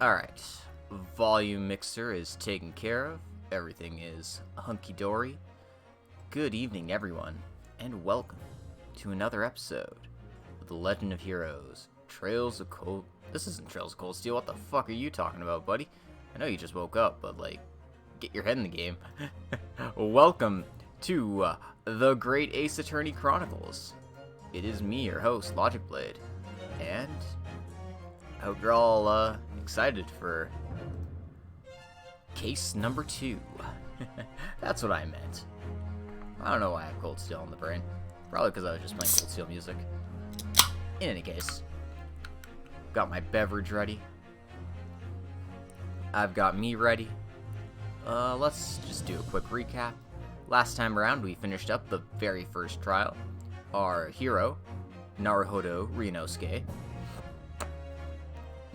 Alright, volume mixer is taken care of, everything is hunky-dory. Good evening everyone, and welcome to another episode of The Legend of Heroes, Trails of Cold... This isn't Trails of Cold Steel, what the fuck are you talking about, buddy? I know you just woke up, but like, get your head in the game. Welcome to The Great Ace Attorney Chronicles. It is me, your host, Logic Blade, and I hope you're all excited for case number 2. That's what I meant. I don't know why I have Cold Steel on the brain. Probably because I was just playing Cold Steel music. In any case, got my beverage ready. I've got me ready. Let's just do a quick recap. Last time around, we finished up the very first trial. Our hero, Naruhodo Ryunosuke,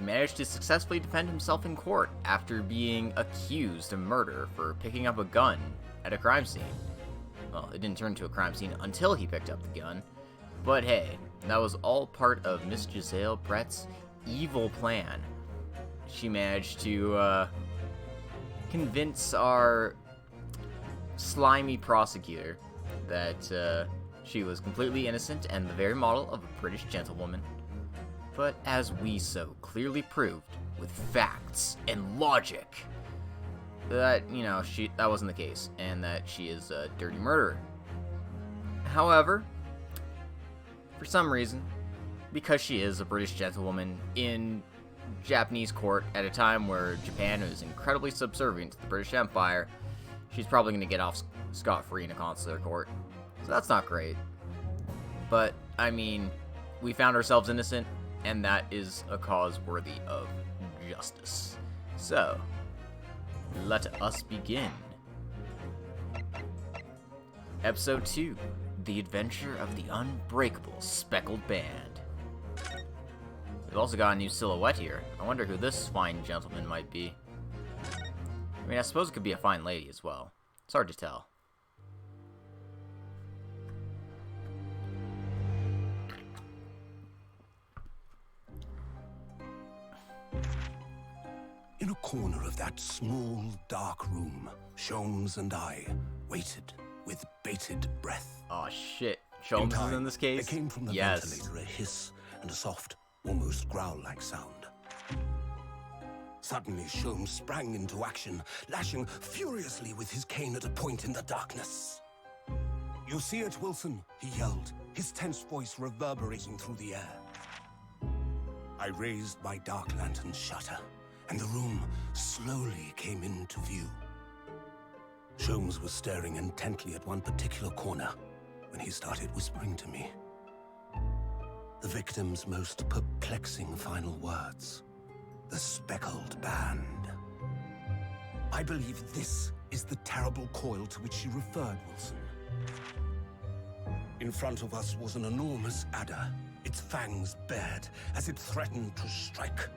managed to successfully defend himself in court after being accused of murder for picking up a gun at a crime scene. Well, it didn't turn into a crime scene until he picked up the gun, but hey, that was all part of Miss Giselle Brett's evil plan. She managed to convince our slimy prosecutor that she was completely innocent and the very model of a British gentlewoman. But as we so clearly proved with facts and logic, that, you know, that wasn't the case, and that she is a dirty murderer. However, for some reason, because she is a British gentlewoman in Japanese court at a time where Japan is incredibly subservient to the British Empire, she's probably going to get off scot-free in a consular court. So that's not great. But, I mean, we found ourselves innocent, and that is a cause worthy of justice. So, let us begin. Episode 2, The Adventure of the Unbreakable Speckled Band. We've also got a new silhouette here. I wonder who this fine gentleman might be. I mean, I suppose it could be a fine lady as well. It's hard to tell. In a corner of that small, dark room, Sholmes and I waited with bated breath. Oh shit, Sholmes is in this case? There came from the ventilator a hiss and a soft, almost growl-like sound. Suddenly, Sholmes sprang into action, lashing furiously with his cane at a point in the darkness. "You see it, Wilson?" he yelled, his tense voice reverberating through the air. I raised my dark lantern's shutter, and the room slowly came into view. Sholmes was staring intently at one particular corner when he started whispering to me. The victim's most perplexing final words. The speckled band. I believe this is the terrible coil to which she referred, Wilson. In front of us was an enormous adder, its fangs bared as it threatened to strike.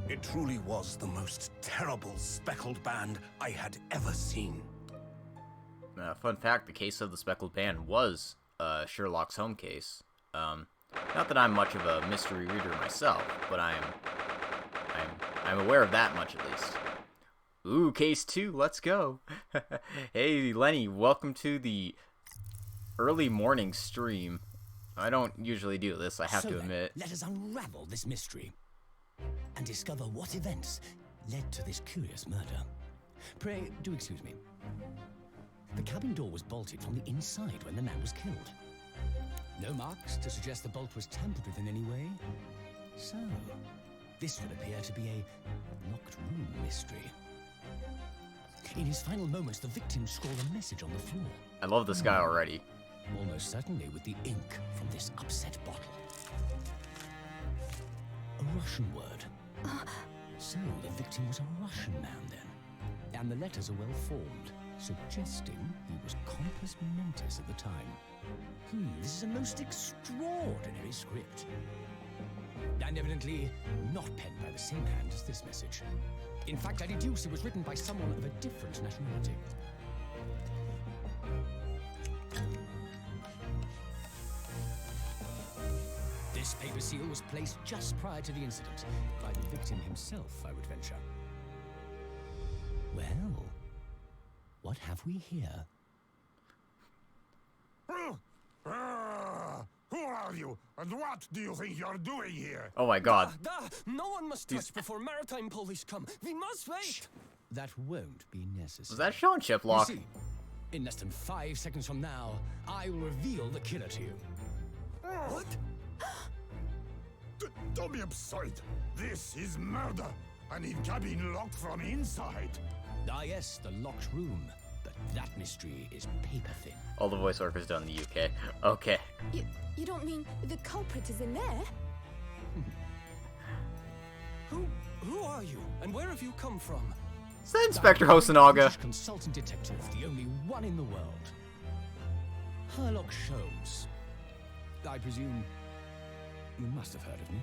It truly was the most terrible speckled band I had ever seen. Fun fact, the case of the speckled band was Sherlock's Holmes case. Not that I'm much of a mystery reader myself, but I'm aware of that much at least. Ooh, case 2, let's go. Hey Lenny, welcome to the early morning stream. I don't usually do this, I have to admit. Let us unravel this mystery and discover what events led to this curious murder. Pray, do excuse me. The cabin door was bolted from the inside when the man was killed. No marks to suggest the bolt was tampered with in any way. So, this would appear to be a locked room mystery. In his final moments, the victim scrawled a message on the floor. I love this guy already. Almost certainly with the ink from this upset bottle. A Russian word. So the victim was a Russian man then. And the letters are well formed, suggesting he was compos mentis at the time. This is a most extraordinary script. And evidently not penned by the same hand as this message. In fact, I deduce it was written by someone of a different nationality. This paper seal was placed just prior to the incident, by the victim himself, I would venture. Well, what have we here? Who are you, and what do you think you're doing here? Oh my god. No one must touch before maritime police come. We must wait. That won't be necessary. Was that Sean Chiplock? You see, in less than 5 seconds from now, I will reveal the killer to you. What? Don't be absurd. This is murder. An in-cabin locked from inside. Ah yes, the locked room. But that mystery is paper thin. All the voice work was done in the UK. Okay. You don't mean the culprit is in there? Who are you, and where have you come from? Is that Inspector Hosonaga? British consultant detective, the only one in the world. Herlock Sholmes. I presume you must have heard of me.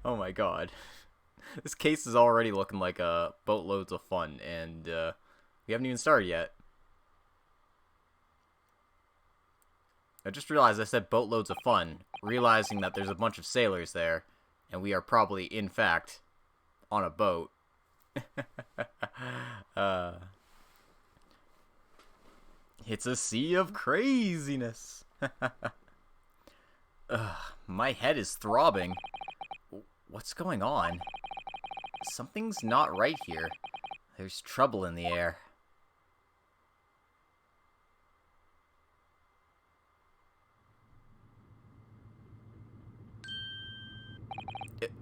Oh my god. This case is already looking like boatloads of fun, and we haven't even started yet. I just realized I said boatloads of fun, realizing that there's a bunch of sailors there, and we are probably, in fact, on a boat. It's a sea of craziness. My head is throbbing. What's going on? Something's not right here. There's trouble in the air.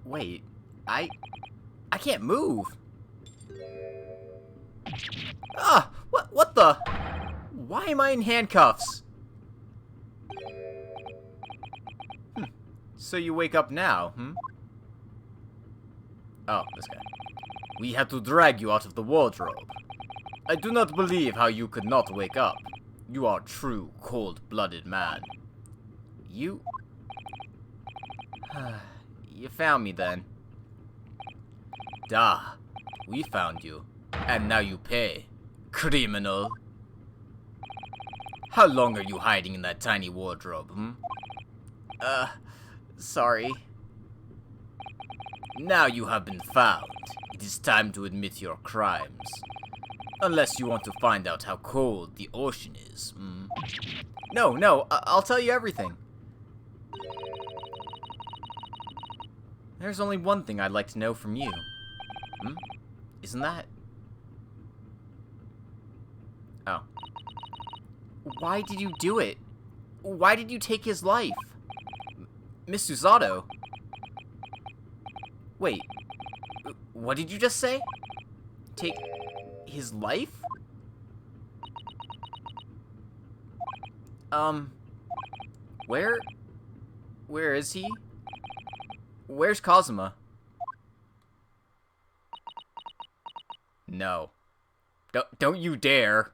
Wait, I can't move. Ah, what the? Why am I in handcuffs? So you wake up now, Oh, this guy. We had to drag you out of the wardrobe. I do not believe how you could not wake up. You are a true, cold-blooded man. You... You found me then. Da, we found you. And now you pay. Criminal. How long are you hiding in that tiny wardrobe, Sorry. Now you have been found. It is time to admit your crimes. Unless you want to find out how cold the ocean is, No, I'll tell you everything. There's only one thing I'd like to know from you. Isn't that... Oh. Why did you do it? Why did you take his life? Miss Susato? Wait. What did you just say? Take his life? Where is he? Where's Kazuma? No. Don't you dare.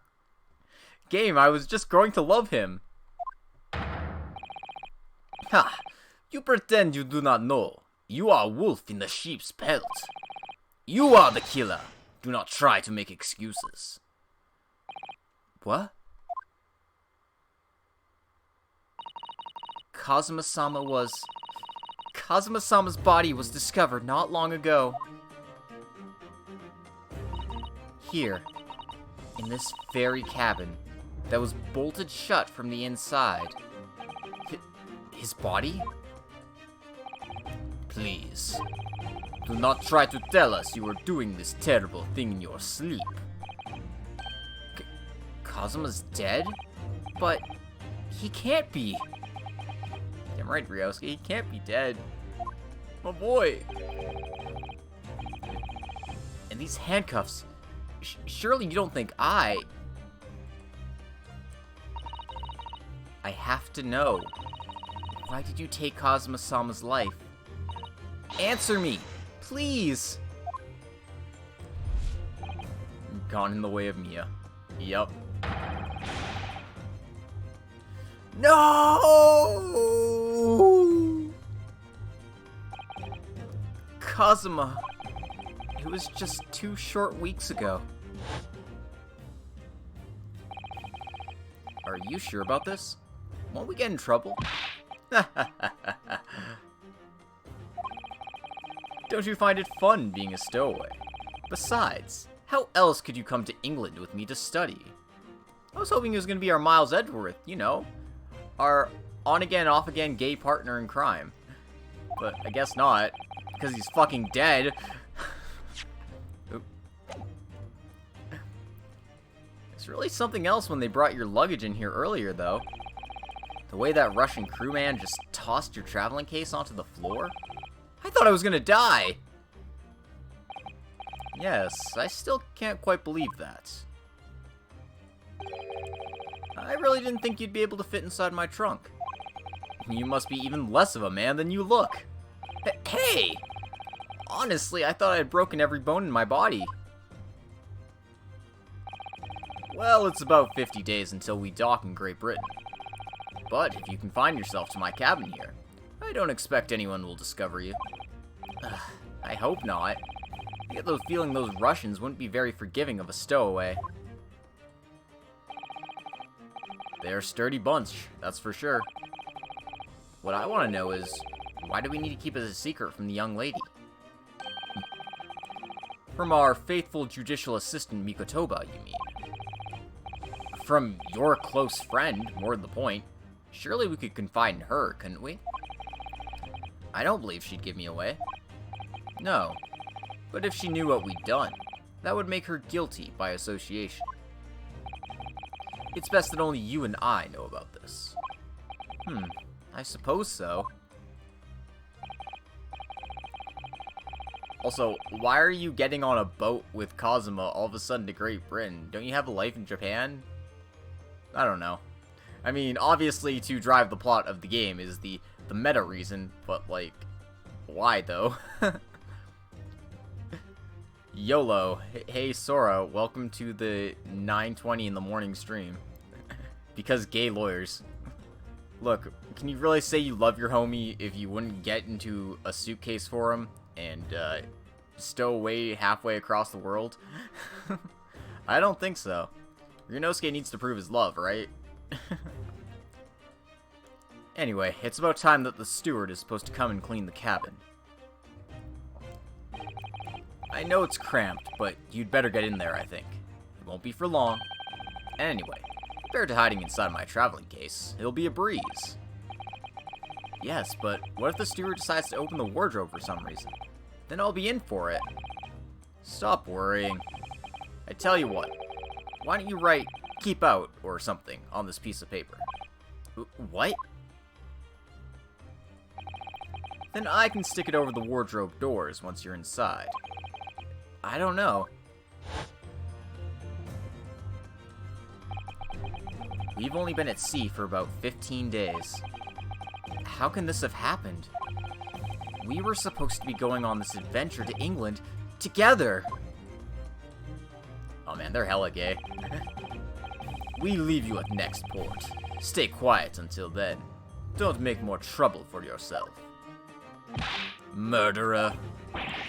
Game, I was just growing to love him. Ha! You pretend you do not know. You are a wolf in the sheep's pelt. You are the killer. Do not try to make excuses. What? Kazuma-sama's body was discovered not long ago. Here, in this very cabin, that was bolted shut from the inside. His body? Please, do not try to tell us you were doing this terrible thing in your sleep. Kazuma's dead? But he can't be. Damn right, Ryunosuke, he can't be dead. My boy. And these handcuffs, surely you don't think I have to know. Why did you take Kazuma-sama's life? Answer me, please! Gone in the way of Mia. Yup. No! Kazuma. It was just 2 short weeks ago. Are you sure about this? Won't we get in trouble? Don't you find it fun being a stowaway? Besides, how else could you come to England with me to study? I was hoping it was going to be our Miles Edgeworth, you know, our on-again, off-again gay partner in crime. But I guess not, because he's fucking dead. Oop. It's really something else when they brought your luggage in here earlier, though. The way that Russian crewman just tossed your traveling case onto the floor? I thought I was gonna die! Yes, I still can't quite believe that. I really didn't think you'd be able to fit inside my trunk. You must be even less of a man than you look. Hey! Honestly, I thought I had broken every bone in my body. Well, it's about 50 days until we dock in Great Britain. But if you confine yourself to my cabin here, I don't expect anyone will discover you. I hope not. I get the feeling those Russians wouldn't be very forgiving of a stowaway. They're a sturdy bunch, that's for sure. What I want to know is, why do we need to keep it a secret from the young lady? From our faithful judicial assistant Mikotoba, you mean? From your close friend, more to the point. Surely we could confide in her, couldn't we? I don't believe she'd give me away. No. But if she knew what we'd done, that would make her guilty by association. It's best that only you and I know about this. I suppose so. Also, why are you getting on a boat with Kazuma all of a sudden to Great Britain? Don't you have a life in Japan? I don't know. I mean, obviously to drive the plot of the game is the meta reason, but like, why though? YOLO. Hey Sora, welcome to the 9:20 in the morning stream. Because gay lawyers. Look, can you really say you love your homie if you wouldn't get into a suitcase for him and stow away halfway across the world? I don't think so. Ryunosuke needs to prove his love, right? Anyway, it's about time that the steward is supposed to come and clean the cabin. I know it's cramped, but you'd better get in there, I think. It won't be for long. Anyway, compared to hiding inside my traveling case, it'll be a breeze. Yes, but what if the steward decides to open the wardrobe for some reason? Then I'll be in for it. Stop worrying. I tell you what, why don't you write "keep out" or something on this piece of paper? What? Then I can stick it over the wardrobe doors once you're inside. I don't know. We've only been at sea for about 15 days. How can this have happened? We were supposed to be going on this adventure to England together. Oh man, they're hella gay. We leave you at next port. Stay quiet until then. Don't make more trouble for yourself. Murderer.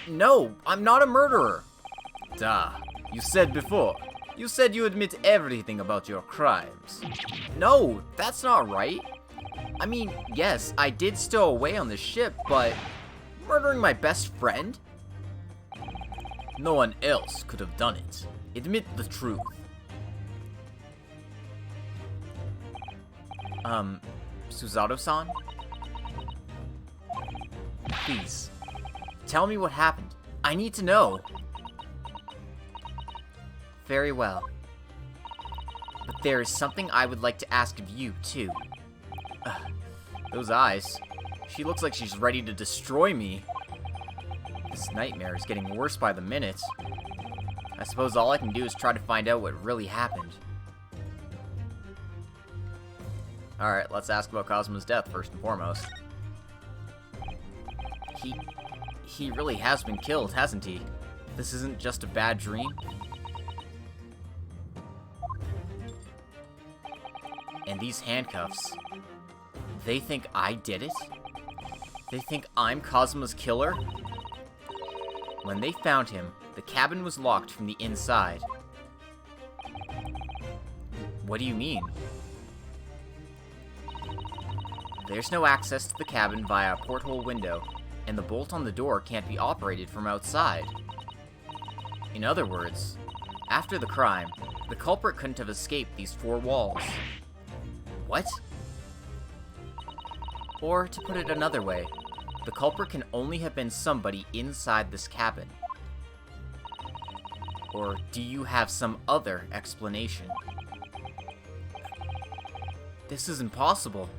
No, I'm not a murderer. Duh. You said before. You said you admit everything about your crimes. No, that's not right. I mean, yes, I did stow away on the ship, but murdering my best friend? No one else could have done it. Admit the truth. Suzato-san? Please, tell me what happened. I need to know. Very well. But there is something I would like to ask of you, too. Those eyes. She looks like she's ready to destroy me. This nightmare is getting worse by the minute. I suppose all I can do is try to find out what really happened. Alright, let's ask about Kazuma's death first and foremost. He really has been killed, hasn't he? This isn't just a bad dream? And these handcuffs, they think I did it? They think I'm Kazuma's killer? When they found him, the cabin was locked from the inside. What do you mean? There's no access to the cabin via a porthole window, and the bolt on the door can't be operated from outside. In other words, after the crime, the culprit couldn't have escaped these four walls. What? Or, to put it another way, the culprit can only have been somebody inside this cabin. Or do you have some other explanation? This is impossible.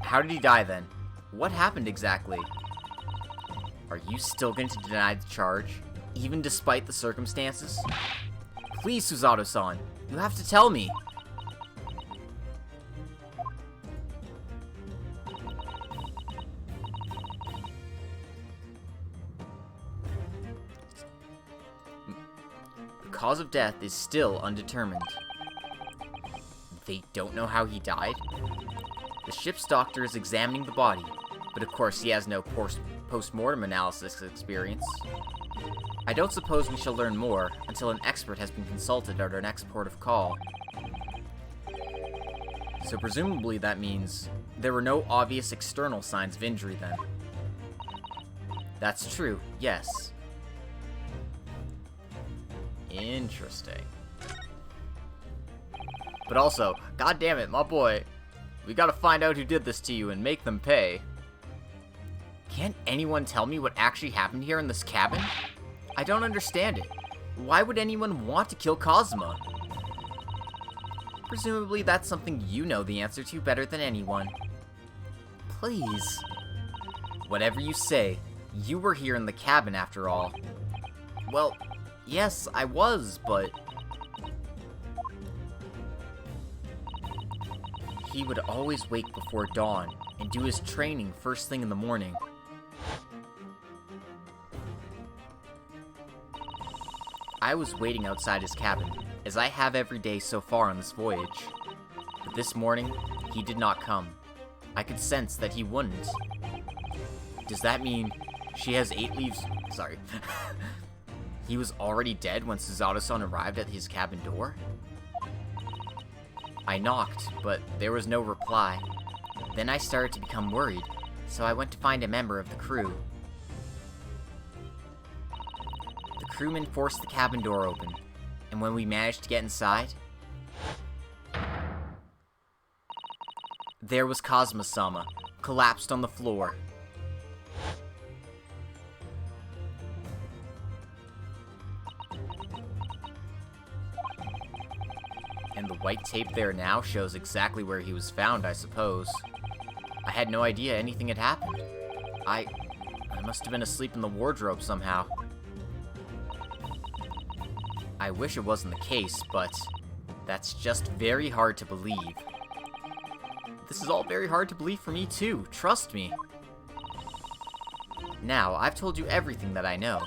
How did he die then? What happened exactly? Are you still going to deny the charge, even despite the circumstances? Please, Susato-san, you have to tell me. The cause of death is still undetermined. They don't know how he died? The ship's doctor is examining the body, but of course he has no post-mortem analysis experience. I don't suppose we shall learn more until an expert has been consulted at our next port of call. So presumably that means there were no obvious external signs of injury then. That's true, yes. Interesting. But also, god damn it, my boy, we gotta find out who did this to you and make them pay. Can't anyone tell me what actually happened here in this cabin? I don't understand it. Why would anyone want to kill Kazuma? Presumably that's something you know the answer to better than anyone. Please. Whatever you say, you were here in the cabin after all. Well, yes, I was, but... He would always wake before dawn and do his training first thing in the morning. I was waiting outside his cabin, as I have every day so far on this voyage. But this morning, he did not come. I could sense that he wouldn't. Does that mean she has 8 leaves? Sorry. He was already dead when Susato-san arrived at his cabin door? I knocked, but there was no reply. Then I started to become worried, so I went to find a member of the crew. The crewman forced the cabin door open, and when we managed to get inside, there was Kazuma-sama, collapsed on the floor. And the white tape there now shows exactly where he was found, I suppose. I had no idea anything had happened. I must have been asleep in the wardrobe somehow. I wish it wasn't the case, but that's just very hard to believe. This is all very hard to believe for me too, trust me. Now, I've told you everything that I know,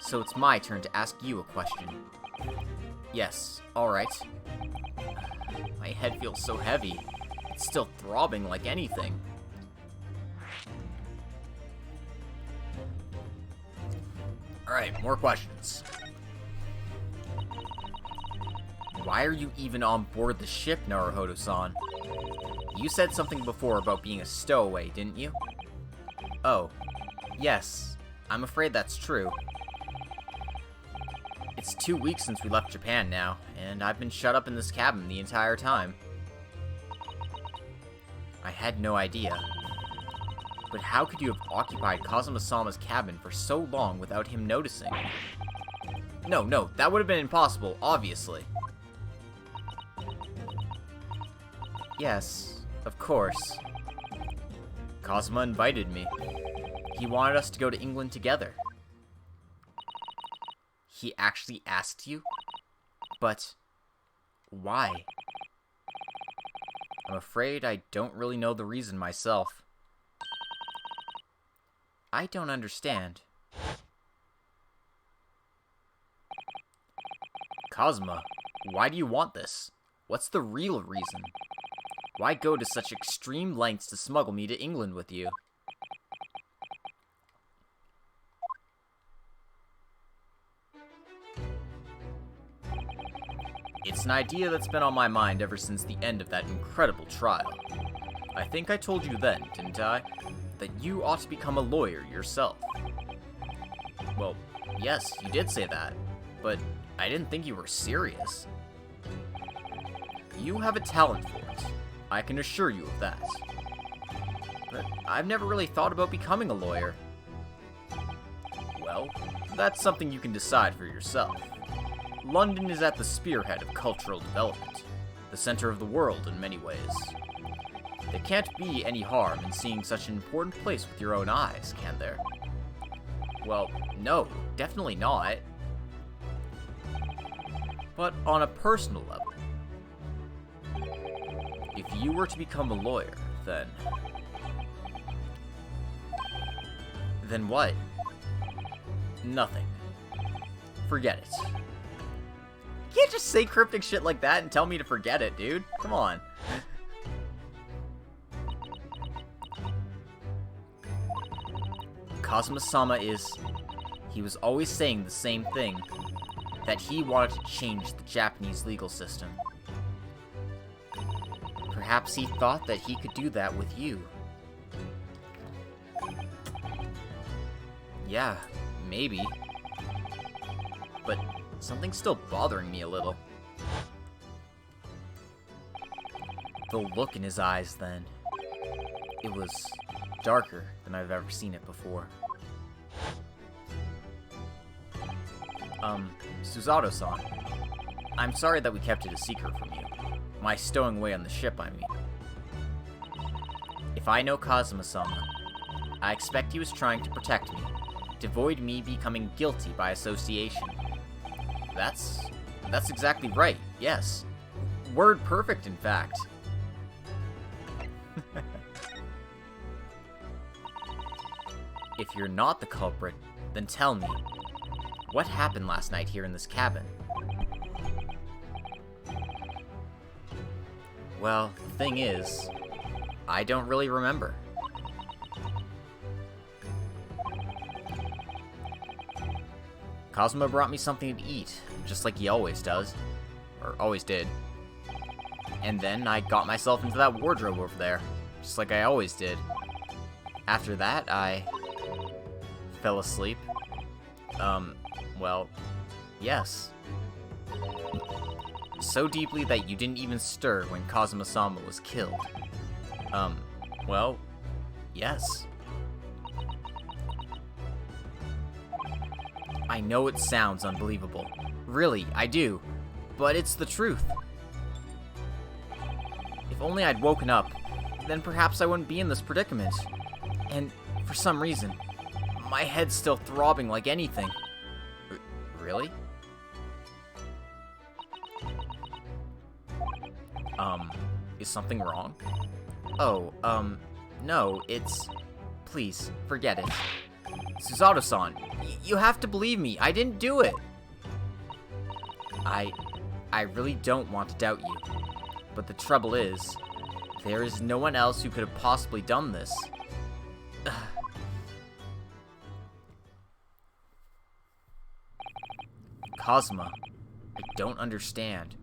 so it's my turn to ask you a question. Yes, alright. My head feels so heavy. It's still throbbing like anything. Alright, more questions. Why are you even on board the ship, Naruhodo-san? You said something before about being a stowaway, didn't you? Oh, yes. I'm afraid that's true. It's 2 weeks since we left Japan now, and I've been shut up in this cabin the entire time. I had no idea. But how could you have occupied Kazuma-sama's cabin for so long without him noticing? No, that would have been impossible, obviously. Yes, of course. Kazuma invited me. He wanted us to go to England together. He actually asked you? But why? I'm afraid I don't really know the reason myself. I don't understand. Kazuma, why do you want this? What's the real reason? Why go to such extreme lengths to smuggle me to England with you? It's an idea that's been on my mind ever since the end of that incredible trial. I think I told you then, didn't I? That you ought to become a lawyer yourself. Well, yes, you did say that, but I didn't think you were serious. You have a talent for it. I can assure you of that. But I've never really thought about becoming a lawyer. Well, that's something you can decide for yourself. London is at the spearhead of cultural development, the center of the world in many ways. There can't be any harm in seeing such an important place with your own eyes, can there? Well, no, definitely not. But on a personal level, if you were to become a lawyer, then what? Nothing. Forget it. You can't just say cryptic shit like that and tell me to forget it, dude. Come on. Kazuma-sama he was always saying the same thing, that he wanted to change the Japanese legal system. Perhaps he thought that he could do that with you. Yeah, maybe. But something's still bothering me a little. The look in his eyes then. It was darker than I've ever seen it before. Suzato-san, I'm sorry that we kept it a secret from you. My stowing away on the ship, I mean. If I know Kazuma-sama, I expect he was trying to protect me, to avoid me becoming guilty by association. That's exactly right, yes. Word perfect, in fact. If you're not the culprit, then tell me, what happened last night here in this cabin? Well, the thing is, I don't really remember. Kazuma brought me something to eat, just like he always does. Or always did. And then I got myself into that wardrobe over there, just like I always did. After that, I fell asleep. Well, yes. So deeply that you didn't even stir when Kazuma-sama was killed. Well, yes. I know it sounds unbelievable. Really, I do. But it's the truth. If only I'd woken up, then perhaps I wouldn't be in this predicament. And, for some reason, my head's still throbbing like anything. Really? Is something wrong? Oh, no, it's... Please, forget it. Suzato-san, you have to believe me, I didn't do it! I really don't want to doubt you. But the trouble is, there is no one else who could have possibly done this. Kazuma, I don't understand.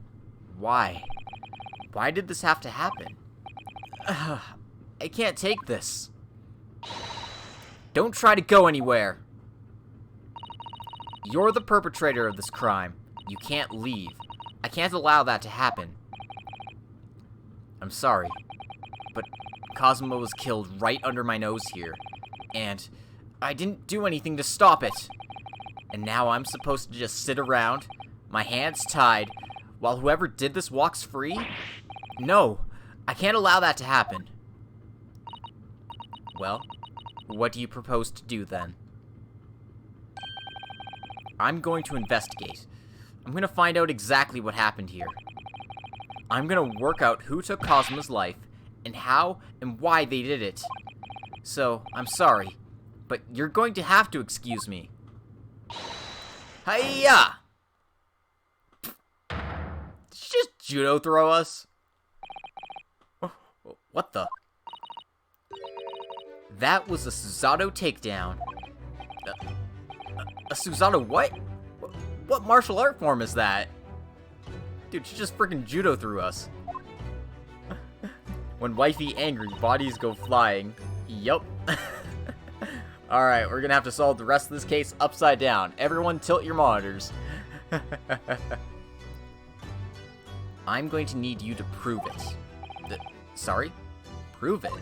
Why? Why did this have to happen? I can't take this. Don't try to go anywhere. You're the perpetrator of this crime. You can't leave. I can't allow that to happen. I'm sorry, but Kazuma was killed right under my nose here, and I didn't do anything to stop it. And now I'm supposed to just sit around, my hands tied, while whoever did this walks free? No, I can't allow that to happen. Well, what do you propose to do then? I'm going to investigate. I'm going to find out exactly what happened here. I'm going to work out who took Kazuma's life, and how and why they did it. So, I'm sorry, but you're going to have to excuse me. Hiya! Did you just judo throw us? What the? That was a Suzato takedown. A Suzato what? What martial art form is that? Dude, she just freaking judo threw us. When wifey angry, bodies go flying. Yup. Alright, we're gonna have to solve the rest of this case upside down. Everyone tilt your monitors. I'm going to need you to prove it. Sorry? Prove it?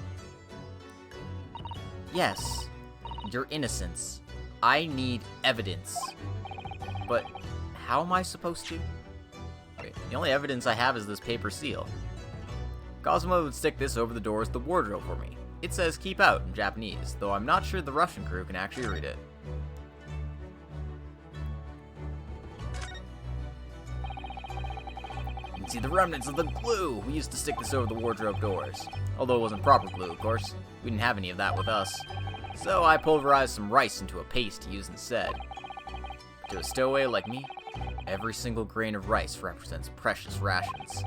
Yes. Your innocence. I need evidence. But how am I supposed to? Okay, the only evidence I have is this paper seal. Cosmo would stick this over the doors of the wardrobe for me. It says keep out in Japanese, though I'm not sure the Russian crew can actually read it. You can see the remnants of the glue we used to stick this over the wardrobe doors. Although it wasn't proper glue, of course. We didn't have any of that with us. So I pulverized some rice into a paste to use instead. To a stowaway like me, every single grain of rice represents precious rations.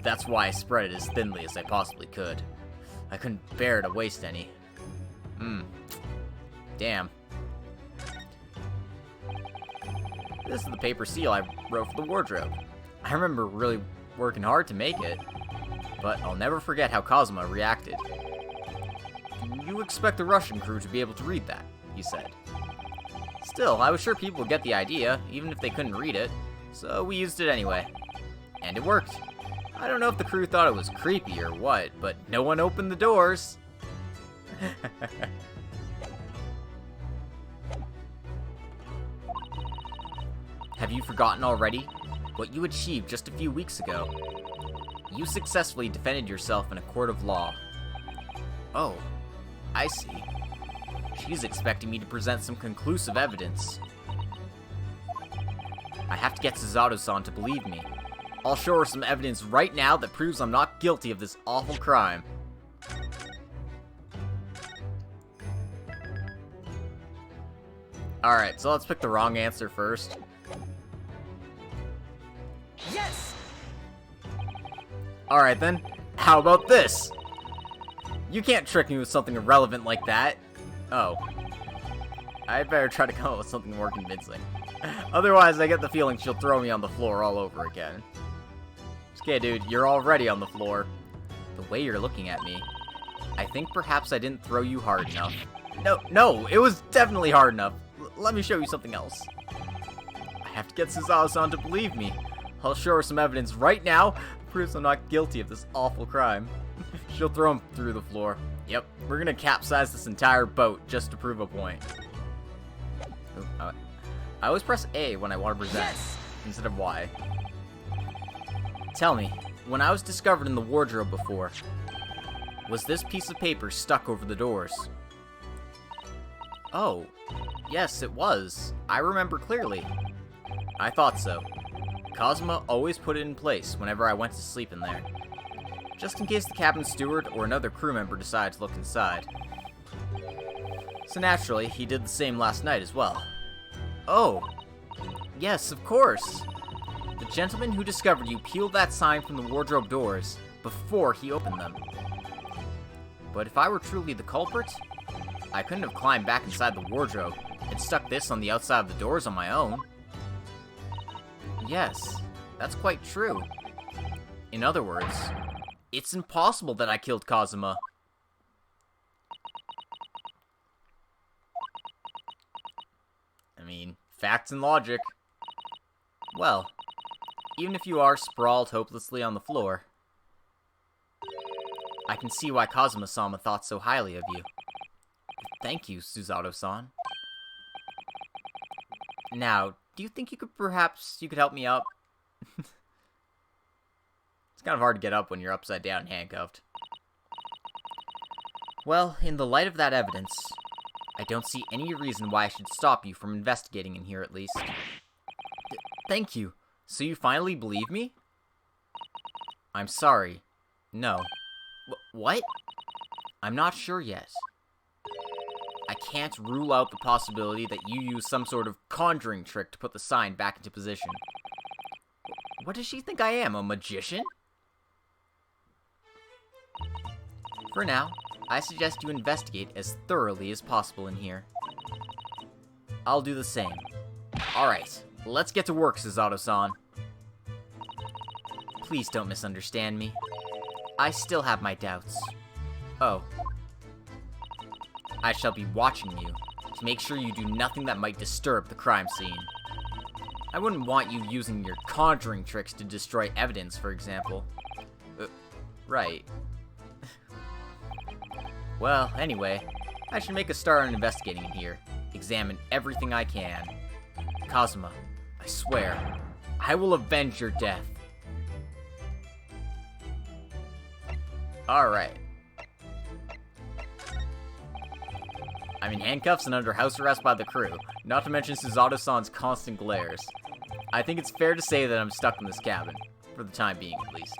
That's why I spread it as thinly as I possibly could. I couldn't bear to waste any. Damn. This is the paper seal I wrote for the wardrobe. I remember really working hard to make it, but I'll never forget how Cosmo reacted. Do you expect the Russian crew to be able to read that? He said. Still, I was sure people would get the idea, even if they couldn't read it, so we used it anyway. And it worked. I don't know if the crew thought it was creepy or what, but no one opened the doors. Have you forgotten already what you achieved just a few weeks ago? You successfully defended yourself in a court of law. Oh, I see. She's expecting me to present some conclusive evidence. I have to get Susato-san to believe me. I'll show her some evidence right now that proves I'm not guilty of this awful crime. Alright, so let's pick the wrong answer first. Yes! Alright then, how about this? You can't trick me with something irrelevant like that. Oh. I'd better try to come up with something more convincing. Otherwise, I get the feeling she'll throw me on the floor all over again. Okay, dude, you're already on the floor. The way you're looking at me, I think perhaps I didn't throw you hard enough. No, it was definitely hard enough. Let me show you something else. I have to get Susato-san to believe me. I'll show her some evidence right now that proves I'm not guilty of this awful crime. She'll throw him through the floor. Yep, we're gonna capsize this entire boat just to prove a point. Ooh, I always press A when I want to present, instead of Y. Tell me, when I was discovered in the wardrobe before, was this piece of paper stuck over the doors? Oh, yes, it was. I remember clearly. I thought so. Cosmo always put it in place whenever I went to sleep in there, just in case the cabin steward or another crew member decided to look inside. So naturally, he did the same last night as well. Oh, yes, of course. The gentleman who discovered you peeled that sign from the wardrobe doors before he opened them. But if I were truly the culprit, I couldn't have climbed back inside the wardrobe and stuck this on the outside of the doors on my own. Yes, that's quite true. In other words, it's impossible that I killed Kazuma. I mean, facts and logic. Well, even if you are sprawled hopelessly on the floor, I can see why Kazuma-sama thought so highly of you. Thank you, Susato-san. Now, do you think you could help me up? It's kind of hard to get up when you're upside down and handcuffed. Well, in the light of that evidence, I don't see any reason why I should stop you from investigating in here at least. Thank you. So you finally believe me? I'm sorry. No. What? I'm not sure yet. I can't rule out the possibility that you used some sort of conjuring trick to put the sign back into position. What does she think I am, a magician? For now, I suggest you investigate as thoroughly as possible in here. I'll do the same. Alright, let's get to work, Susato-san. Please don't misunderstand me. I still have my doubts. Oh. I shall be watching you to make sure you do nothing that might disturb the crime scene. I wouldn't want you using your conjuring tricks to destroy evidence, for example. Right. Well, anyway, I should make a start on investigating in here. Examine everything I can. Kazuma, I swear, I will avenge your death. Alright. I'm in handcuffs and under house arrest by the crew, not to mention Suzato-san's constant glares. I think it's fair to say that I'm stuck in this cabin, for the time being at least.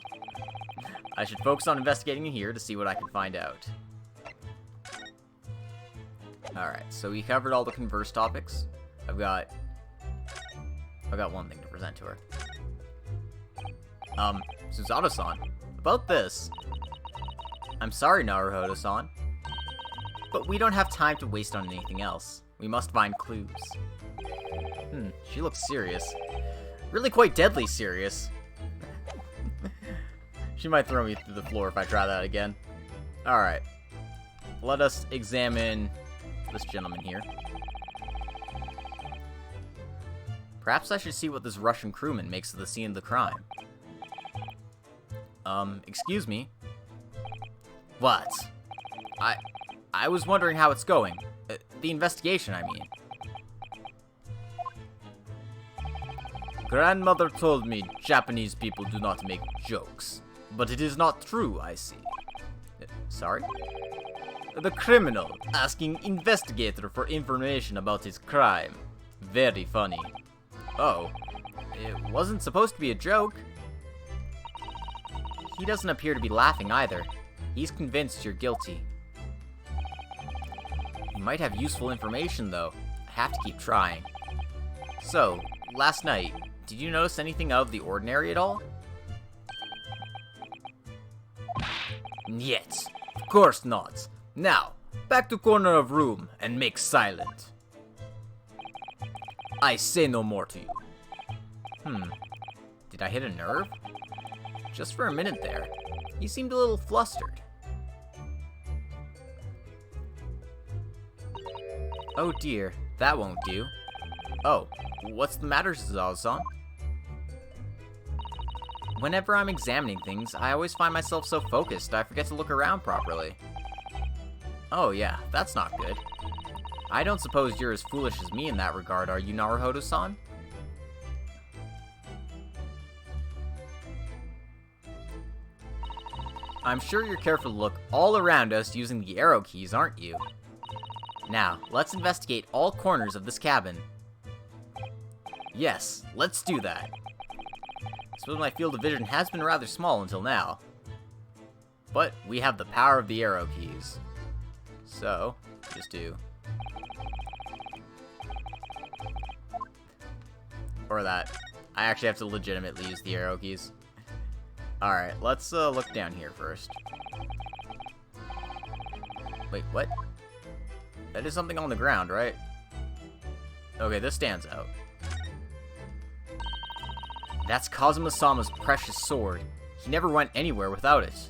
I should focus on investigating in here to see what I can find out. Alright, so we covered all the converse topics. I've got one thing to present to her. Suzato-san, about this. I'm sorry, Naruhodo-san, but we don't have time to waste on anything else. We must find clues. She looks serious. Really quite deadly serious. She might throw me through the floor if I try that again. Alright. Let us examine this gentleman here. Perhaps I should see what this Russian crewman makes of the scene of the crime. Excuse me? What? I was wondering how it's going. The investigation, I mean. Grandmother told me Japanese people do not make jokes. But it is not true, I see. Sorry? The criminal asking investigator for information about his crime. Very funny. Oh, it wasn't supposed to be a joke. He doesn't appear to be laughing either. He's convinced you're guilty. You might have useful information, though. I have to keep trying. So, last night, did you notice anything out of the ordinary at all? Yet. Of course not. Now, back to corner of room and make silent. I say no more to you. Did I hit a nerve? Just for a minute there. He seemed a little flustered. Oh dear, that won't do. Oh, what's the matter, Suzato-san? Whenever I'm examining things, I always find myself so focused I forget to look around properly. Oh yeah, that's not good. I don't suppose you're as foolish as me in that regard, are you, Naruhodo-san? I'm sure you're careful to look all around us using the arrow keys, aren't you? Now, let's investigate all corners of this cabin. Yes, let's do that. I suppose my field of vision has been rather small until now. But we have the power of the arrow keys. So, just do. Or that. I actually have to legitimately use the arrow keys. Alright, let's look down here first. Wait, what? That is something on the ground, right? Okay, this stands out. That's Kazuma-sama's precious sword. He never went anywhere without it.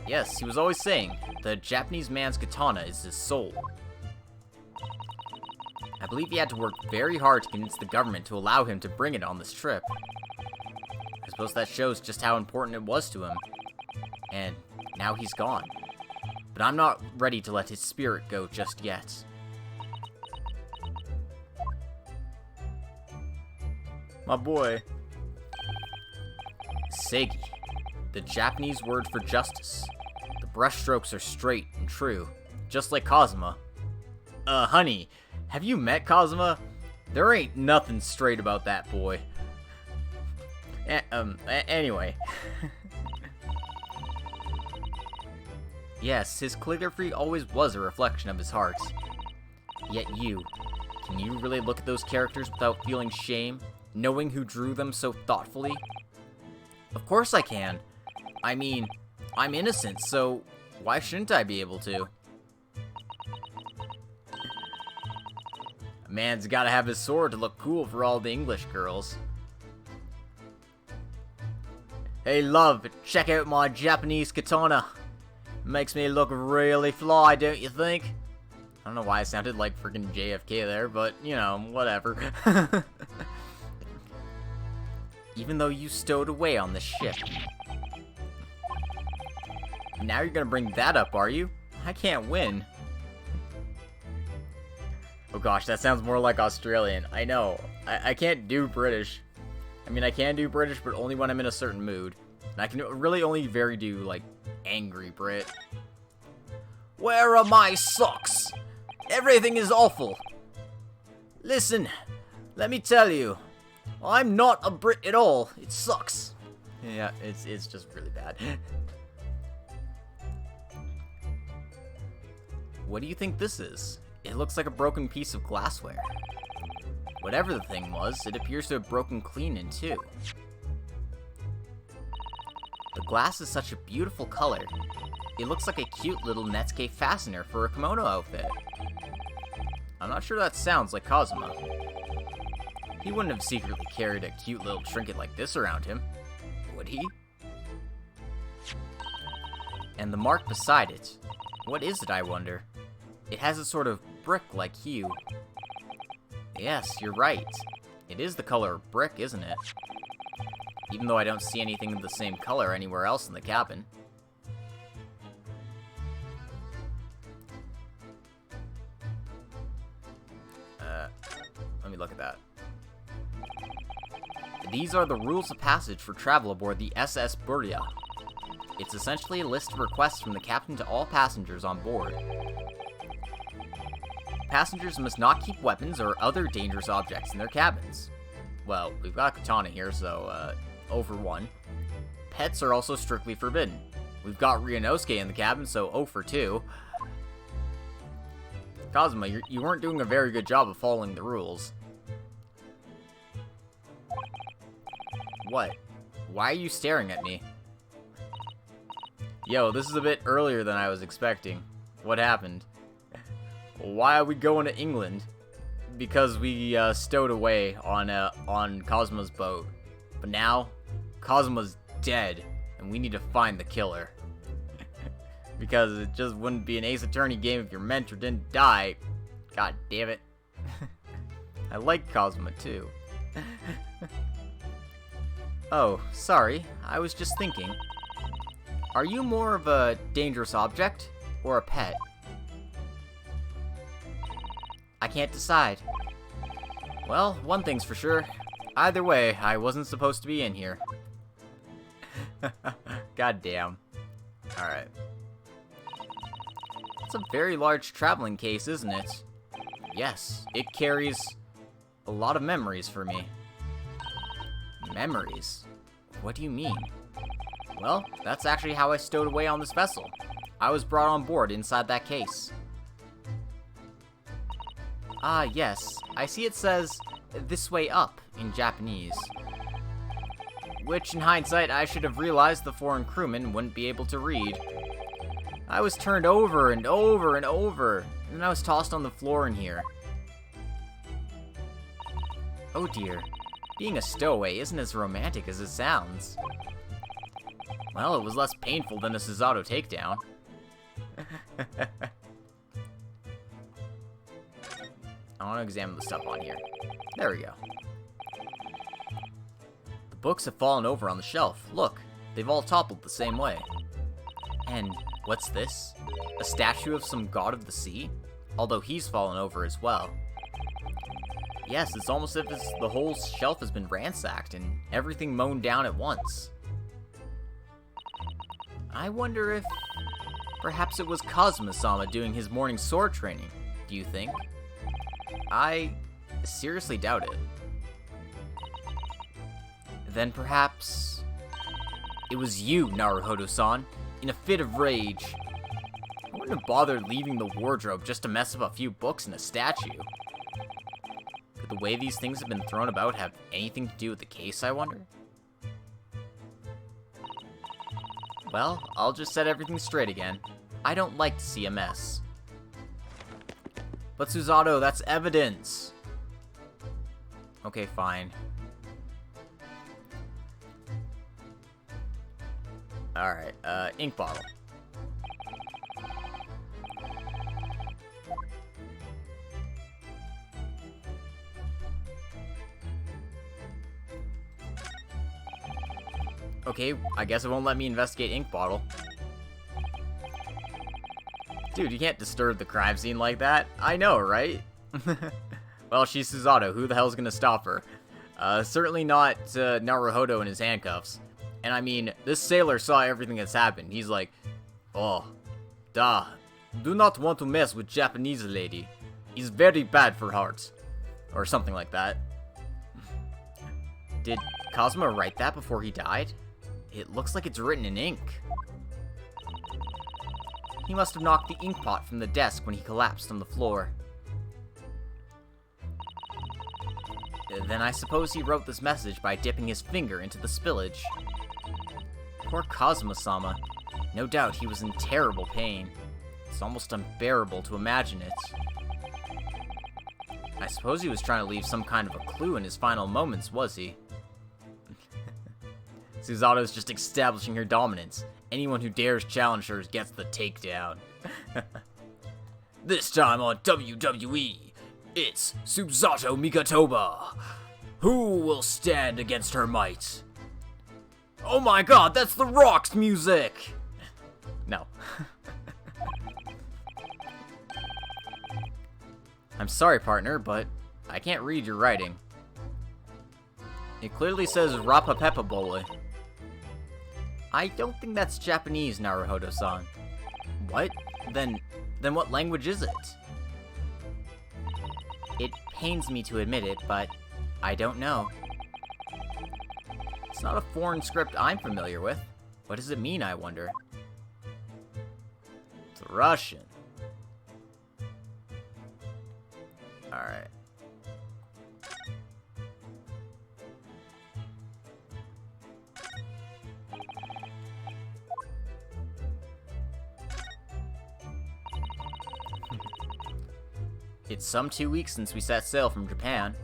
Yes, he was always saying, the Japanese man's katana is his soul. I believe he had to work very hard to convince the government to allow him to bring it on this trip. I suppose that shows just how important it was to him. And now he's gone. But I'm not ready to let his spirit go just yet. My boy. Seigi. The Japanese word for justice. The brushstrokes are straight and true. Just like Kazuma. Honey, have you met Kazuma? There ain't nothing straight about that boy. Anyway. Yes, his calligraphy always was a reflection of his heart. Yet can you really look at those characters without feeling shame, knowing who drew them so thoughtfully? Of course I can. I mean, I'm innocent, so why shouldn't I be able to? A man's gotta have his sword to look cool for all the English girls. Hey love, check out my Japanese katana. Makes me look really fly, don't you think? I don't know why I sounded like freaking JFK there, but, you know, whatever. Even though you stowed away on the ship. Now you're gonna bring that up, are you? I can't win. Oh gosh, that sounds more like Australian. I know. I can't do British. I mean, I can do British, but only when I'm in a certain mood. And I can really only do, like, angry Brit. Where are my socks? Everything is awful. Listen, let me tell you. I'm not a Brit at all. It sucks. Yeah, it's just really bad. What do you think this is? It looks like a broken piece of glassware. Whatever the thing was, it appears to have broken clean in two. The glass is such a beautiful color. It looks like a cute little Netsuke fastener for a kimono outfit. I'm not sure that sounds like Kazuma. He wouldn't have secretly carried a cute little trinket like this around him, would he? And the mark beside it. What is it, I wonder? It has a sort of brick-like hue. Yes, you're right. It is the color of brick, isn't it? Even though I don't see anything of the same color anywhere else in the cabin. Let me look at that. These are the rules of passage for travel aboard the SS Burya. It's essentially a list of requests from the captain to all passengers on board. Passengers must not keep weapons or other dangerous objects in their cabins. Well, we've got a katana here, so, over 1. Pets are also strictly forbidden. We've got Ryunosuke in the cabin, so 0 for 2. Kazuma, you weren't doing a very good job of following the rules. What? Why are you staring at me? Yo, this is a bit earlier than I was expecting. What happened? Why are we going to England? Because we stowed away on Kazuma's boat. But now, Kazuma's dead, and we need to find the killer. Because it just wouldn't be an Ace Attorney game if your mentor didn't die. God damn it. I like Kazuma too. Oh, sorry. I was just thinking. Are you more of a dangerous object or a pet? I can't decide. Well, one thing's for sure. Either way, I wasn't supposed to be in here. God damn. Alright. It's a very large traveling case, isn't it? Yes, it carries a lot of memories for me. Memories? What do you mean? Well, that's actually how I stowed away on this vessel. I was brought on board inside that case. Ah, yes. I see it says, "This way up," in Japanese. Which, in hindsight, I should have realized the foreign crewmen wouldn't be able to read. I was turned over and over and over, and then I was tossed on the floor in here. Oh dear. Being a stowaway isn't as romantic as it sounds. Well, it was less painful than a Susato takedown. I want to examine the stuff on here. There we go. The books have fallen over on the shelf. Look, they've all toppled the same way. And what's this? A statue of some god of the sea? Although he's fallen over as well. Yes, it's almost as if the whole shelf has been ransacked and everything mown down at once. I wonder if perhaps it was Kazuma-sama doing his morning sword training, do you think? I seriously doubt it. Then perhaps it was you, Naruhodo-san, in a fit of rage. I wouldn't have bothered leaving the wardrobe just to mess up a few books and a statue. Could the way these things have been thrown about have anything to do with the case, I wonder? Well, I'll just set everything straight again. I don't like to see a mess. But Susato, that's evidence! Okay, fine. Alright, ink bottle. Okay, I guess it won't let me investigate ink bottle. Dude, you can't disturb the crime scene like that. I know, right? Well, she's Susato. Who the hell's gonna stop her? Certainly not Naruhodo in his handcuffs. And I mean, this sailor saw everything that's happened. He's like, oh, duh. Do not want to mess with Japanese lady. He's very bad for hearts. Or something like that. Did Kazuma write that before he died? It looks like it's written in ink. He must have knocked the ink pot from the desk when he collapsed on the floor. Then I suppose he wrote this message by dipping his finger into the spillage. Poor Kazuma-sama. No doubt he was in terrible pain. It's almost unbearable to imagine it. I suppose he was trying to leave some kind of a clue in his final moments, was he? Susato's just establishing her dominance. Anyone who dares challenge her gets the takedown. This time on WWE, it's Susato Mikatoba. Who will stand against her might? Oh my god, that's The Rock's music! No. I'm sorry, partner, but I can't read your writing. It clearly says Rapapepa Bole. I don't think that's Japanese, Naruhodo-san. What? Then what language is it? It pains me to admit it, but I don't know. It's not a foreign script I'm familiar with. What does it mean, I wonder? It's Russian. Alright. It's some 2 weeks since we set sail from Japan.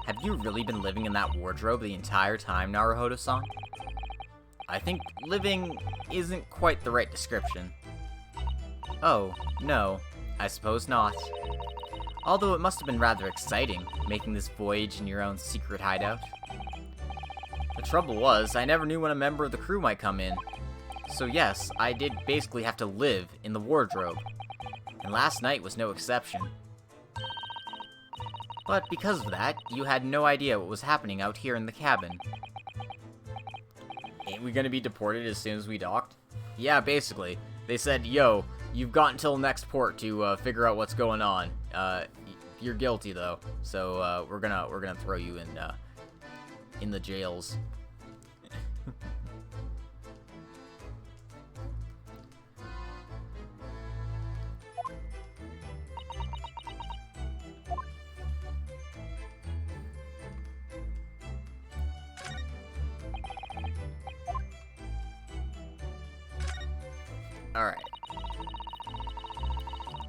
Have you really been living in that wardrobe the entire time, Naruhodo-san? I think living isn't quite the right description. Oh, no, I suppose not. Although it must have been rather exciting, making this voyage in your own secret hideout. The trouble was, I never knew when a member of the crew might come in. So yes, I did basically have to live in the wardrobe. And last night was no exception. But because of that, you had no idea what was happening out here in the cabin. Ain't we gonna be deported as soon as we docked? Yeah, basically. They said, yo, you've got until next port to figure out what's going on. You're guilty though, so we're gonna throw you in the jails. Alright.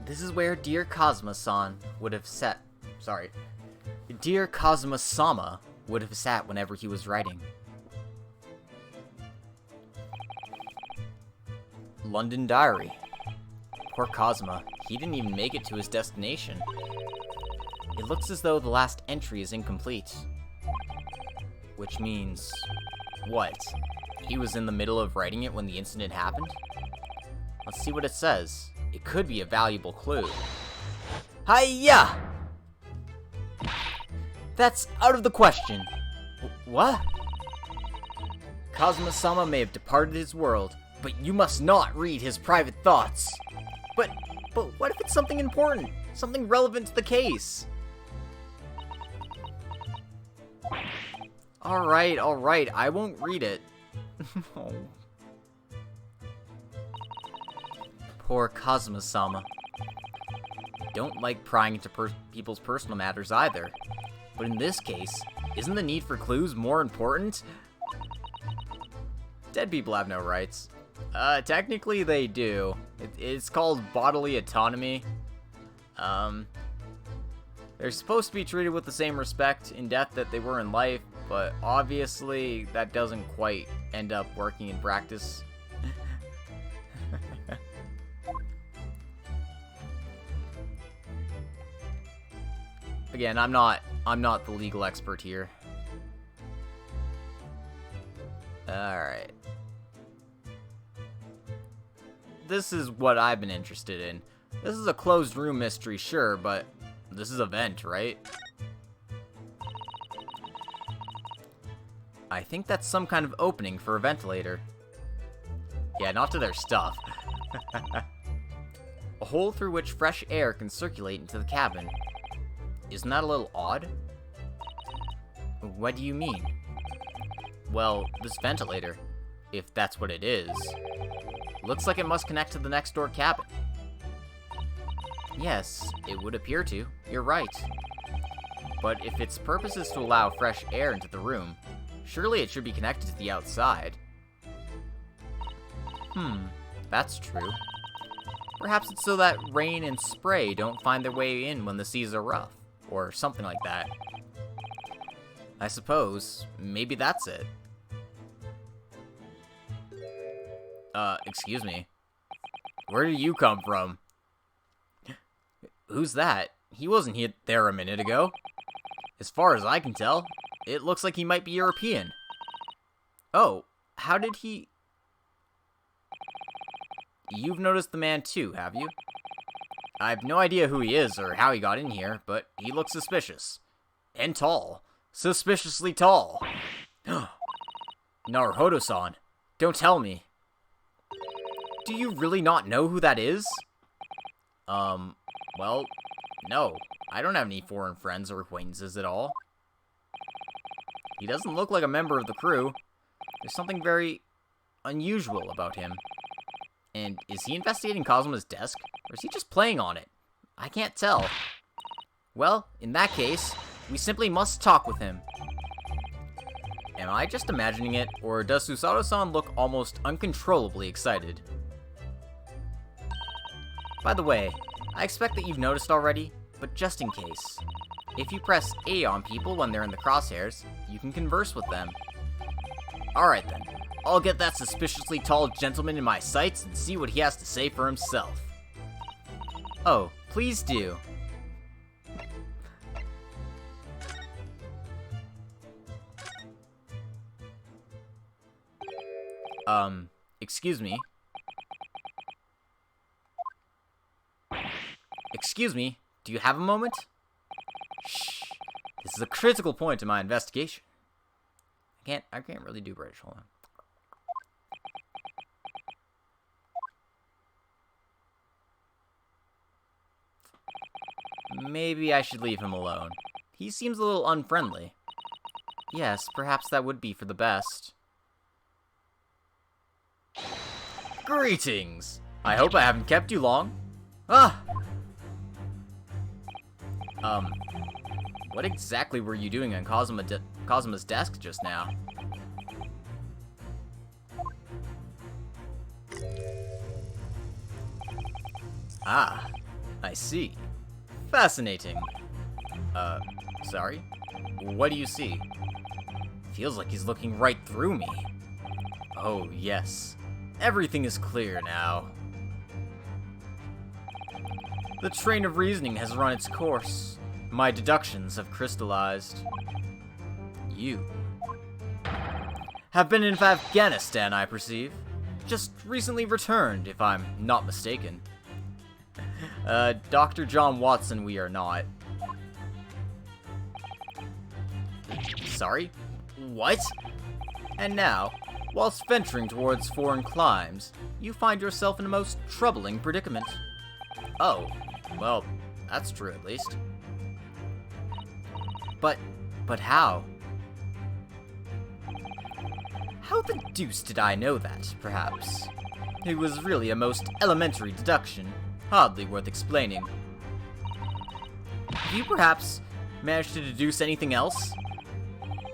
This is where dear Kazuma-san would have sat. Sorry. Dear Kazuma-sama would have sat whenever he was writing. London Diary. Poor Kazuma. He didn't even make it to his destination. It looks as though the last entry is incomplete. Which means... what? He was in the middle of writing it when the incident happened? Let's see what it says. It could be a valuable clue. Hiya! That's out of the question. What? Kazuma-sama may have departed his world, but you must not read his private thoughts. But what if it's something important? Something relevant to the case? Alright, I won't read it. Oh. Poor Kazuma-sama. I don't like prying into people's personal matters either. But in this case, isn't the need for clues more important? Dead people have no rights. Technically they do. It's called bodily autonomy. They're supposed to be treated with the same respect in death that they were in life, but obviously that doesn't quite end up working in practice. Again, I'm not the legal expert here. Alright. This is what I've been interested in. This is a closed room mystery, sure, but this is a vent, right? I think that's some kind of opening for a ventilator. Yeah, not to their stuff. A hole through which fresh air can circulate into the cabin. Isn't that a little odd? What do you mean? Well, this ventilator, if that's what it is, looks like it must connect to the next door cabin. Yes, it would appear to. You're right. But if its purpose is to allow fresh air into the room, surely it should be connected to the outside. That's true. Perhaps it's so that rain and spray don't find their way in when the seas are rough, or something like that. I suppose, maybe that's it. Excuse me. Where did you come from? Who's that? He wasn't there a minute ago. As far as I can tell, it looks like he might be European. Oh, how did he... You've noticed the man too, have you? I have no idea who he is or how he got in here, but he looks suspicious. And tall. Suspiciously tall. Naruhodo-san, don't tell me. Do you really not know who that is? Well, no. I don't have any foreign friends or acquaintances at all. He doesn't look like a member of the crew. There's something very unusual about him. And is he investigating Kazuma's desk, or is he just playing on it? I can't tell. Well, in that case, we simply must talk with him. Am I just imagining it, or does Susato-san look almost uncontrollably excited? By the way, I expect that you've noticed already, but just in case. If you press A on people when they're in the crosshairs, you can converse with them. Alright then, I'll get that suspiciously tall gentleman in my sights and see what he has to say for himself. Oh, please do. Excuse me. Excuse me, do you have a moment? Shh. This is a critical point in my investigation. I can't really do British, hold on. Maybe I should leave him alone. He seems a little unfriendly. Yes, perhaps that would be for the best. Greetings! I hope I haven't kept you long. What exactly were you doing on Kazuma's desk just now? Ah, I see. Fascinating. Sorry? What do you see? Feels like he's looking right through me. Oh, yes. Everything is clear now. The train of reasoning has run its course. My deductions have crystallized. You have been in Afghanistan, I perceive. Just recently returned, if I'm not mistaken. Dr. John Watson, we are not. Sorry? What? And now, whilst venturing towards foreign climes, you find yourself in a most troubling predicament. Oh, well, that's true at least. But how? How the deuce did I know that, perhaps? It was really a most elementary deduction, hardly worth explaining. Have you perhaps managed to deduce anything else?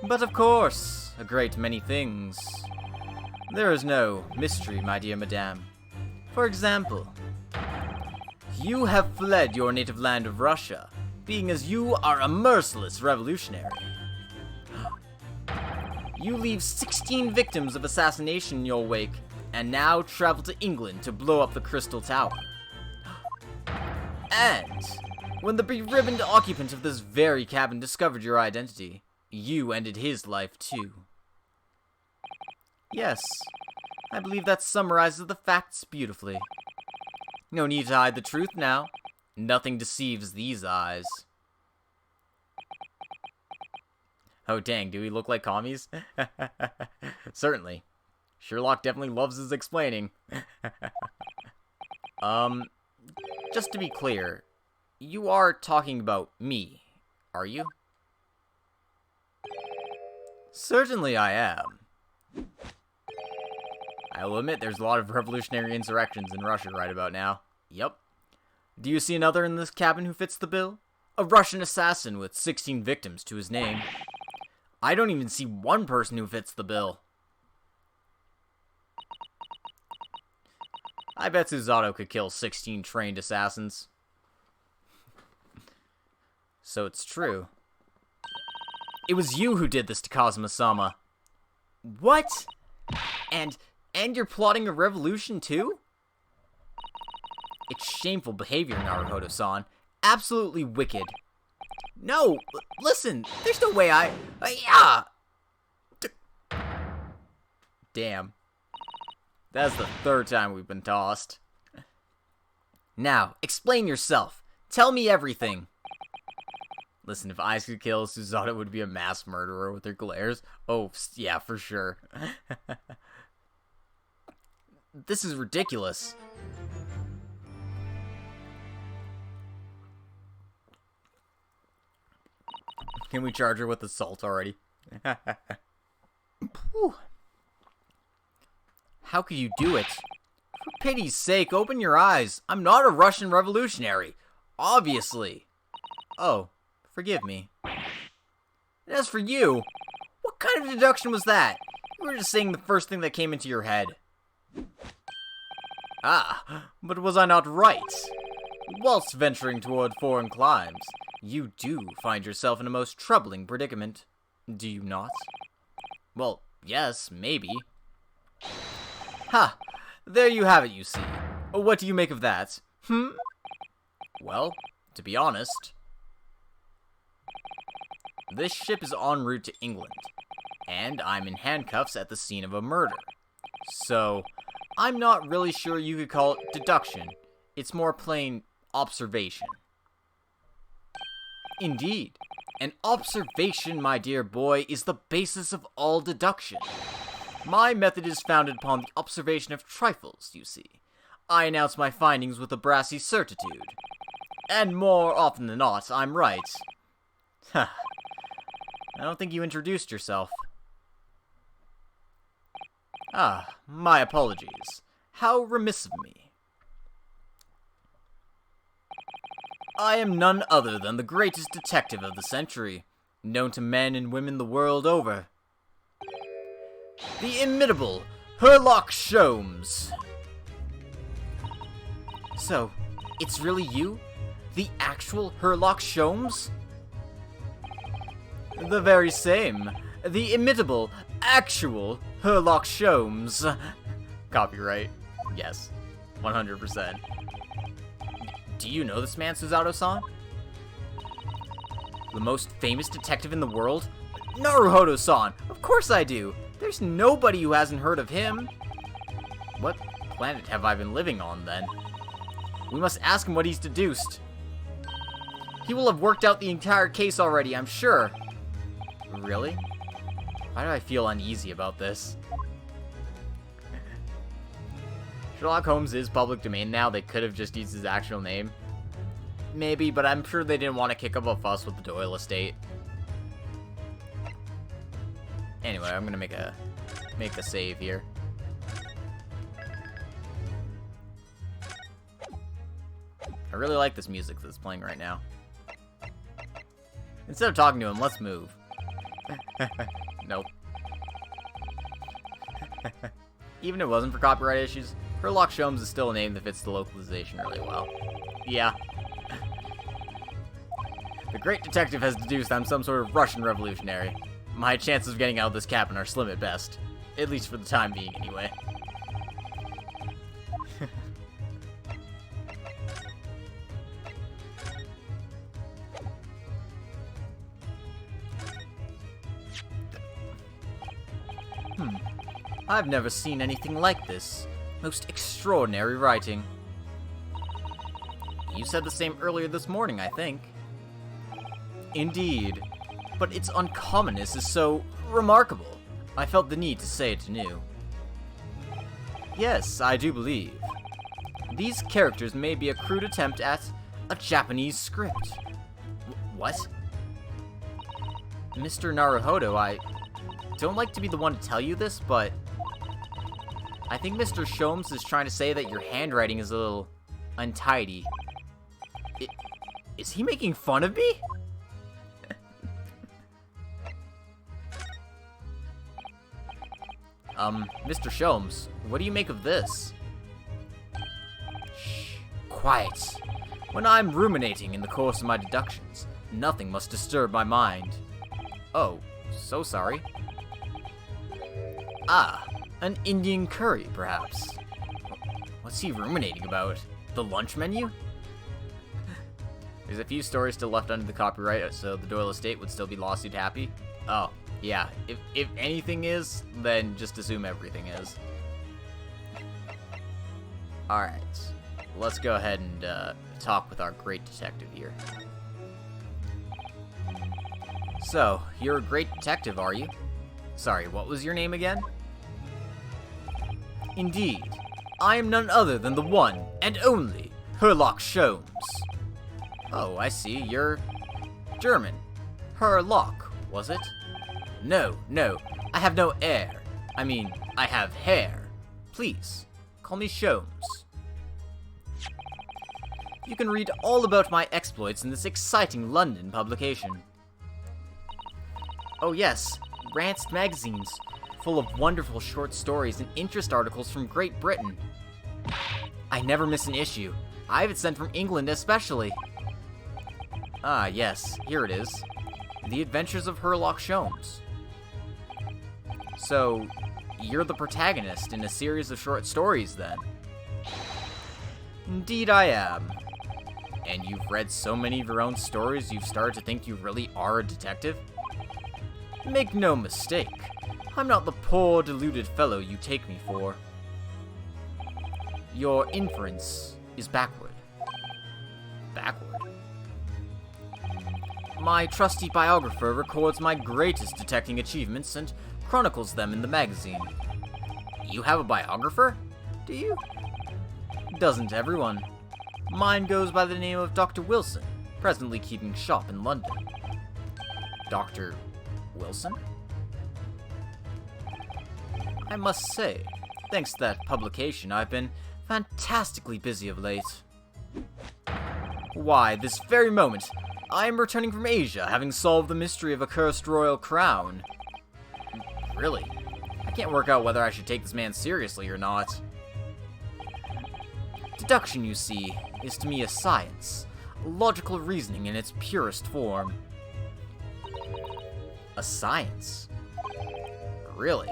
But of course, a great many things. There is no mystery, my dear madame. For example, you have fled your native land of Russia, being as you are a merciless revolutionary. You leave 16 victims of assassination in your wake, and now travel to England to blow up the Crystal Tower. And when the beribboned occupant of this very cabin discovered your identity, you ended his life too. Yes, I believe that summarizes the facts beautifully. No need to hide the truth now. Nothing deceives these eyes. Oh dang, do we look like commies? Certainly. Sherlock definitely loves his explaining. Just to be clear, you are talking about me, are you? Certainly I am. I will admit there's a lot of revolutionary insurrections in Russia right about now. Yep. Do you see another in this cabin who fits the bill? A Russian assassin with 16 victims to his name. I don't even see one person who fits the bill. I bet Susato could kill 16 trained assassins. So it's true. It was you who did this to Kazuma-sama. What? And you're plotting a revolution too? It's shameful behavior, Naruhodo-san. Absolutely wicked. No, listen, there's no way yeah! Damn. That's the third time we've been tossed. Now, explain yourself. Tell me everything. Listen, if I could kill, Susato would be a mass murderer with her glares. Oh, yeah, for sure. This is ridiculous. Can we charge her with assault already? How could you do it? For pity's sake, open your eyes. I'm not a Russian revolutionary. Obviously. Oh, forgive me. And as for you, what kind of deduction was that? You were just saying the first thing that came into your head. Ah, but was I not right? Whilst venturing toward foreign climes, you do find yourself in a most troubling predicament, do you not? Well, yes, maybe. Ha! There you have it, you see. What do you make of that? Well, to be honest, this ship is en route to England, and I'm in handcuffs at the scene of a murder. So, I'm not really sure you could call it deduction. It's more plain observation. Indeed. An observation, my dear boy, is the basis of all deduction. My method is founded upon the observation of trifles, you see. I announce my findings with a brassy certitude. And more often than not, I'm right. I don't think you introduced yourself. Ah, my apologies. How remiss of me. I am none other than the greatest detective of the century, known to men and women the world over. The inimitable Sherlock Sholmes. So, it's really you? The actual Sherlock Sholmes? The very same. The imitable, actual Sherlock Sholmes. Copyright. Yes. 100%. Do you know this man, Susato-san? The most famous detective in the world? Naruhodo-san! Of course I do! There's nobody who hasn't heard of him. What planet have I been living on, then? We must ask him what he's deduced. He will have worked out the entire case already, I'm sure. Really? Why do I feel uneasy about this? Sherlock Holmes is public domain now. They could have just used his actual name. Maybe, but I'm sure they didn't want to kick up a fuss with the Doyle estate. Anyway, I'm gonna make a save here. I really like this music that's playing right now. Instead of talking to him, let's move. Nope. Even if it wasn't for copyright issues, Sherlock Sholmes is still a name that fits the localization really well. Yeah. The great detective has deduced I'm some sort of Russian revolutionary. my chances of getting out of this cabin are slim at best. At least for the time being, anyway. I've never seen anything like this. Most extraordinary writing. You said the same earlier this morning, I think. Indeed. But its uncommonness is so remarkable. I felt the need to say it anew. Yes, I do believe. These characters may be a crude attempt at a Japanese script. What? Mr. Naruhodo, I don't like to be the one to tell you this, but I think Mr. Sholmes is trying to say that your handwriting is a little untidy. Is he making fun of me? Mr. Sholmes, what do you make of this? Shh, quiet. When I'm ruminating in the course of my deductions, nothing must disturb my mind. Oh, so sorry. Ah, an Indian curry, perhaps. What's he ruminating about? The lunch menu? There's a few stories still left under the copyright, so the Doyle estate would still be lawsuit happy. Oh, yeah. If anything is, then just assume everything is. Alright. Let's go ahead and talk with our great detective here. So, you're a great detective, are you? Sorry, what was your name again? Indeed. I am none other than the one and only Herlock Sholmes. Oh, I see. You're German. Herlock, was it? No, I have no air. I mean, I have hair. Please, call me Sholmes. You can read all about my exploits in this exciting London publication. Oh yes, Rants magazines, full of wonderful short stories and interest articles from Great Britain. I never miss an issue. I have it sent from England especially. Ah, yes, here it is. The Adventures of Herlock Sholmes. So, you're the protagonist in a series of short stories, then? Indeed I am. And you've read so many of your own stories you've started to think you really are a detective? Make no mistake, I'm not the poor, deluded fellow you take me for. Your inference is backward. Backward? My trusty biographer records my greatest detecting achievements and chronicles them in the magazine. You have a biographer? Do you? Doesn't everyone? Mine goes by the name of Dr. Wilson, presently keeping shop in London. Dr. Wilson? I must say, thanks to that publication, I've been fantastically busy of late. Why, this very moment, I am returning from Asia, having solved the mystery of a cursed royal crown. Really? I can't work out whether I should take this man seriously or not. Deduction, you see, is to me a science, logical reasoning in its purest form. A science? Really?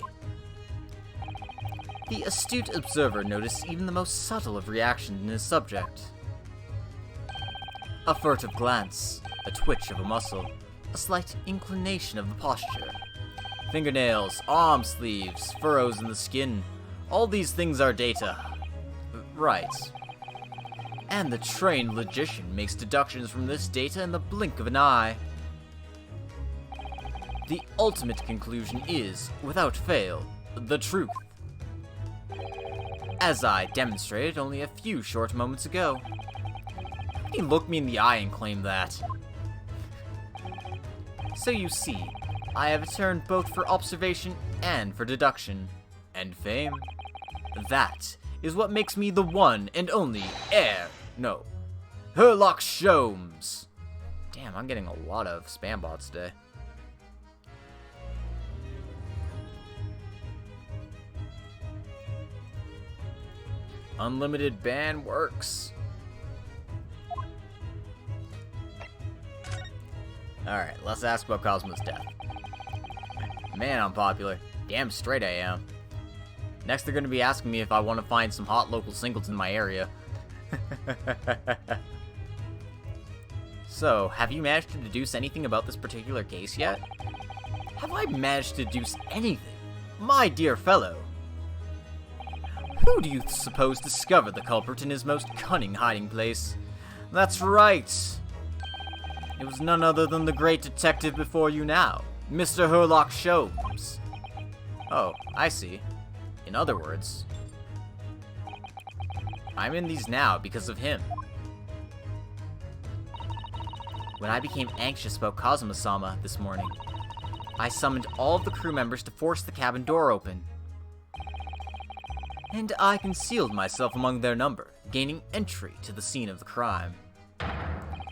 The astute observer noticed even the most subtle of reactions in his subject. A furtive glance, a twitch of a muscle, a slight inclination of the posture. Fingernails, arm sleeves, furrows in the skin, all these things are data. Right. And the trained logician makes deductions from this data in the blink of an eye. The ultimate conclusion is, without fail, the truth. As I demonstrated only a few short moments ago. He looked me in the eye and claimed that. So you see, I have a turn both for observation and for deduction. And fame. That is what makes me the one and only Herlock Sholmes. Damn, I'm getting a lot of spam bots today. Unlimited ban works. Alright, let's ask about Cosmo's death. Man, I'm popular. Damn straight I am. Next, they're gonna be asking me if I want to find some hot local singles in my area. So, have you managed to deduce anything about this particular case yet? Have I managed to deduce anything? My dear fellow! Who do you suppose discovered the culprit in his most cunning hiding place? That's right! It was none other than the great detective before you now, Mr. Herlock Sholmes. Oh, I see. In other words, I'm in these now because of him. When I became anxious about Kazuma-sama this morning, I summoned all of the crew members to force the cabin door open. And I concealed myself among their number, gaining entry to the scene of the crime.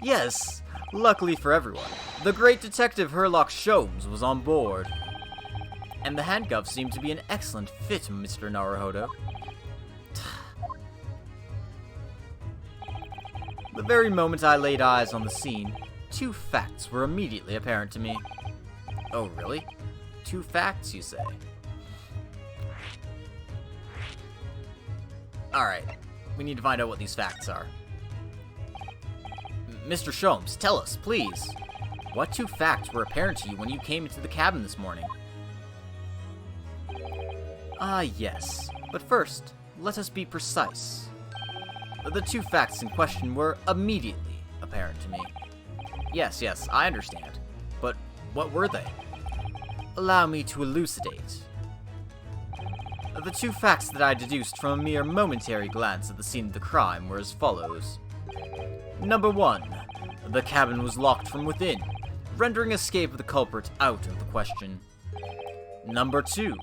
Yes, luckily for everyone, the great detective Herlock Sholmes was on board. And the handcuffs seemed to be an excellent fit, Mr. Naruhodo. The very moment I laid eyes on the scene, 2 facts were immediately apparent to me. Oh, really? 2 facts, you say? Alright, we need to find out what these facts are. Mr. Sholmes, tell us, please. What 2 facts were apparent to you when you came into the cabin this morning? Ah, yes. But first, let us be precise. The 2 facts in question were immediately apparent to me. Yes, I understand. But what were they? Allow me to elucidate. The 2 facts that I deduced from a mere momentary glance at the scene of the crime were as follows. Number 1. The cabin was locked from within, rendering escape of the culprit out of the question. Number 2.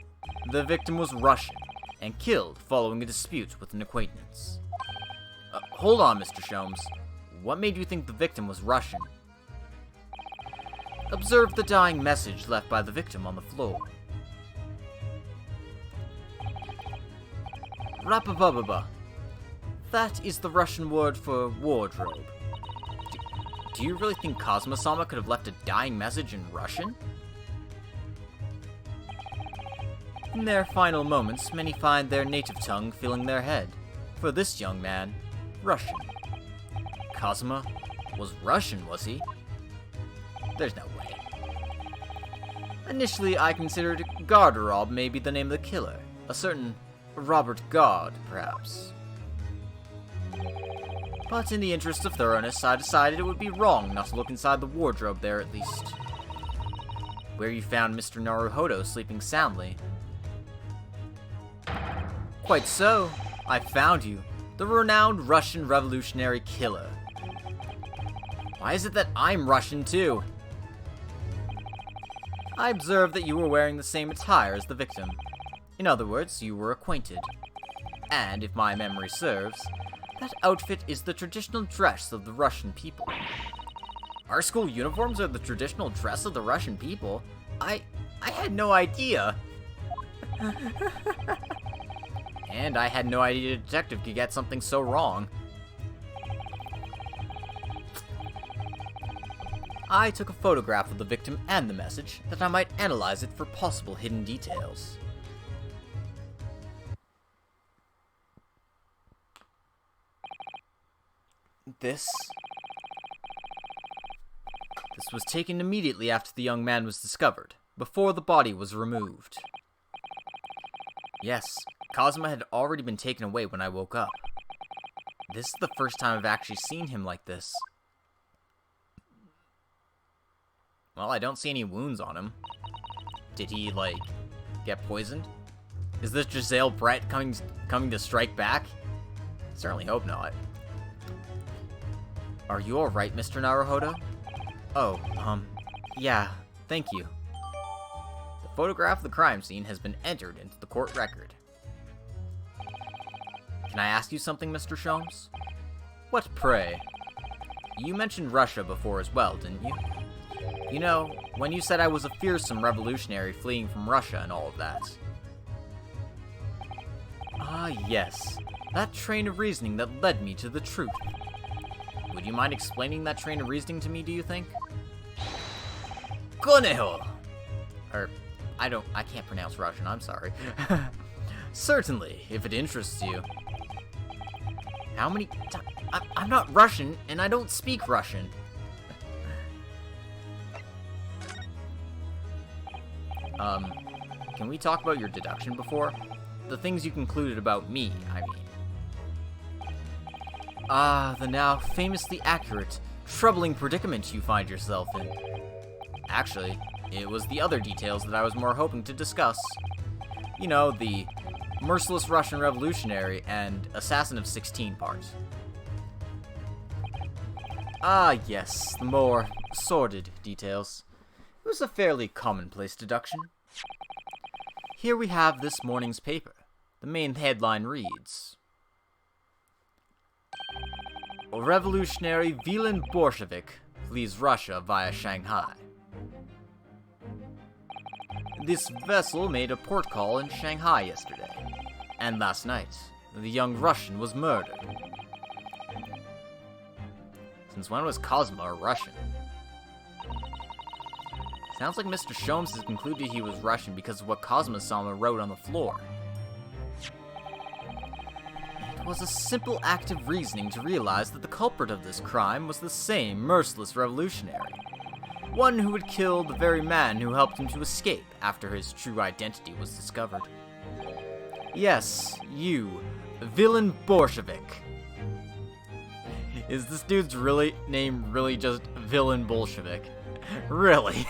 The victim was Russian, and killed following a dispute with an acquaintance. Hold on, Mr. Sholmes. What made you think the victim was Russian? Observe the dying message left by the victim on the floor. Rapababa. That is the Russian word for wardrobe. Do you really think Kazuma-sama could have left a dying message in Russian? In their final moments, many find their native tongue filling their head. For this young man, Russian. Kazuma was Russian, was he? There's no way. Initially, I considered Garderob may be the name of the killer. A certain Robert Gard, perhaps. But in the interest of thoroughness, I decided it would be wrong not to look inside the wardrobe there at least. Where you found Mr. Naruhodo sleeping soundly. Quite so. I found you, the renowned Russian revolutionary killer. Why is it that I'm Russian too? I observed that you were wearing the same attire as the victim. In other words, you were acquainted. And if my memory serves, that outfit is the traditional dress of the Russian people. Our school uniforms are the traditional dress of the Russian people? I had no idea. And I had no idea a detective could get something so wrong. I took a photograph of the victim and the message, that I might analyze it for possible hidden details. This was taken immediately after the young man was discovered, before the body was removed. Yes, Kazuma had already been taken away when I woke up. This is the first time I've actually seen him like this. Well, I don't see any wounds on him. Did he, like, get poisoned? Is this Giselle Brett coming to strike back? Certainly hope not. Are you alright, Mr. Naruhodo? Oh, yeah, thank you. The photograph of the crime scene has been entered into the court record. Can I ask you something, Mr. Sholmes? What, pray? You mentioned Russia before as well, didn't you? You know, when you said I was a fearsome revolutionary fleeing from Russia and all of that. Ah, yes. That train of reasoning that led me to the truth. Would you mind explaining that train of reasoning to me, do you think? Koneho! I can't pronounce Russian, I'm sorry. Certainly, if it interests you. How many I'm not Russian, and I don't speak Russian. Can we talk about your deduction before? The things you concluded about me, I mean. Ah, the now famously accurate, troubling predicament you find yourself in. Actually, it was the other details that I was more hoping to discuss. You know, the merciless Russian revolutionary and assassin of 16 part. Ah, yes, the more sordid details. It was a fairly commonplace deduction. Here we have this morning's paper. The main headline reads, "A revolutionary Villain Bolshevik flees Russia via Shanghai." This vessel made a port call in Shanghai yesterday, and last night, the young Russian was murdered. Since when was Cosmo a Russian? Sounds like Mr. Sholmes has concluded he was Russian because of what Cosmo-sama wrote on the floor. It was a simple act of reasoning to realize that the culprit of this crime was the same merciless revolutionary. One who had killed the very man who helped him to escape after his true identity was discovered. Yes, you, Villain Bolshevik. Is this dude's name really just Villain Bolshevik? Really?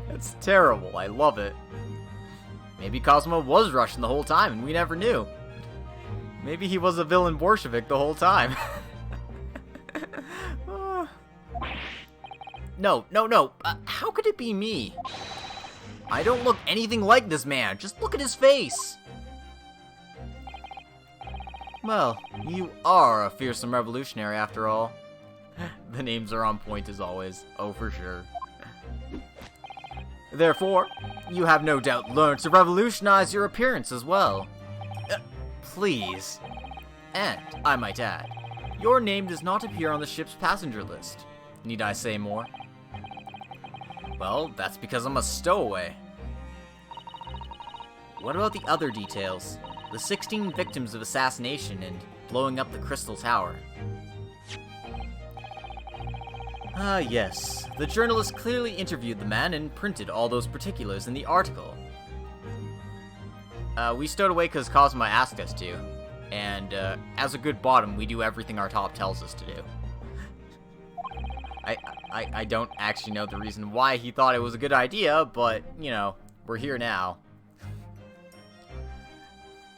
That's terrible. I love it. Maybe Cosmo was Russian the whole time and we never knew. Maybe he was a Villain Bolshevik the whole time. No. How could it be me? I don't look anything like this man. Just look at his face. Well, you are a fearsome revolutionary after all. The names are on point as always. Oh, for sure. Therefore, you have no doubt learned to revolutionize your appearance as well. Please. And, I might add, your name does not appear on the ship's passenger list. Need I say more? Well, that's because I'm a stowaway. What about the other details? The 16 victims of assassination and blowing up the Crystal Tower. Ah, yes. The journalist clearly interviewed the man and printed all those particulars in the article. We stowed away because Cosmo asked us to. And, as a good bottom, we do everything our top tells us to do. I don't actually know the reason why he thought it was a good idea, but, you know, we're here now.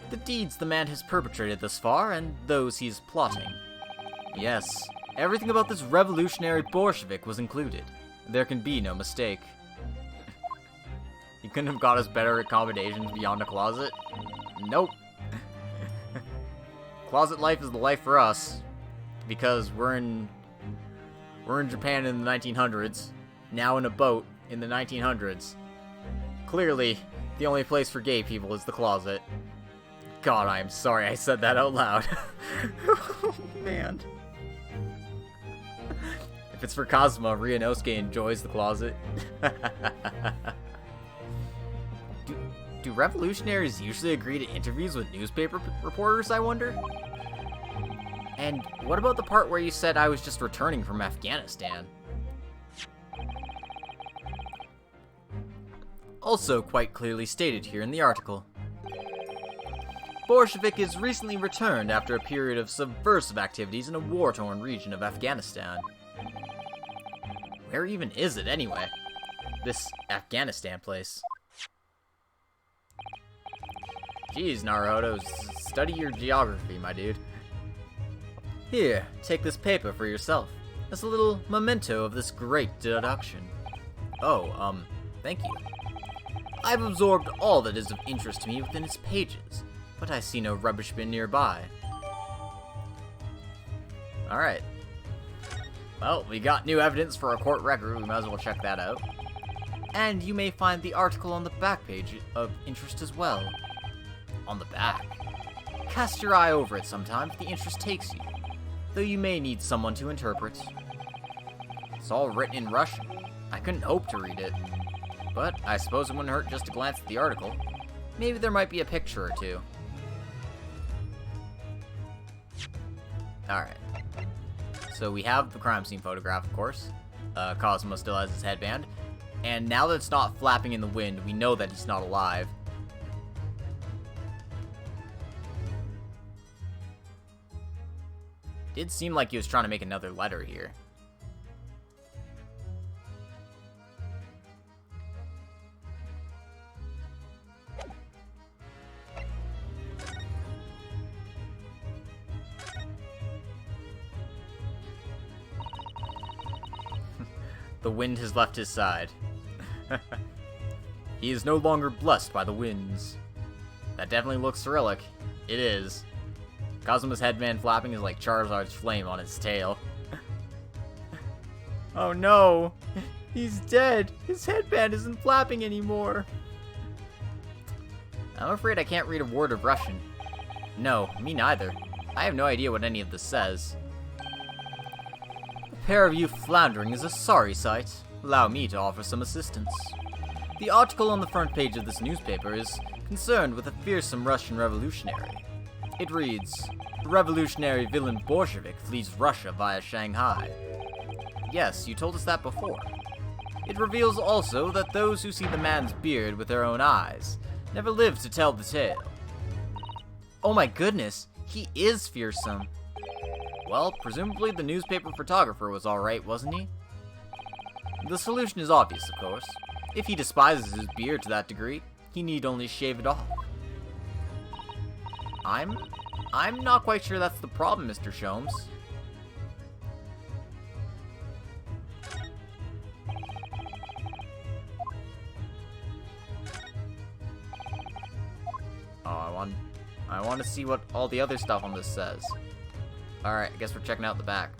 The deeds the man has perpetrated thus far, and those he is plotting. Yes, everything about this revolutionary Bolshevik was included. There can be no mistake. You couldn't have got us better accommodations beyond a closet? Nope. Closet life is the life for us. Because we're in Japan in the 1900s, now in a boat in the 1900s. Clearly, the only place for gay people is the closet. God, I am sorry I said that out loud. Oh, man. If it's for Cosmo, Ryunosuke enjoys the closet. Do revolutionaries usually agree to interviews with newspaper reporters, I wonder? And what about the part where you said I was just returning from Afghanistan? Also quite clearly stated here in the article. Bolshevik is recently returned after a period of subversive activities in a war-torn region of Afghanistan. Where even is it, anyway? This Afghanistan place. Jeez, Naruhodo, study your geography, my dude. Here, take this paper for yourself, as a little memento of this great deduction. Oh, thank you. I've absorbed all that is of interest to me within its pages, but I see no rubbish bin nearby. Alright. Well, we got new evidence for a court record, we might as well check that out. And you may find the article on the back page of interest as well. On the back. Cast your eye over it sometime if the interest takes you, though you may need someone to interpret. It's all written in Russian. I couldn't hope to read it. But I suppose it wouldn't hurt just to glance at the article. Maybe there might be a picture or two. Alright. So we have the crime scene photograph, of course. Cosmo still has his headband. And now that it's not flapping in the wind, we know that he's not alive. Did seem like he was trying to make another letter here. The wind has left his side. He is no longer blessed by the winds. That definitely looks Cyrillic. It is. Cosmo's headband flapping is like Charizard's flame on its tail. Oh no! He's dead! His headband isn't flapping anymore! I'm afraid I can't read a word of Russian. No, me neither. I have no idea what any of this says. A pair of you floundering is a sorry sight. Allow me to offer some assistance. The article on the front page of this newspaper is concerned with a fearsome Russian revolutionary. It reads, "The revolutionary villain Bolshevik flees Russia via Shanghai." Yes, you told us that before. It reveals also that those who see the man's beard with their own eyes never live to tell the tale. Oh my goodness, he is fearsome. Well, presumably the newspaper photographer was alright, wasn't he? The solution is obvious, of course. If he despises his beard to that degree, he need only shave it off. I'm not quite sure that's the problem, Mr. Sholmes. Oh, I want to see what all the other stuff on this says. Alright, I guess we're checking out the back.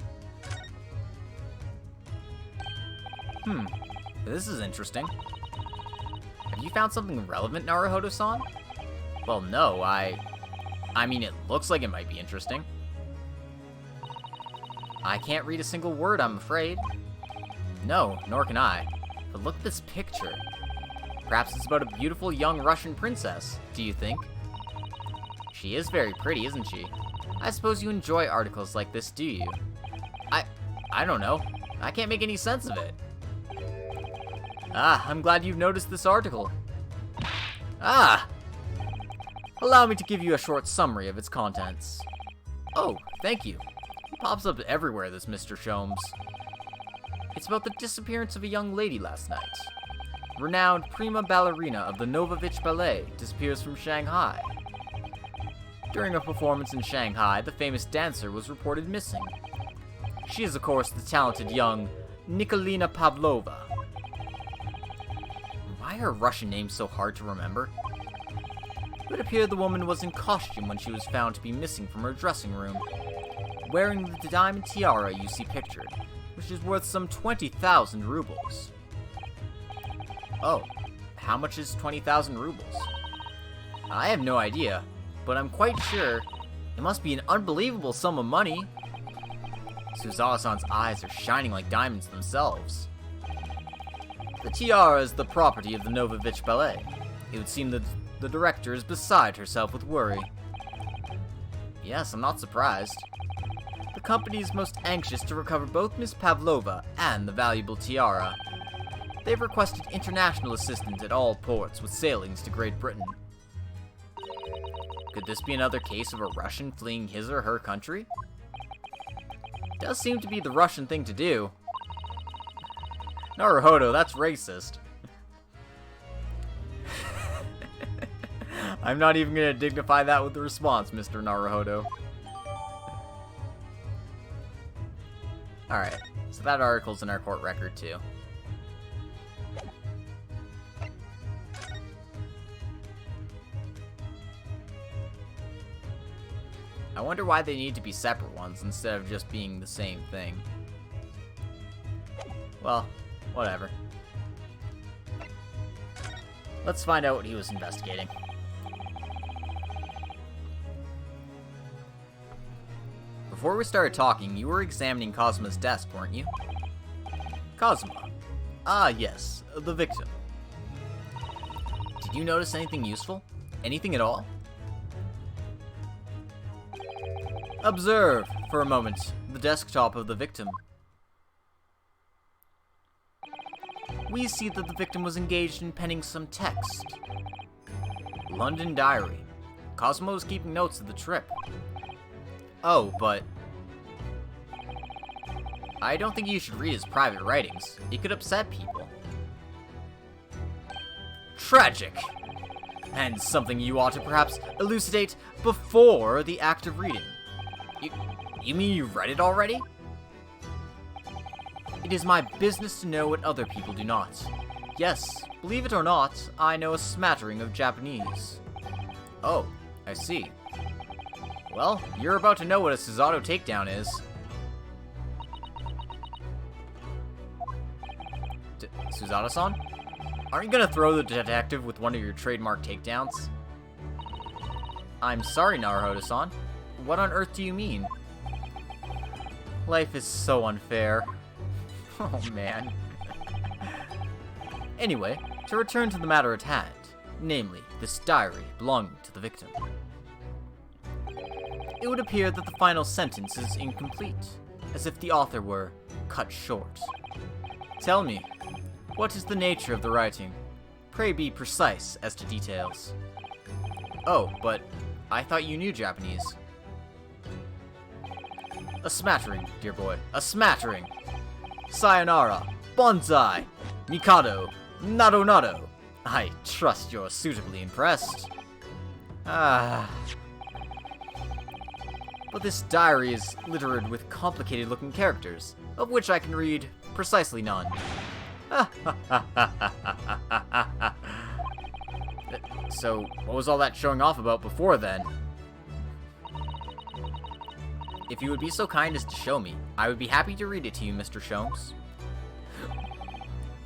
This is interesting. Have you found something relevant, Naruhodo-san? Well, no, I mean, it looks like it might be interesting. I can't read a single word, I'm afraid. No, nor can I. But look at this picture. Perhaps it's about a beautiful young Russian princess, do you think? She is very pretty, isn't she? I suppose you enjoy articles like this, do you? I don't know. I can't make any sense of it. Ah, I'm glad you've noticed this article. Ah! Allow me to give you a short summary of its contents. Oh, thank you. It pops up everywhere, this Mr. Sholmes. It's about the disappearance of a young lady last night. Renowned prima ballerina of the Novovich Ballet disappears from Shanghai. During a performance in Shanghai, the famous dancer was reported missing. She is, of course, the talented young Nicolina Pavlova. Why are Russian names so hard to remember? It would appear the woman was in costume when she was found to be missing from her dressing room, wearing the diamond tiara you see pictured, which is worth some 20,000 rubles. Oh, how much is 20,000 rubles? I have no idea, but I'm quite sure it must be an unbelievable sum of money. Suzawa-san's eyes are shining like diamonds themselves. The tiara is the property of the Novovich Ballet. It would seem that the director is beside herself with worry. Yes, I'm not surprised. The company is most anxious to recover both Miss Pavlova and the valuable tiara. They've requested international assistance at all ports with sailings to Great Britain. Could this be another case of a Russian fleeing his or her country? It does seem to be the Russian thing to do. Naruhodo, that's racist. I'm not even going to dignify that with a response, Mr. Naruhodo. Alright, so that article's in our court record too. I wonder why they need to be separate ones instead of just being the same thing. Well, whatever. Let's find out what he was investigating. Before we started talking, you were examining Cosmo's desk, weren't you? Cosmo. Ah, yes, the victim. Did you notice anything useful? Anything at all? Observe, for a moment, the desktop of the victim. We see that the victim was engaged in penning some text. London Diary. Cosmo is keeping notes of the trip. Oh, but I don't think you should read his private writings. It could upset people. Tragic! And something you ought to perhaps elucidate before the act of reading. You mean you read it already? It is my business to know what other people do not. Yes, believe it or not, I know a smattering of Japanese. Oh, I see. Well, you're about to know what a Susato takedown is. Susato-san? Aren't you gonna throw the detective with one of your trademark takedowns? I'm sorry, Naruhodo-san. What on earth do you mean? Life is so unfair. Oh, man. Anyway, to return to the matter at hand, namely, this diary belonging to the victim. It would appear that the final sentence is incomplete, as if the author were cut short. Tell me, what is the nature of the writing? Pray be precise as to details. Oh, but I thought you knew Japanese. A smattering, dear boy, a smattering. Sayonara, bonsai, mikado, nado. I trust you're suitably impressed. But this diary is littered with complicated-looking characters, of which I can read precisely none. So, what was all that showing off about before then? If you would be so kind as to show me, I would be happy to read it to you, Mr. Sholmes.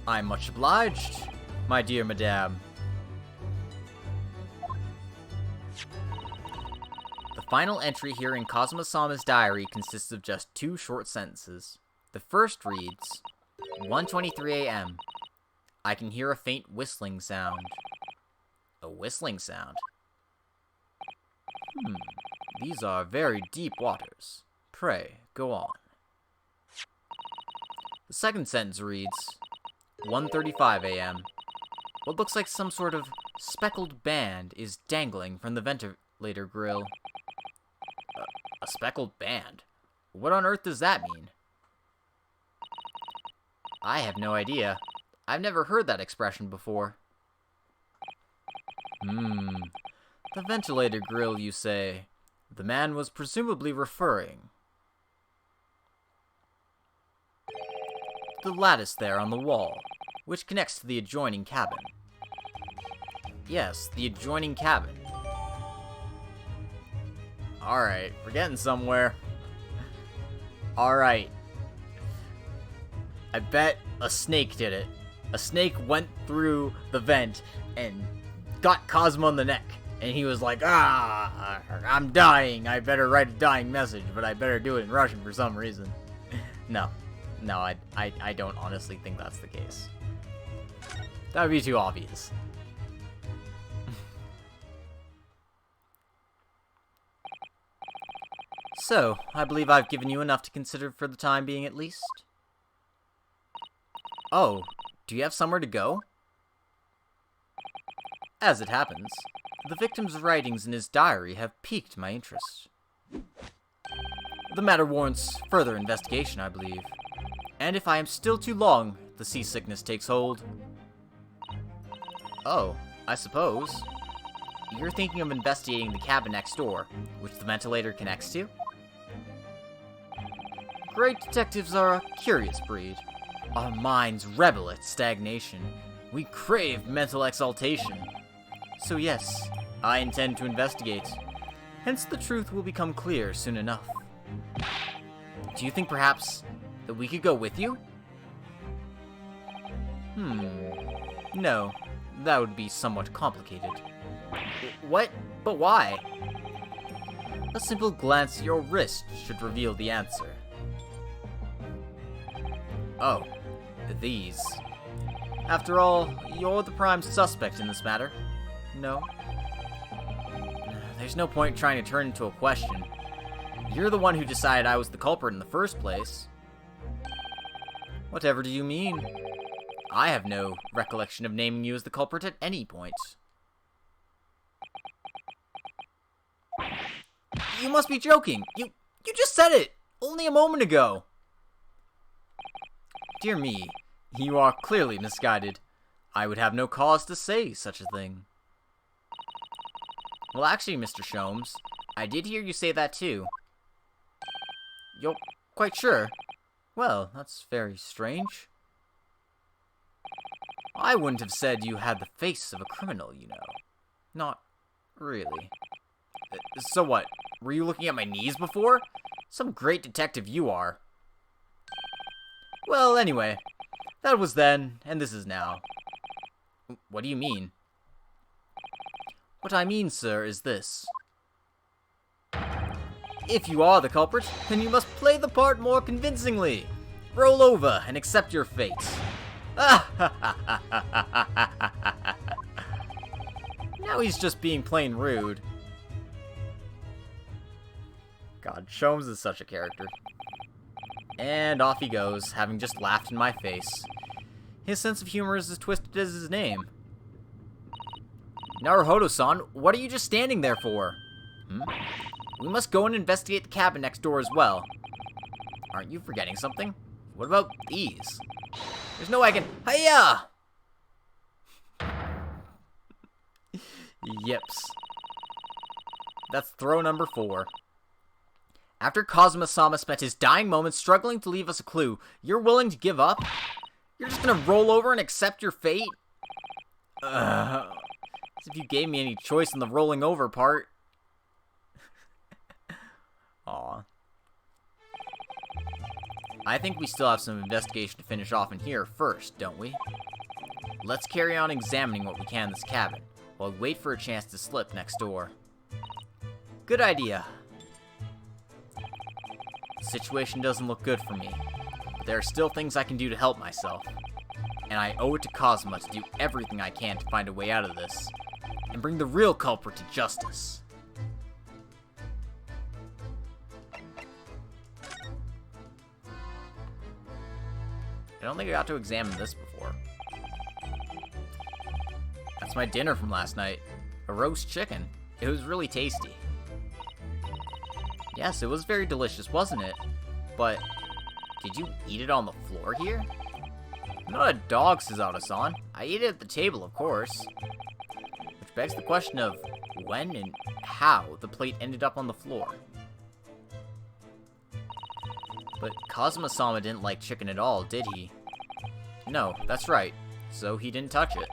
I'm much obliged, my dear madame. The final entry here in Kazuma-sama's diary consists of just 2 short sentences. The first reads, 1:23 a.m. I can hear a faint whistling sound. A whistling sound? These are very deep waters. Pray, go on. The second sentence reads, 1:35 a.m. What looks like some sort of speckled band is dangling from the ventilator grill. A speckled band? What on earth does that mean? I have no idea. I've never heard that expression before. The ventilator grill, you say? The man was presumably referring. The lattice there on the wall, which connects to the adjoining cabin. Yes, the adjoining cabin. Alright, we're getting somewhere. Alright. I bet a snake did it. A snake went through the vent and got Cosmo in the neck. And he was like, I'm dying. I better write a dying message, but I better do it in Russian for some reason. No, I don't honestly think that's the case. That would be too obvious. So, I believe I've given you enough to consider for the time being at least. Oh, do you have somewhere to go? As it happens, the victim's writings in his diary have piqued my interest. The matter warrants further investigation, I believe. And if I am still too long, the seasickness takes hold. Oh, I suppose. You're thinking of investigating the cabin next door, which the ventilator connects to? Great detectives are a curious breed. Our minds rebel at stagnation. We crave mental exaltation. So yes, I intend to investigate. Hence the truth will become clear soon enough. Do you think perhaps that we could go with you? No, that would be somewhat complicated. What? But why? A simple glance at your wrist should reveal the answer. Oh, these. After all, you're the prime suspect in this matter. No. There's no point trying to turn into a question. You're the one who decided I was the culprit in the first place. Whatever do you mean? I have no recollection of naming you as the culprit at any point. You must be joking. You just said it only a moment ago. Dear me, you are clearly misguided. I would have no cause to say such a thing. Well, actually, Mr. Sholmes, I did hear you say that too. You're quite sure? Well, that's very strange. I wouldn't have said you had the face of a criminal, you know. Not really. So what? Were you looking at my knees before? Some great detective you are. Well, anyway, that was then, and this is now. What do you mean? What I mean, sir, is this. If you are the culprit, then you must play the part more convincingly. Roll over and accept your fate. Now he's just being plain rude. God, Sholmes is such a character. And off he goes, having just laughed in my face. His sense of humor is as twisted as his name. Naruhodo-san, what are you just standing there for? We must go and investigate the cabin next door as well. Aren't you forgetting something? What about these? There's no way I can... Hiya! Yips. That's throw number 4. After Kazuma-sama spent his dying moments struggling to leave us a clue, you're willing to give up? You're just gonna roll over and accept your fate? As if you gave me any choice in the rolling over part. Aw. I think we still have some investigation to finish off in here first, don't we? Let's carry on examining what we can in this cabin, while we wait for a chance to slip next door. Good idea. The situation doesn't look good for me, but there are still things I can do to help myself. And I owe it to Kazuma to do everything I can to find a way out of this, and bring the real culprit to justice. I don't think I got to examine this before. That's my dinner from last night. A roast chicken. It was really tasty. Yes, it was very delicious, wasn't it? But, did you eat it on the floor here? I'm not a dog, Suzato-san. I ate it at the table, of course. Which begs the question of when and how the plate ended up on the floor. But Kazuma-sama didn't like chicken at all, did he? No, that's right. So he didn't touch it.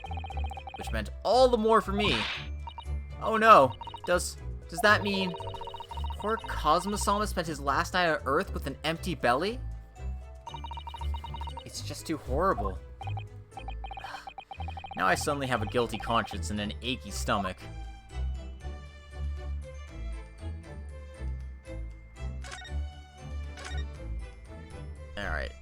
Which meant all the more for me. Oh no. Does that mean poor Kazuma-sama spent his last night on Earth with an empty belly? It's just too horrible. Now I suddenly have a guilty conscience and an achy stomach. Alright.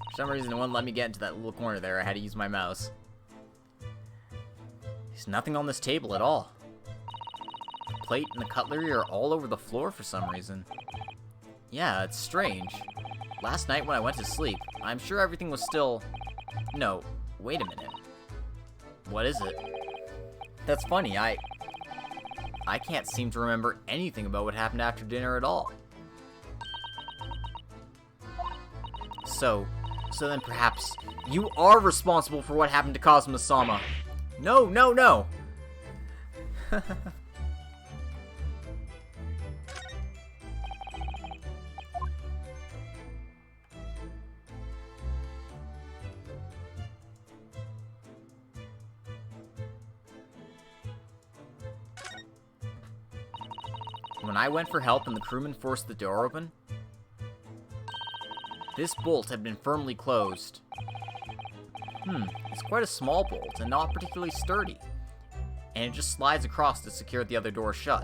For some reason it wouldn't let me get into that little corner there. I had to use my mouse. There's nothing on this table at all. The plate and the cutlery are all over the floor for some reason. Yeah, it's strange. Last night when I went to sleep, I'm sure everything was still... No, wait a minute. What is it? That's funny, I can't seem to remember anything about what happened after dinner at all. So then perhaps you are responsible for what happened to Kazuma-sama. No, no, no! When I went for help and the crewman forced the door open, this bolt had been firmly closed. It's quite a small bolt and not particularly sturdy, and it just slides across to secure the other door shut.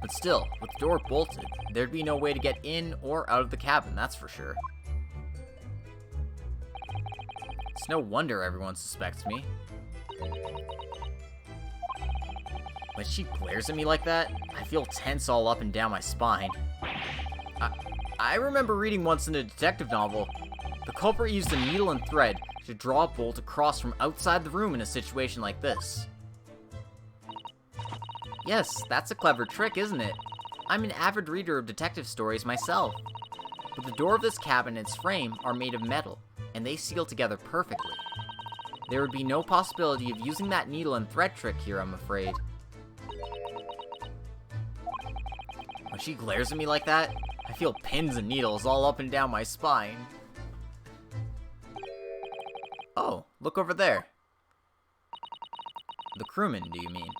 But still, with the door bolted, there'd be no way to get in or out of the cabin, that's for sure. It's no wonder everyone suspects me. When she glares at me like that, I feel tense all up and down my spine. I remember reading once in a detective novel, the culprit used a needle and thread to draw a bolt across from outside the room in a situation like this. Yes, that's a clever trick, isn't it? I'm an avid reader of detective stories myself. But the door of this cabin and its frame are made of metal, and they seal together perfectly. There would be no possibility of using that needle and thread trick here, I'm afraid. When she glares at me like that, I feel pins and needles all up and down my spine. Oh, look over there. The crewman, do you mean?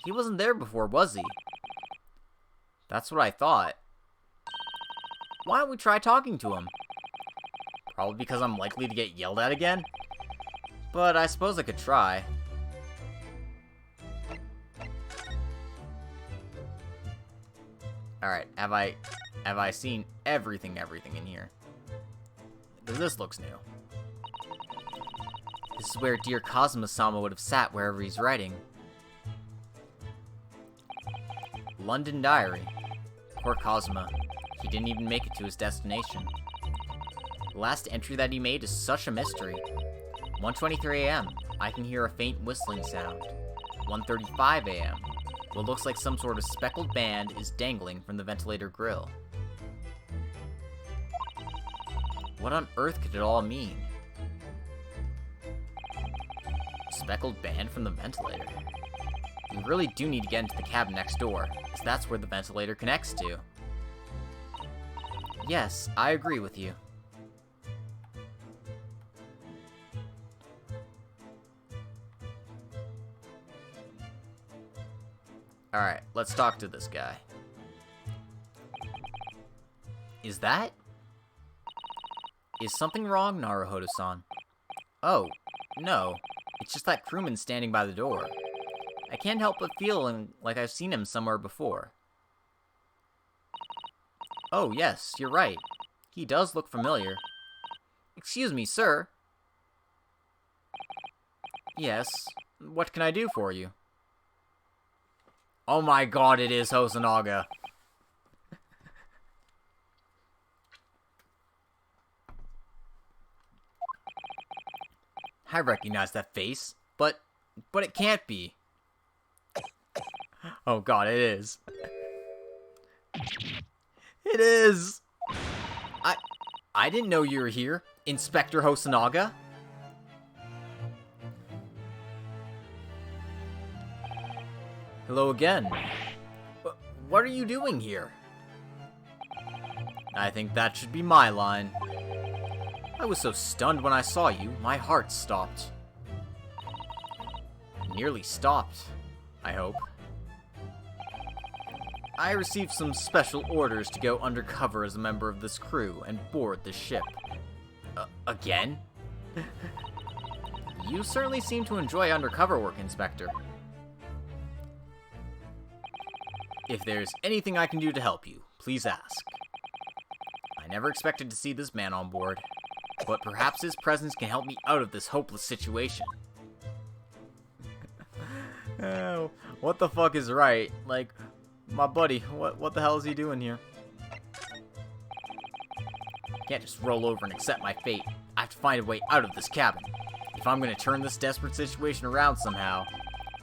He wasn't there before, was he? That's what I thought. Why don't we try talking to him? Probably because I'm likely to get yelled at again? But I suppose I could try. Alright, have I seen everything in here? Because this looks new. This is where dear Kazuma-sama would have sat wherever he's writing. London Diary. Poor Kazuma. He didn't even make it to his destination. The last entry that he made is such a mystery. 1:23 a.m. I can hear a faint whistling sound. 1:35 a.m. What looks like some sort of speckled band is dangling from the ventilator grill. What on earth could it all mean? A speckled band from the ventilator. We really do need to get into the cabin next door, because that's where the ventilator connects to. Yes, I agree with you. Alright, let's talk to this guy. Is something wrong, Naruhodo-san? Oh, no. It's just that crewman standing by the door. I can't help but feeling like I've seen him somewhere before. Oh, yes, you're right. He does look familiar. Excuse me, sir. Yes, what can I do for you? Oh my god, it is Hosonaga. I recognize that face, but it can't be. Oh god, it is. It is! I didn't know you were here, Inspector Hosonaga. Hello again. What are you doing here? I think that should be my line. I was so stunned when I saw you, my heart stopped. Nearly stopped, I hope. I received some special orders to go undercover as a member of this crew and board the ship. Again? You certainly seem to enjoy undercover work, Inspector. If there's anything I can do to help you, please ask. I never expected to see this man on board, but perhaps his presence can help me out of this hopeless situation. Oh, what the fuck is right? Like, my buddy, what the hell is he doing here? Can't just roll over and accept my fate. I have to find a way out of this cabin. If I'm gonna turn this desperate situation around somehow,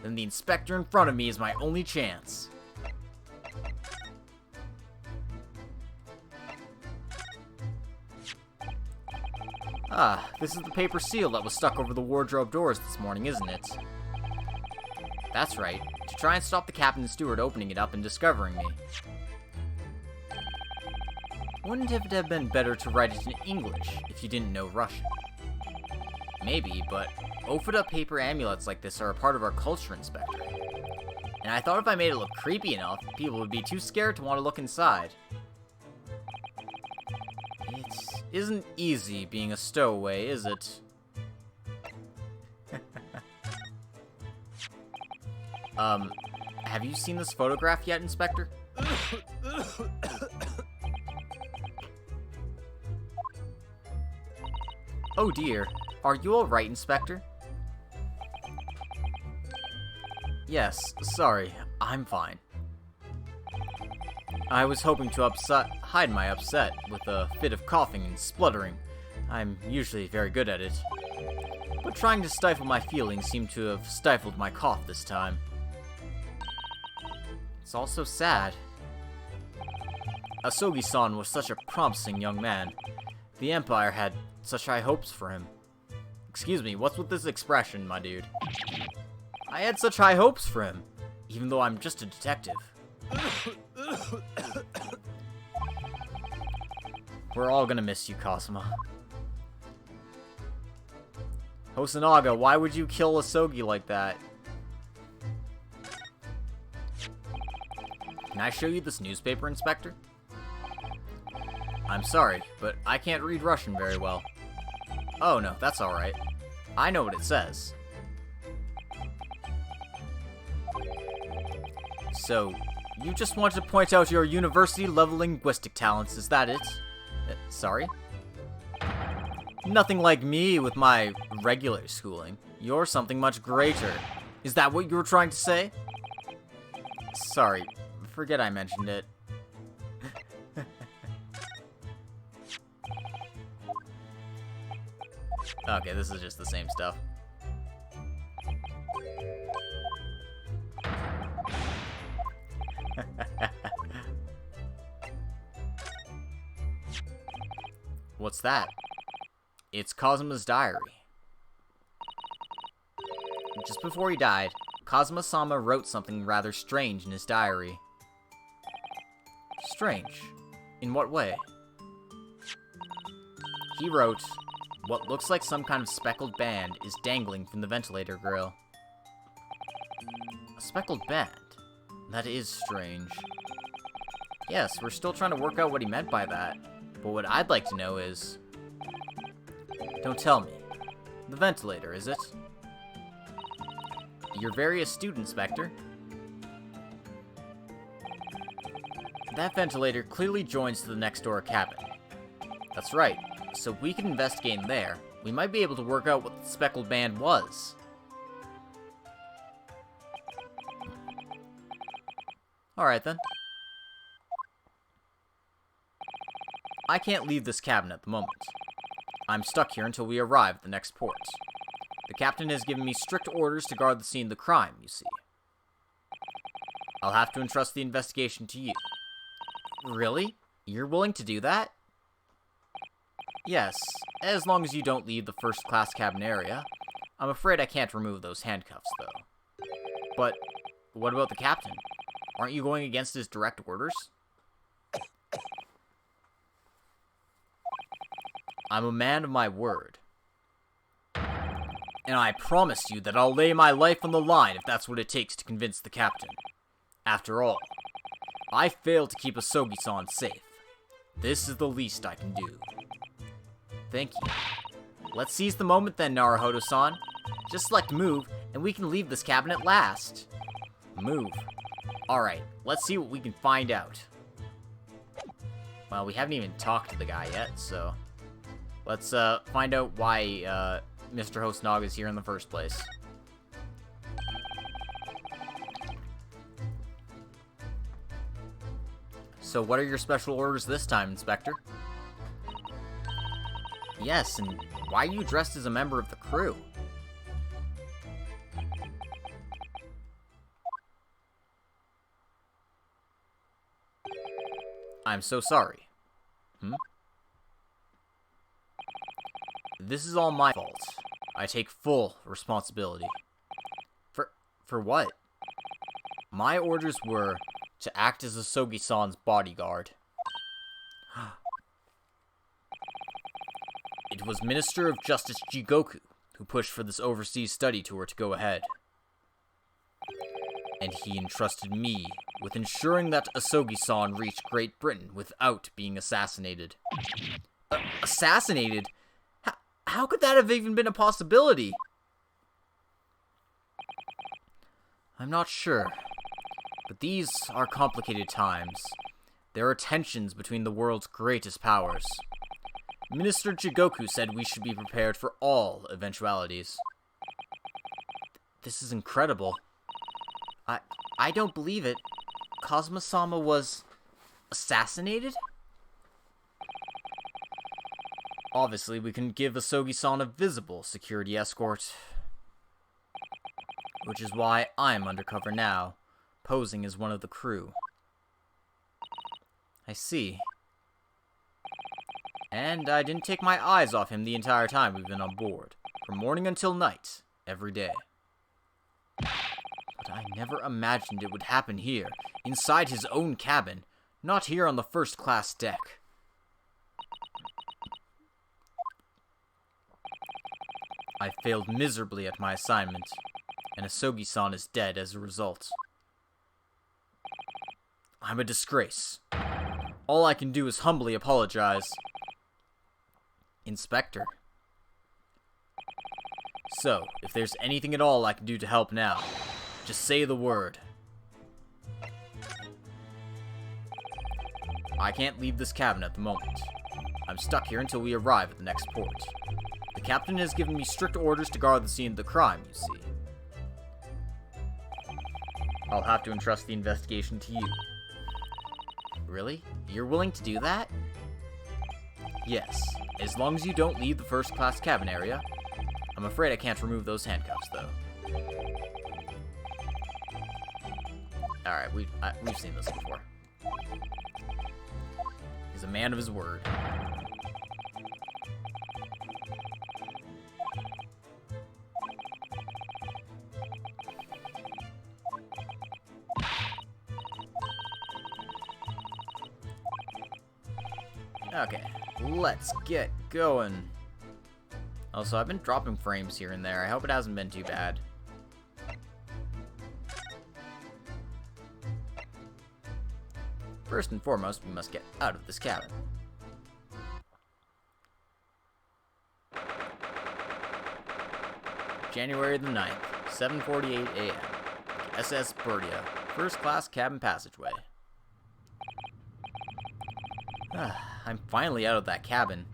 then the inspector in front of me is my only chance. Ah, this is the paper seal that was stuck over the wardrobe doors this morning, isn't it? That's right, to try and stop the captain and steward opening it up and discovering me. Wouldn't it have been better to write it in English if you didn't know Russian? Maybe, but Ofida paper amulets like this are a part of our culture, Inspector. And I thought if I made it look creepy enough, people would be too scared to want to look inside. It isn't easy being a stowaway, is it? Have you seen this photograph yet, Inspector? Oh dear. Are you alright, Inspector? Yes, sorry. I'm fine. I was hoping to hide my upset with a fit of coughing and spluttering. I'm usually very good at it. But trying to stifle my feelings seemed to have stifled my cough this time. It's all so sad. Asogi-san was such a promising young man. The Empire had such high hopes for him. Excuse me, what's with this expression, my dude? I had such high hopes for him, even though I'm just a detective. We're all gonna miss you, Kazuma. Hosonaga, why would you kill Asogi like that? Can I show you this newspaper, Inspector? I'm sorry, but I can't read Russian very well. Oh no, that's alright. I know what it says. So, you just want to point out your university-level linguistic talents, is that it? Sorry? Nothing like me with my regular schooling. You're something much greater. Is that what you were trying to say? Sorry, forget I mentioned it. Okay, this is just the same stuff. What's that? It's Kazuma's diary. Just before he died, Kazuma-sama wrote something rather strange in his diary. Strange? In what way? He wrote, "What looks like some kind of speckled band is dangling from the ventilator grill." A speckled band? That is strange. Yes, we're still trying to work out what he meant by that. But what I'd like to know is... Don't tell me. The ventilator, is it? You're very astute, Inspector. That ventilator clearly joins to the next door cabin. That's right. So we can investigate in there. We might be able to work out what the speckled band was. Alright then. I can't leave this cabin at the moment. I'm stuck here until we arrive at the next port. The captain has given me strict orders to guard the scene of the crime, you see. I'll have to entrust the investigation to you. Really? You're willing to do that? Yes, as long as you don't leave the first-class cabin area. I'm afraid I can't remove those handcuffs, though. But what about the captain? Aren't you going against his direct orders? I'm a man of my word. And I promise you that I'll lay my life on the line if that's what it takes to convince the captain. After all, I failed to keep Asogi-san safe. This is the least I can do. Thank you. Let's seize the moment then, Naruhodo-san. Just select move, and we can leave this cabin at last. Move. Alright, let's see what we can find out. Well, we haven't even talked to the guy yet, so... Let's find out why Mr. Hosonaga is here in the first place. So what are your special orders this time, Inspector? Yes, and why are you dressed as a member of the crew? I'm so sorry. This is all my fault. I take full responsibility. For what? My orders were to act as Asogi-san's bodyguard. It was Minister of Justice Jigoku who pushed for this overseas study tour to go ahead. And he entrusted me with ensuring that Asogi-san reached Great Britain without being assassinated. Assassinated? How could that have even been a possibility? I'm not sure, but These are complicated times. There are tensions between the world's greatest powers. Minister Jigoku said we should be prepared for all eventualities. This is incredible. I don't believe it. Kazuma-sama was assassinated? Obviously, we can give Asogi-san a visible security escort. Which is why I'm undercover now, posing as one of the crew. I see. And I didn't take my eyes off him the entire time we've been on board. From morning until night, every day. But I never imagined it would happen here, inside his own cabin, not here on the first-class deck. I failed miserably at my assignment, and Asogi-san is dead as a result. I'm a disgrace. All I can do is humbly apologize. Inspector. So, if there's anything at all I can do to help now, just say the word. I can't leave this cabin at the moment. I'm stuck here until we arrive at the next port. The captain has given me strict orders to guard the scene of the crime, you see. I'll have to entrust the investigation to you. Really? You're willing to do that? Yes, as long as you don't leave the first-class cabin area. I'm afraid I can't remove those handcuffs, though. Alright, we've seen this before. He's a man of his word. Okay, let's get going. Also, I've been dropping frames here and there. I hope it hasn't been too bad. First and foremost, we must get out of this cabin. January the 9th, 7:48 a.m. SS Burdia, first-class cabin passageway. I'm finally out of that cabin.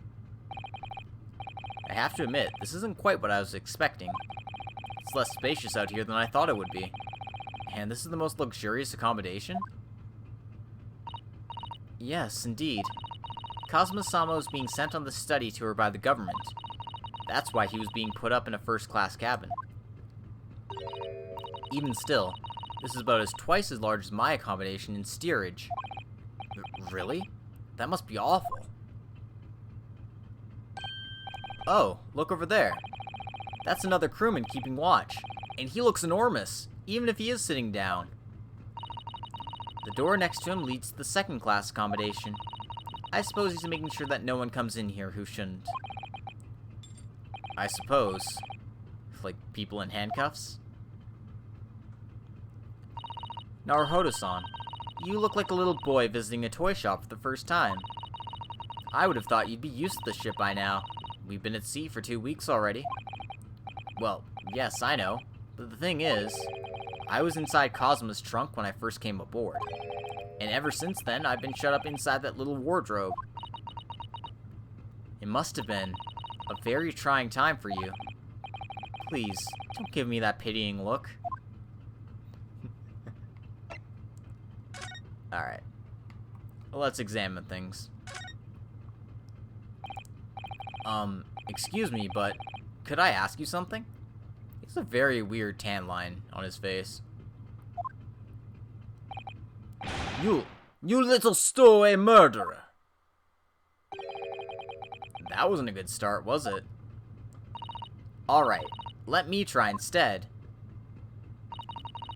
I have to admit, this isn't quite what I was expecting. It's less spacious out here than I thought it would be. And this is the most luxurious accommodation? Yes, indeed. Kazuma-sama was being sent on the study tour by the government. That's why he was being put up in a first-class cabin. Even still, this is about twice as large as my accommodation in steerage. Really? That must be awful. Oh, look over there. That's another crewman keeping watch. And he looks enormous, even if he is sitting down. The door next to him leads to the second-class accommodation. I suppose he's making sure that no one comes in here who shouldn't. I suppose. Like people in handcuffs? Naruhodo-san, you look like a little boy visiting a toy shop for the first time. I would have thought you'd be used to the ship by now. We've been at sea for 2 weeks already. Well, yes, I know. But the thing is, I was inside Kazuma's trunk when I first came aboard. And ever since then, I've been shut up inside that little wardrobe. It must have been a very trying time for you. Please, don't give me that pitying look. Alright. Let's examine things. Excuse me, but could I ask you something? He has a very weird tan line on his face. You little stowaway murderer! That wasn't a good start, was it? Alright, let me try instead.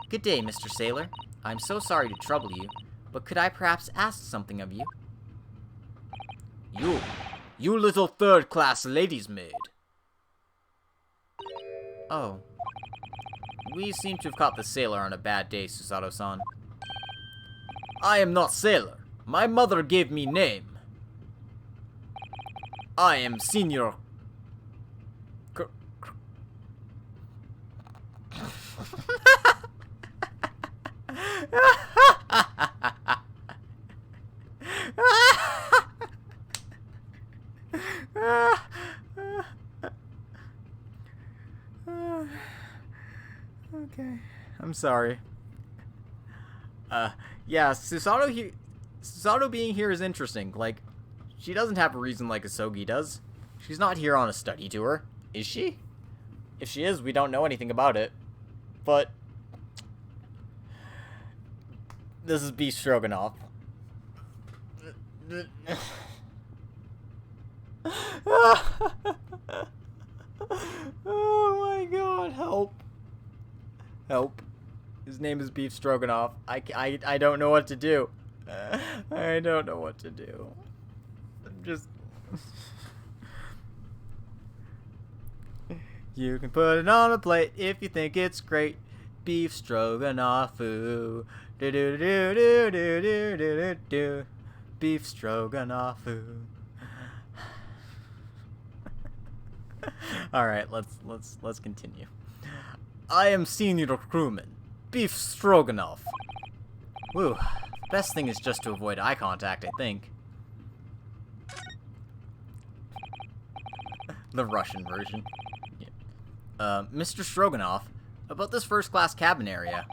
Good day, Mr. Sailor. I'm so sorry to trouble you, but could I perhaps ask something of you? You little third-class lady's maid. Oh. We seem to have caught the sailor on a bad day, Susato-san. I am not sailor. My mother gave me name. I am Senior... Okay, I'm sorry. Yeah, Susato being here is interesting. Like, she doesn't have a reason like Asogi does. She's not here on a study tour, is she? If she is, we don't know anything about it. But this is beef stroganoff. Oh my god, help. Help. His name is Beef Stroganoff. I don't know what to do. I don't know what to do. Just... You can put it on a plate if you think it's great. Beef Stroganoff. Do do do do do do do do. Beef Stroganoff. All right, let's continue. I am senior crewman, Beef Stroganoff. Woo. Best thing is just to avoid eye contact, I think. The Russian version. Yeah. Mr. Stroganoff, about this first-class cabin area.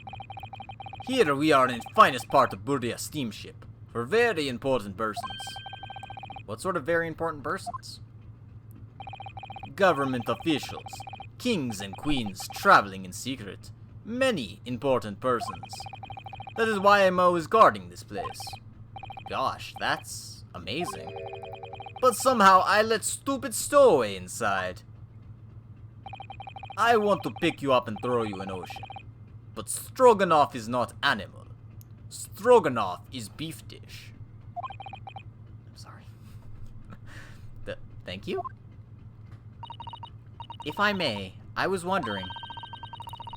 Here we are in the finest part of Buria steamship, for very important persons. What sort of very important persons? Government officials, kings and queens traveling in secret, many important persons. That is why I'm always guarding this place. Gosh, that's amazing. But somehow I let stupid Stowaway inside. I want to pick you up and throw you in ocean. But Stroganoff is not animal. Stroganoff is beef dish. I'm sorry. Thank you? If I may, I was wondering,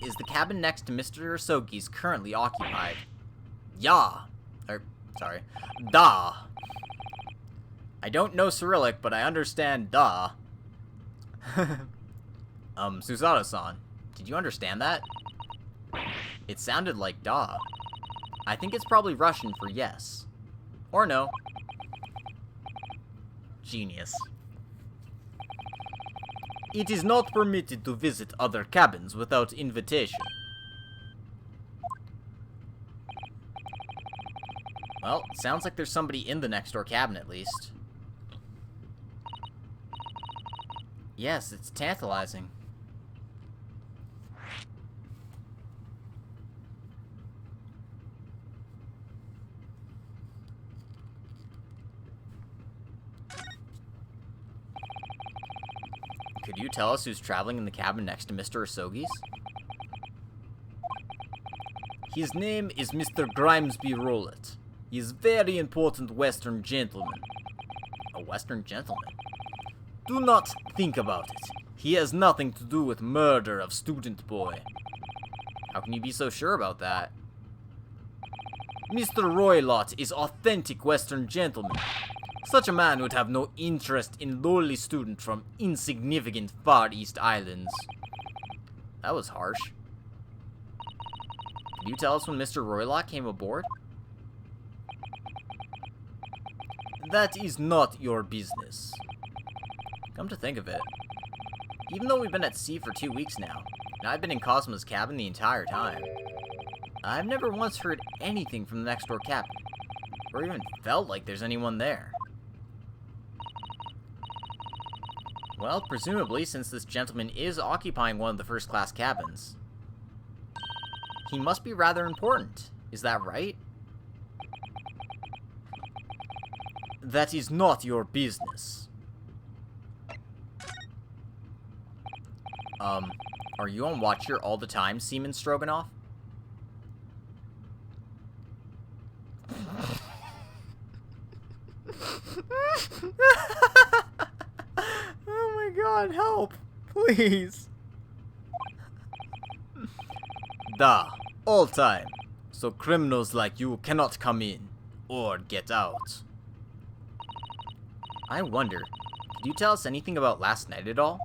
is the cabin next to Mr. Urasogi's currently occupied? Yeah. Da. I don't know Cyrillic, but I understand da. Susato-san, did you understand that? It sounded like da. I think it's probably Russian for yes. Or no. Genius. It is not permitted to visit other cabins without invitation. Well, sounds like there's somebody in the next door cabin at least. Yes, it's tantalizing. Could you tell us who's traveling in the cabin next to Mr. Urasogi's? His name is Mr. Grimesby Rowlett. He is very important Western gentleman. A Western gentleman? Do not think about it. He has nothing to do with murder of student boy. How can you be so sure about that? Mr. Roylott is authentic Western gentleman. Such a man would have no interest in lowly student from insignificant Far East Islands. That was harsh. Could you tell us when Mr. Roylott came aboard? That is not your business. Come to think of it, even though we've been at sea for 2 weeks now, and I've been in Cosmo's cabin the entire time, I've never once heard anything from the next door cabin, or even felt like there's anyone there. Well, presumably, since this gentleman is occupying one of the first-class cabins, he must be rather important. Is that right? That is not your business. Are you on watch here all the time, Seaman Stroganoff? Oh my god, help! Please! Da, all time. So criminals like you cannot come in, or get out. I wonder, could you tell us anything about last night at all?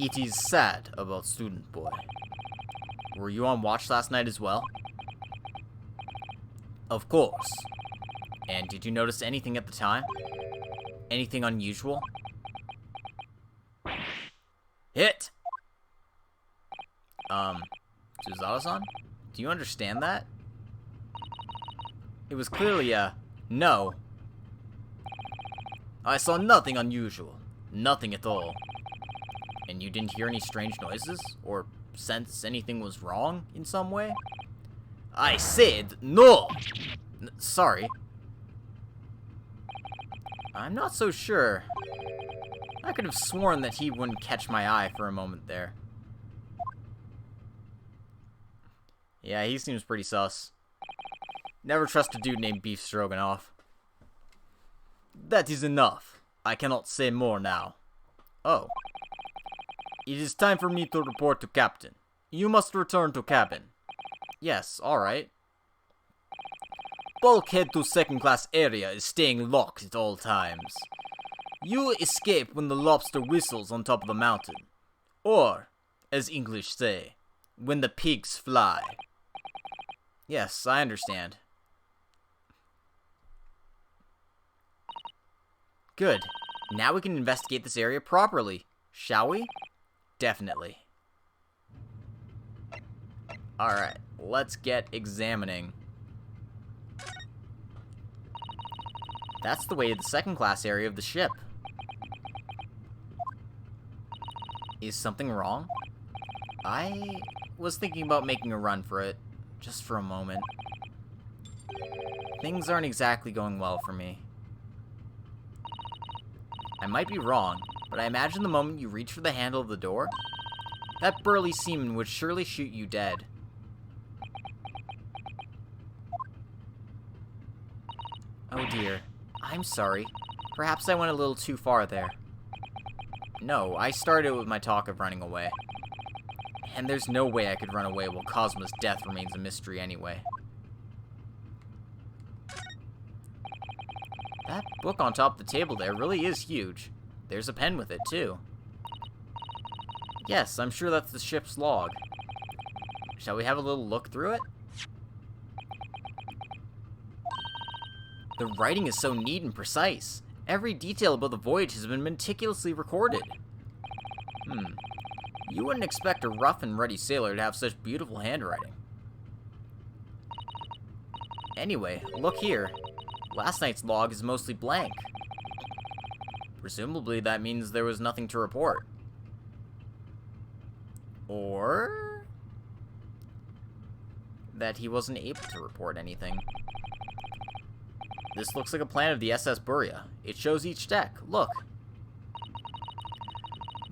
It is sad about student boy. Were you on watch last night as well? Of course. And did you notice anything at the time? Anything unusual? Hit! Suzawa-san? Do you understand that? It was clearly a no. I saw nothing unusual. Nothing at all. And you didn't hear any strange noises? Or sense anything was wrong in some way? I said no! Sorry. I'm not so sure. I could have sworn that he wouldn't catch my eye for a moment there. Yeah, he seems pretty sus. Never trust a dude named Beef Stroganoff. That is enough. I cannot say more now. Oh. It is time for me to report to Captain. You must return to cabin. Yes, alright. Bulkhead to second class area is staying locked at all times. You escape when the lobster whistles on top of the mountain. Or, as English say, when the pigs fly. Yes, I understand. Good. Now we can investigate this area properly, shall we? Definitely. Alright, let's get examining. That's the way to the second class area of the ship. Is something wrong? I was thinking about making a run for it, just for a moment. Things aren't exactly going well for me. I might be wrong, but I imagine the moment you reach for the handle of the door, that burly seaman would surely shoot you dead. Oh dear. I'm sorry. Perhaps I went a little too far there. No, I started with my talk of running away. And there's no way I could run away while Cosmo's death remains a mystery anyway. That book on top of the table there really is huge. There's a pen with it, too. Yes, I'm sure that's the ship's log. Shall we have a little look through it? The writing is so neat and precise. Every detail about the voyage has been meticulously recorded. You wouldn't expect a rough and ready sailor to have such beautiful handwriting. Anyway, look here. Last night's log is mostly blank. Presumably that means there was nothing to report. Or that he wasn't able to report anything. This looks like a plan of the SS Burya. It shows each deck. Look.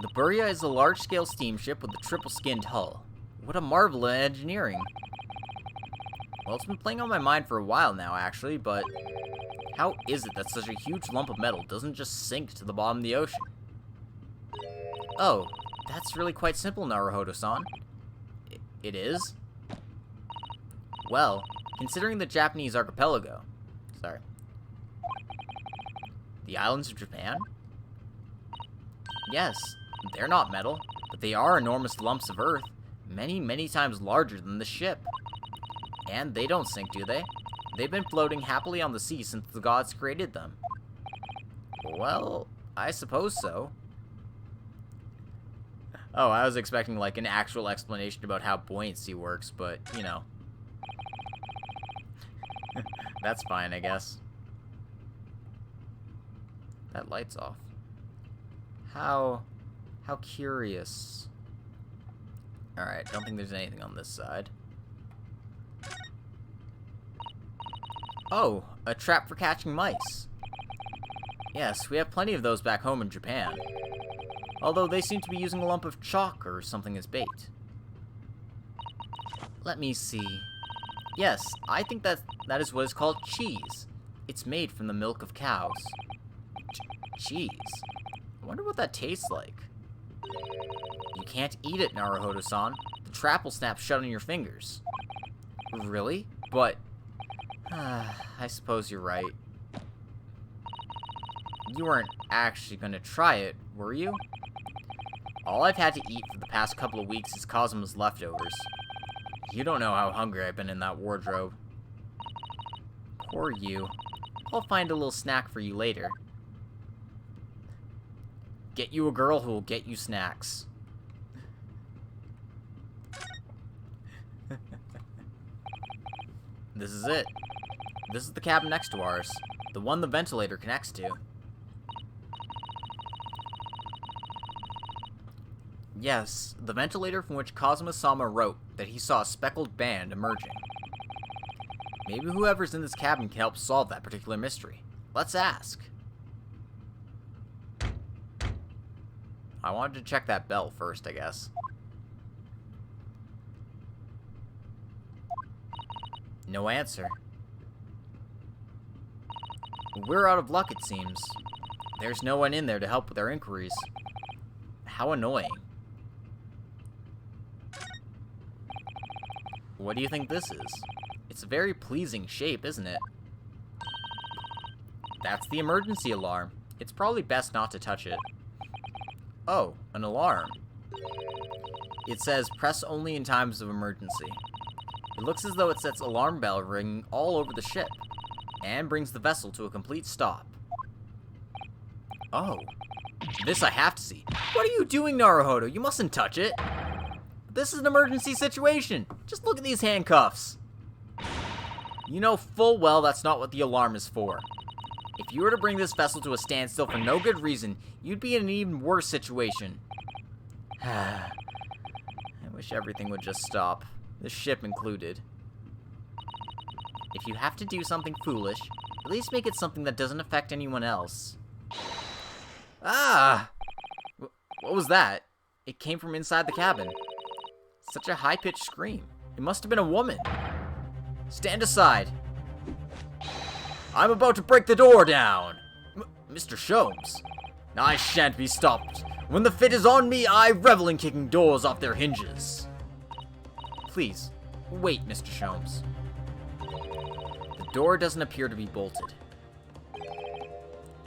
The Burya is a large-scale steamship with a triple-skinned hull. What a marvel of engineering. Well, it's been playing on my mind for a while now, actually, but how is it that such a huge lump of metal doesn't just sink to the bottom of the ocean? Oh, that's really quite simple, Naruhodo-san. It is? Well, considering the Japanese archipelago... Sorry. The islands of Japan? Yes, they're not metal, but they are enormous lumps of earth, many, many times larger than the ship. And they don't sink, do they? They've been floating happily on the sea since the gods created them. Well, I suppose so. Oh, I was expecting, like, an actual explanation about how buoyancy works, but, you know. That's fine, I guess. That light's off. How curious. Alright, don't think there's anything on this side. Oh, a trap for catching mice. Yes, we have plenty of those back home in Japan. Although they seem to be using a lump of chalk or something as bait. Let me see. Yes, I think that is what is called cheese. It's made from the milk of cows. Cheese? I wonder what that tastes like. You can't eat it, Naruhodo-san. The trap will snap shut on your fingers. Really? But... I suppose you're right. You weren't actually gonna try it, were you? All I've had to eat for the past couple of weeks is Cosmo's leftovers. You don't know how hungry I've been in that wardrobe. Poor you. I'll find a little snack for you later. Get you a girl who will get you snacks. This is it. This is the cabin next to ours. The one the ventilator connects to. Yes, the ventilator from which Kazuma-sama wrote that he saw a speckled band emerging. Maybe whoever's in this cabin can help solve that particular mystery. Let's ask. I wanted to check that bell first, I guess. No answer. We're out of luck, it seems. There's no one in there to help with our inquiries. How annoying. What do you think this is? It's a very pleasing shape, isn't it? That's the emergency alarm. It's probably best not to touch it. Oh, an alarm. It says, press only in times of emergency. It looks as though it sets alarm bell ringing all over the ship, and brings the vessel to a complete stop. Oh. This I have to see. What are you doing, Naruhodo? You mustn't touch it. This is an emergency situation. Just look at these handcuffs. You know full well that's not what the alarm is for. If you were to bring this vessel to a standstill for no good reason, you'd be in an even worse situation. I wish everything would just stop. The ship included. If you have to do something foolish, at least make it something that doesn't affect anyone else. Ah! What was that? It came from inside the cabin. Such a high-pitched scream. It must have been a woman. Stand aside. I'm about to break the door down. Mr. Sholmes. I shan't be stopped. When the fit is on me, I revel in kicking doors off their hinges. Please, wait, Mr. Sholmes. The door doesn't appear to be bolted.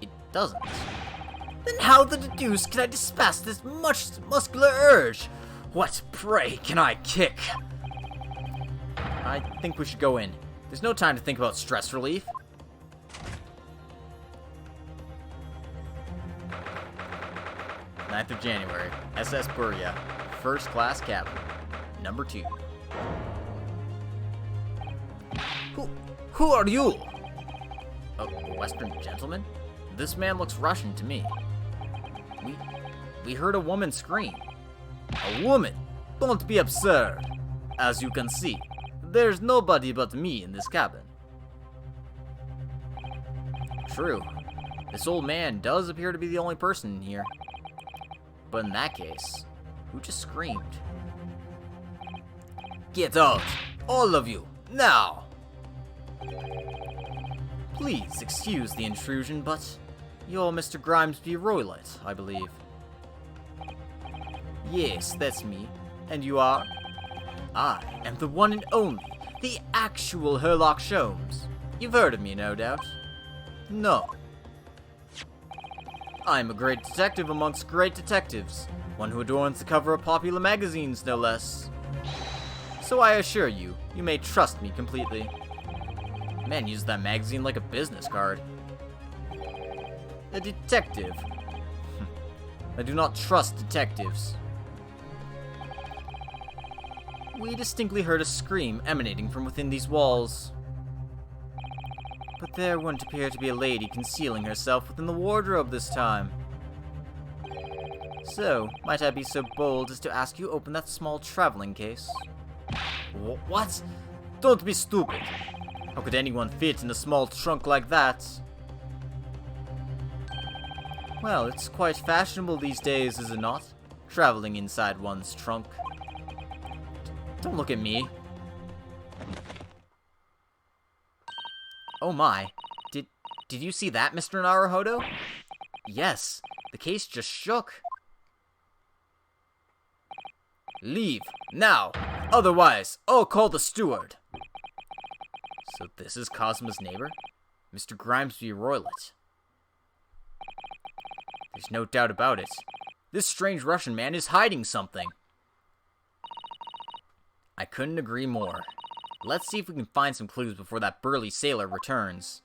It doesn't. Then how the deuce can I disperse this much muscular urge? What, pray, can I kick? I think we should go in. There's no time to think about stress relief. Ninth of January, SS Burya, first class cabin, number 2. Who are you? A Western gentleman? This man looks Russian to me. We heard a woman scream. A woman? Don't be absurd. As you can see, there's nobody but me in this cabin. True. This old man does appear to be the only person in here. But in that case, who just screamed? Get out! All of you! Now! Please excuse the intrusion, but you're Mr. Grimesby Roylott, I believe. Yes, that's me. And you are? I am the one and only, the actual Herlock Sholmes. You've heard of me, no doubt? No. I'm a great detective amongst great detectives, one who adorns the cover of popular magazines, no less. So I assure you, you may trust me completely. Man uses that magazine like a business card. A detective. I do not trust detectives. We distinctly heard a scream emanating from within these walls. But there wouldn't appear to be a lady concealing herself within the wardrobe this time. So, might I be so bold as to ask you open that small traveling case? What? Don't be stupid. How could anyone fit in a small trunk like that? Well, it's quite fashionable these days, is it not? Traveling inside one's trunk. Don't look at me. Oh my. Did you see that, Mr. Naruhodo? Yes, the case just shook. Leave, now! Otherwise, I'll call the steward. So this is Cosmo's neighbor? Mr. Grimesby Roylott. There's no doubt about it. This strange Russian man is hiding something. I couldn't agree more. Let's see if we can find some clues before that burly sailor returns.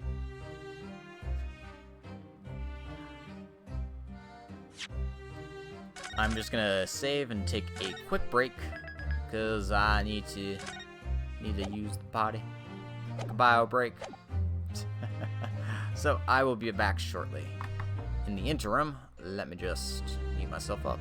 I'm just gonna save and take a quick break, because I need to use the potty. Take a bio break. So I will be back shortly. In the interim, let me just mute myself up.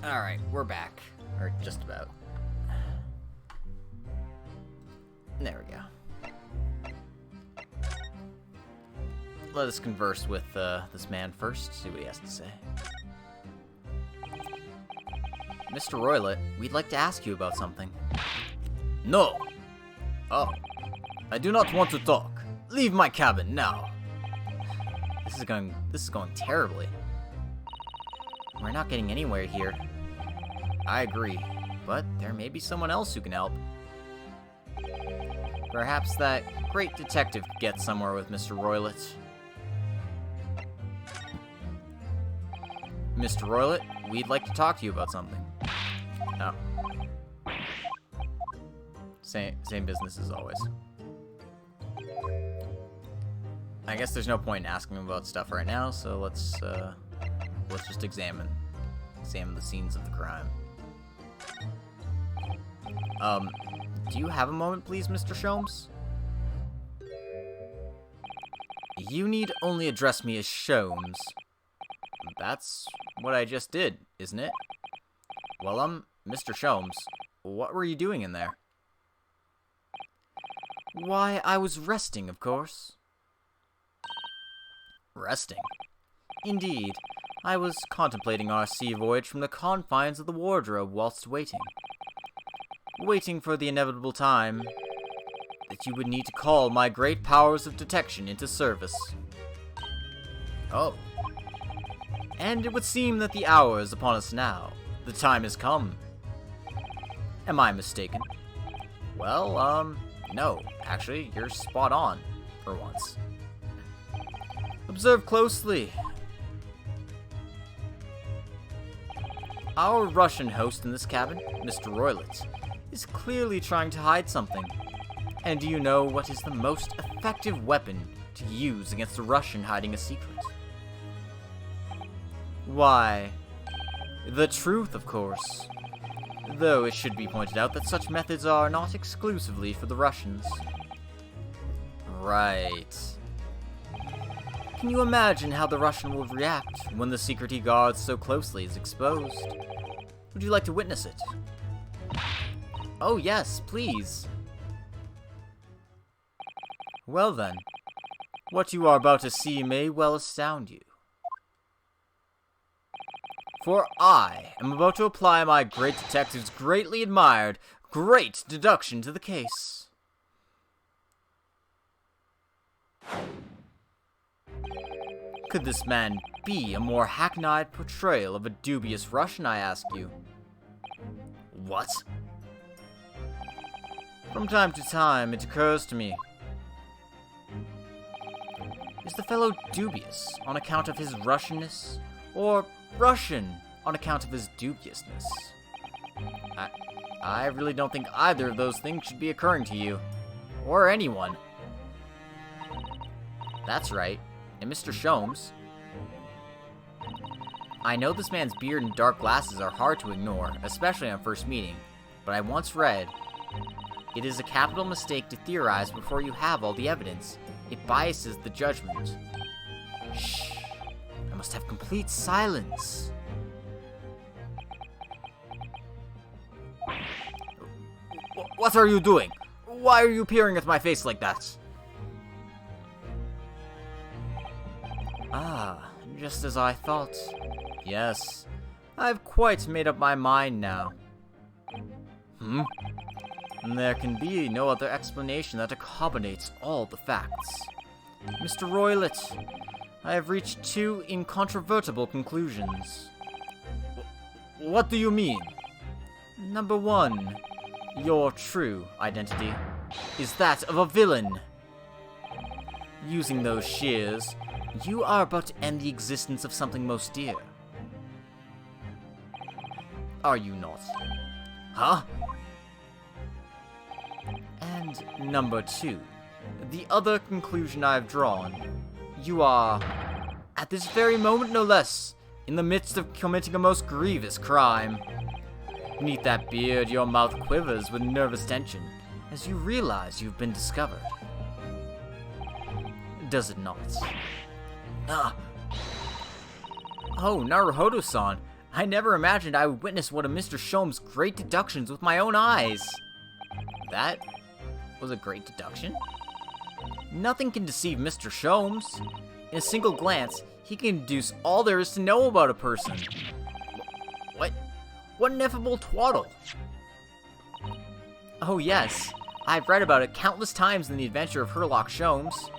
Alright, we're back. Or just about. There we go. Let us converse with this man first, see what he has to say. Mr. Roylott, we'd like to ask you about something. No! Oh. I do not want to talk. Leave my cabin now. This is going terribly. We're not getting anywhere here. I agree, but there may be someone else who can help. Perhaps that great detective could get somewhere with Mr. Roylott. Mr. Roylott, we'd like to talk to you about something. Oh. Same business as always. I guess there's no point in asking him about stuff right now, so let's just examine the scenes of the crime. Do you have a moment, please, Mr. Sholmes? You need only address me as Sholmes. That's what I just did, isn't it? Well, Mr. Sholmes, what were you doing in there? Why, I was resting, of course. Resting? Indeed. I was contemplating our sea voyage from the confines of the wardrobe whilst waiting. Waiting for the inevitable time that you would need to call my great powers of detection into service. Oh. And it would seem that the hour is upon us now. The time has come. Am I mistaken? Well, no. Actually, you're spot on, for once. Observe closely. Our Russian host in this cabin, Mr. Roylett, is clearly trying to hide something. And do you know what is the most effective weapon to use against a Russian hiding a secret? Why, the truth, of course. Though it should be pointed out that such methods are not exclusively for the Russians. Right. Can you imagine how the Russian will react when the secret he guards so closely is exposed? Would you like to witness it? Oh yes, please. Well then, what you are about to see may well astound you. For I am about to apply my great detective's greatly admired, great deduction to the case. Could this man be a more hackneyed portrayal of a dubious Russian, I ask you? What? From time to time, it occurs to me. Is the fellow dubious on account of his Russianness, or Russian on account of his dubiousness? I really don't think either of those things should be occurring to you, or anyone. That's right. And Mr. Sholmes, I know this man's beard and dark glasses are hard to ignore, especially on first meeting, but I once read, it is a capital mistake to theorize before you have all the evidence. It biases the judgment. Shh. I must have complete silence. What are you doing? Why are you peering at my face like that? Ah, just as I thought. Yes, I've quite made up my mind now. There can be no other explanation that accommodates all the facts. Mr. Roylett, I have reached two incontrovertible conclusions. What do you mean? Number one, your true identity is that of a villain. Using those shears, you are about to end the existence of something most dear. Are you not? Huh? And number two, the other conclusion I've drawn. You are, at this very moment no less, in the midst of committing a most grievous crime. Beneath that beard, your mouth quivers with nervous tension as you realize you've been discovered. Does it not? Oh, Naruhodo-san, I never imagined I would witness one of Mr. Sholmes' great deductions with my own eyes. That was a great deduction? Nothing can deceive Mr. Sholmes. In a single glance, he can deduce all there is to know about a person. What? What ineffable twaddle! Oh yes, I've read about it countless times in the adventure of Herlock Sholmes.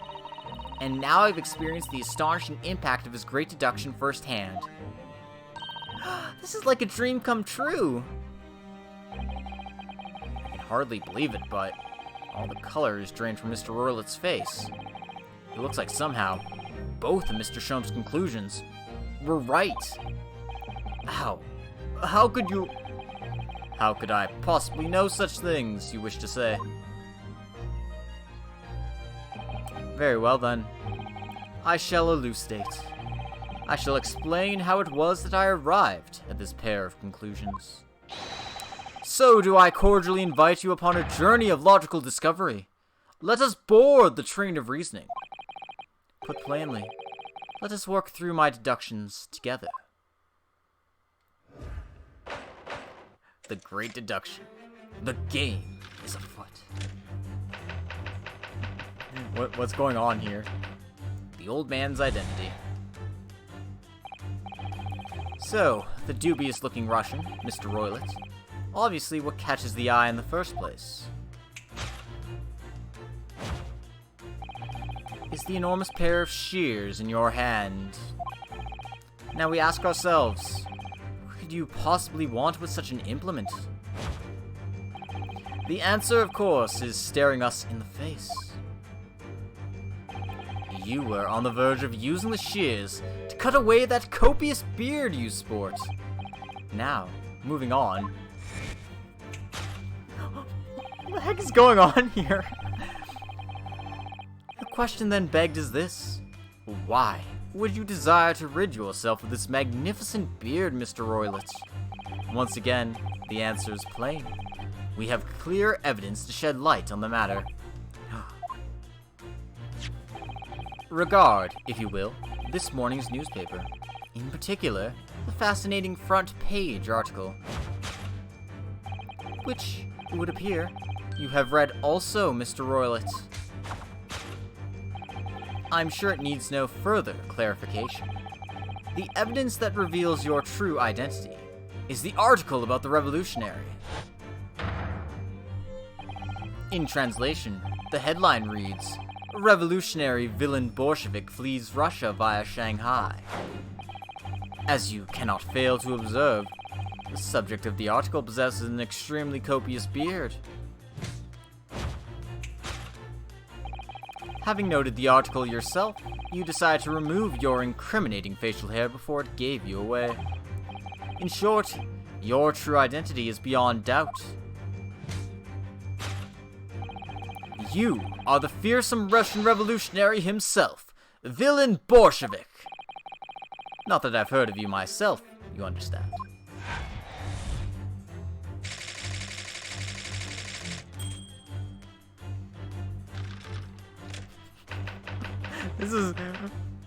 And now I've experienced the astonishing impact of his great deduction firsthand. This is like a dream come true! I can hardly believe it, but all the color is drained from Mr. Roylett's face. It looks like somehow both of Mr. Sholmes' conclusions were right. How How could I possibly know such things, you wish to say? Very well then. I shall elucidate. I shall explain how it was that I arrived at this pair of conclusions. So do I cordially invite you upon a journey of logical discovery. Let us board the train of reasoning. Put plainly, let us work through my deductions together. The great deduction. The game is afoot. What's going on here? The old man's identity. So, the dubious-looking Russian, Mr. Roylett, obviously what catches the eye in the first place is the enormous pair of shears in your hand. Now we ask ourselves, what could you possibly want with such an implement? The answer, of course, is staring us in the face. You were on the verge of using the shears to cut away that copious beard you sport. Now, moving on. What the heck is going on here? The question then begged is this: why would you desire to rid yourself of this magnificent beard, Mr. Roylett? Once again, the answer is plain. We have clear evidence to shed light on the matter. Regard, if you will, this morning's newspaper. In particular, the fascinating front page article, which, it would appear, you have read also, Mr. Roylett. I'm sure it needs no further clarification. The evidence that reveals your true identity is the article about the revolutionary. In translation, the headline reads, "Revolutionary villain Bolshevik flees Russia via Shanghai." As you cannot fail to observe, the subject of the article possesses an extremely copious beard. Having noted the article yourself, you decide to remove your incriminating facial hair before it gave you away. In short, your true identity is beyond doubt. You are the fearsome Russian revolutionary himself, villain Bolshevik. Not that I've heard of you myself, you understand. This is...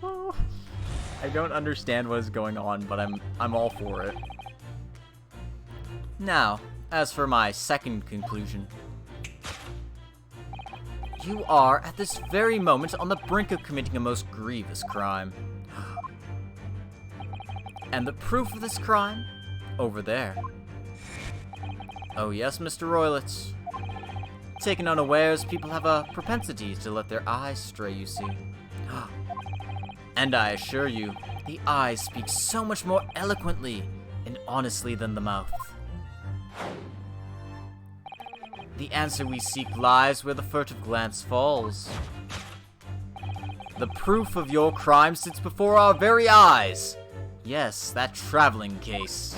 I don't understand what is going on, but I'm all for it. Now, as for my second conclusion. You are, at this very moment, on the brink of committing a most grievous crime. And the proof of this crime? Over there. Oh yes, Mr. Roylett. Taken unawares, people have a propensity to let their eyes stray, you see. And I assure you, the eyes speak so much more eloquently and honestly than the mouth. The answer we seek lies where the furtive glance falls. The proof of your crime sits before our very eyes. Yes, that traveling case.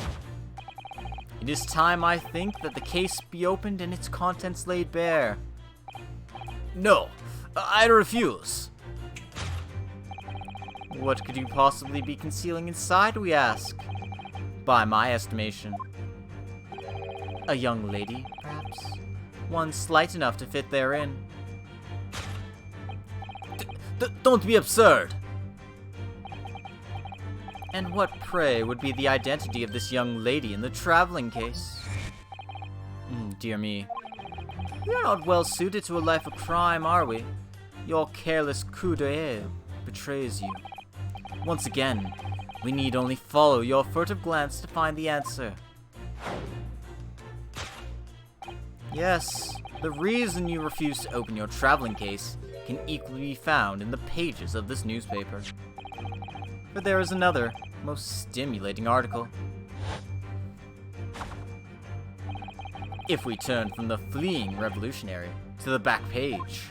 It is time, I think, that the case be opened and its contents laid bare. No, I refuse. What could you possibly be concealing inside, we ask? By my estimation. A young lady, perhaps? One slight enough to fit therein. Don't be absurd! And what, pray, would be the identity of this young lady in the traveling case? Dear me. We are not well suited to a life of crime, are we? Your careless coup d'oeil betrays you. Once again, we need only follow your furtive glance to find the answer. Yes, the reason you refuse to open your traveling case can equally be found in the pages of this newspaper. But there is another, most stimulating article. If we turn from the fleeing revolutionary to the back page.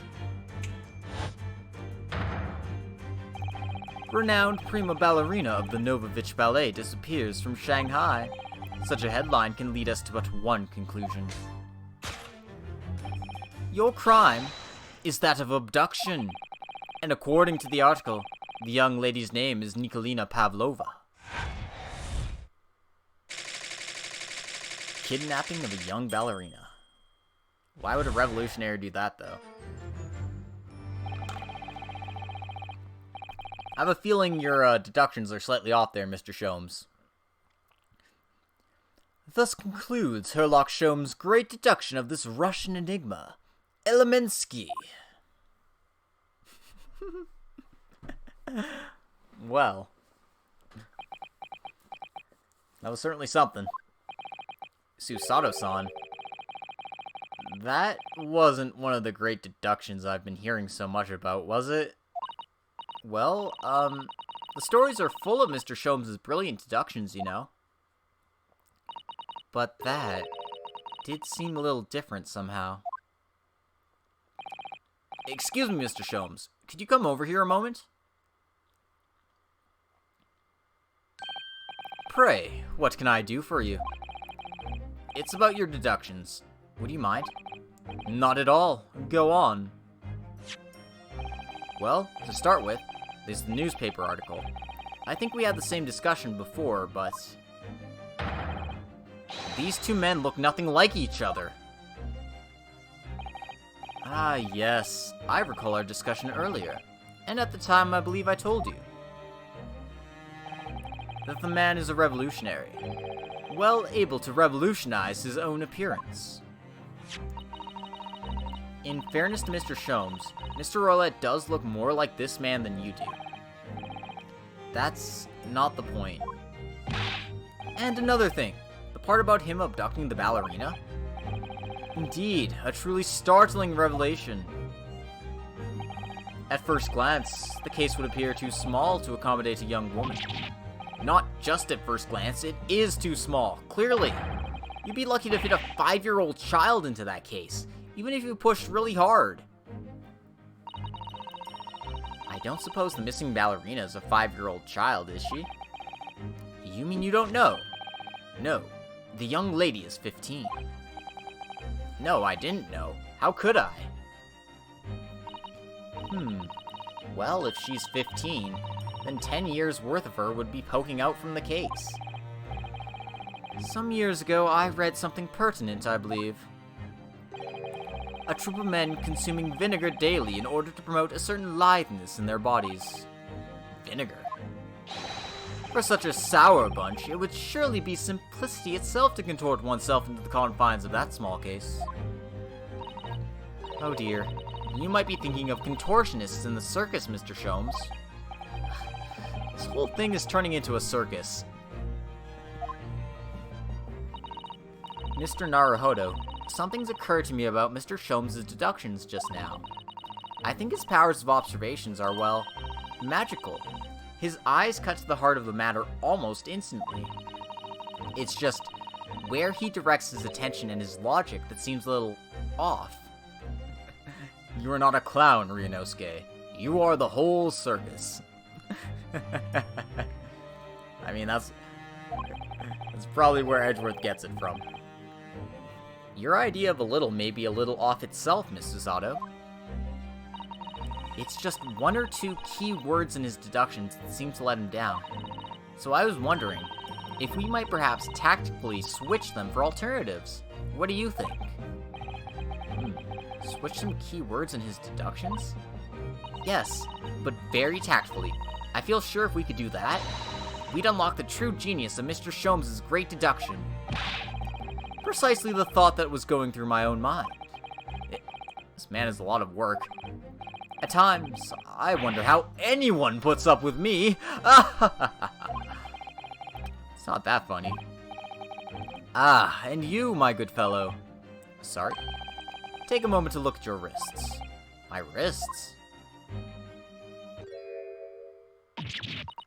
Renowned prima ballerina of the Novovich Ballet disappears from Shanghai. Such a headline can lead us to but one conclusion. Your crime is that of abduction. And according to the article, the young lady's name is Nicolina Pavlova. Kidnapping of a young ballerina. Why would a revolutionary do that, though? I have a feeling your deductions are slightly off there, Mr. Sholmes. Thus concludes Herlock Sholmes' great deduction of this Russian enigma, Elemensky. Well, that was certainly something. Susato-san. That wasn't one of the great deductions I've been hearing so much about, was it? Well, the stories are full of Mr. Sholmes' brilliant deductions, you know. But that did seem a little different somehow. Excuse me, Mr. Sholmes. Could you come over here a moment? Pray, what can I do for you? It's about your deductions. Would you mind? Not at all. Go on. Well, to start with, there's the newspaper article. I think we had the same discussion before, but... these two men look nothing like each other. Ah, yes. I recall our discussion earlier. And at the time, I believe I told you that the man is a revolutionary, well able to revolutionize his own appearance. In fairness to Mr. Sholmes, Mr. Roulette does look more like this man than you do. That's not the point. And another thing, the part about him abducting the ballerina? Indeed, a truly startling revelation. At first glance, the case would appear too small to accommodate a young woman. Not just at first glance, it is too small, clearly. You'd be lucky to fit a 5-year-old child into that case, even if you pushed really hard. I don't suppose the missing ballerina is a 5-year-old child, is she? You mean you don't know? No, the young lady is 15. No, I didn't know. How could I? Well, if she's 15, then 10 years worth of her would be poking out from the case. Some years ago, I read something pertinent, I believe. A troop of men consuming vinegar daily in order to promote a certain litheness in their bodies. Vinegar? For such a sour bunch, it would surely be simplicity itself to contort oneself into the confines of that small case. Oh dear. You might be thinking of contortionists in the circus, Mr. Sholmes. This whole thing is turning into a circus. Mr. Naruhodo, something's occurred to me about Mr. Sholmes' deductions just now. I think his powers of observations are, well, magical. His eyes cut to the heart of the matter almost instantly. It's just where he directs his attention and his logic that seems a little off. You are not a clown, Ryunosuke. You are the whole circus. I mean, that's probably where Edgeworth gets it from. Your idea of a little may be a little off itself, Miss Susato. It's just one or two key words in his deductions that seem to let him down. So I was wondering if we might perhaps tactically switch them for alternatives. What do you think? Switch some key words in his deductions? Yes, but very tactfully. I feel sure if we could do that, we'd unlock the true genius of Mr. Sholmes' great deduction. Precisely the thought that was going through my own mind. This man is a lot of work. At times, I wonder how anyone puts up with me. It's not that funny. Ah, and you, my good fellow. Sorry? Take a moment to look at your wrists. My wrists?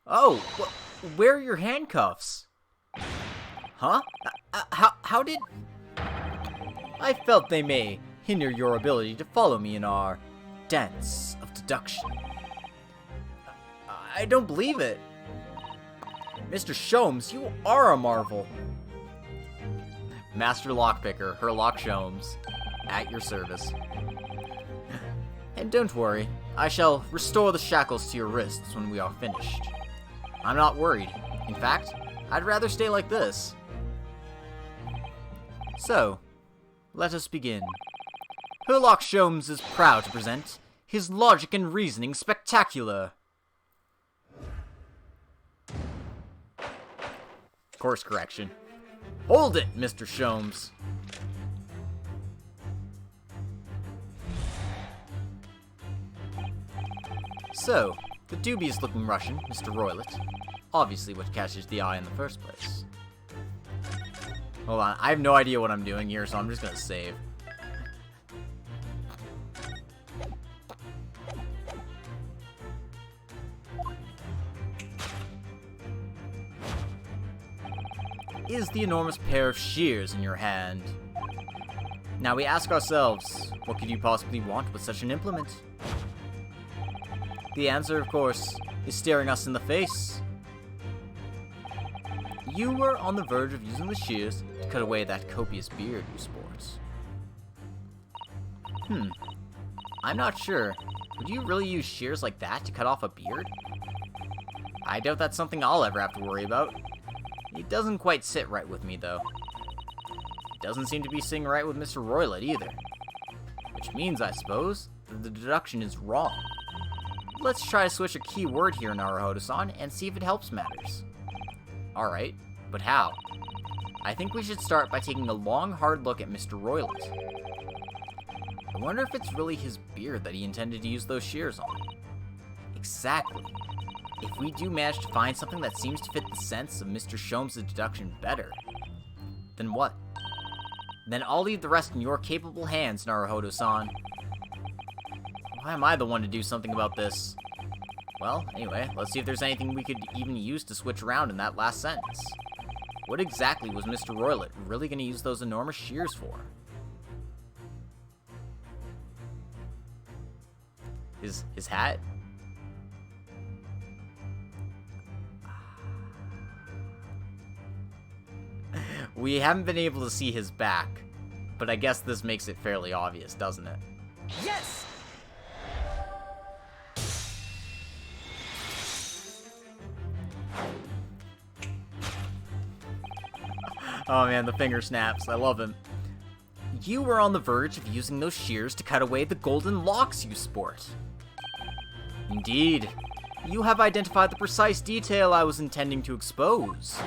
Oh, where are your handcuffs? Huh? How did... I felt they may hinder your ability to follow me in our dance of deduction. I don't believe it. Mr. Sholmes, you are a marvel. Master Lockpicker, Herlock Sholmes, at your service. And don't worry, I shall restore the shackles to your wrists when we are finished. I'm not worried. In fact, I'd rather stay like this. So, let us begin. Herlock Sholmes is proud to present his Logic and Reasoning Spectacular. Course correction. Hold it, Mr. Sholmes. So, the dubious-looking Russian, Mr. Roylott, obviously what catches the eye in the first place. Hold on, I have no idea what I'm doing here, so I'm just gonna save. Is the enormous pair of shears in your hand. Now we ask ourselves, what could you possibly want with such an implement? The answer, of course, is staring us in the face. You were on the verge of using the shears to cut away that copious beard you sport. I'm not sure. Would you really use shears like that to cut off a beard? I doubt that's something I'll ever have to worry about. It doesn't quite sit right with me, though. It doesn't seem to be sitting right with Mr. Roylott either. Which means, I suppose, that the deduction is wrong. Let's try to switch a key word here, Naruhodo-san, and see if it helps matters. Alright, but how? I think we should start by taking a long, hard look at Mr. Roylott. I wonder if it's really his beard that he intended to use those shears on. Exactly. If we do manage to find something that seems to fit the sense of Mr. Sholmes' deduction better, then what? Then I'll leave the rest in your capable hands, Naruhodo-san. Why am I the one to do something about this? Well, anyway, let's see if there's anything we could even use to switch around in that last sentence. What exactly was Mr. Roylott really going to use those enormous shears for? His hat? We haven't been able to see his back, but I guess this makes it fairly obvious, doesn't it? Yes! Oh man, the finger snaps. I love him. You were on the verge of using those shears to cut away the golden locks you sport. Indeed. You have identified the precise detail I was intending to expose.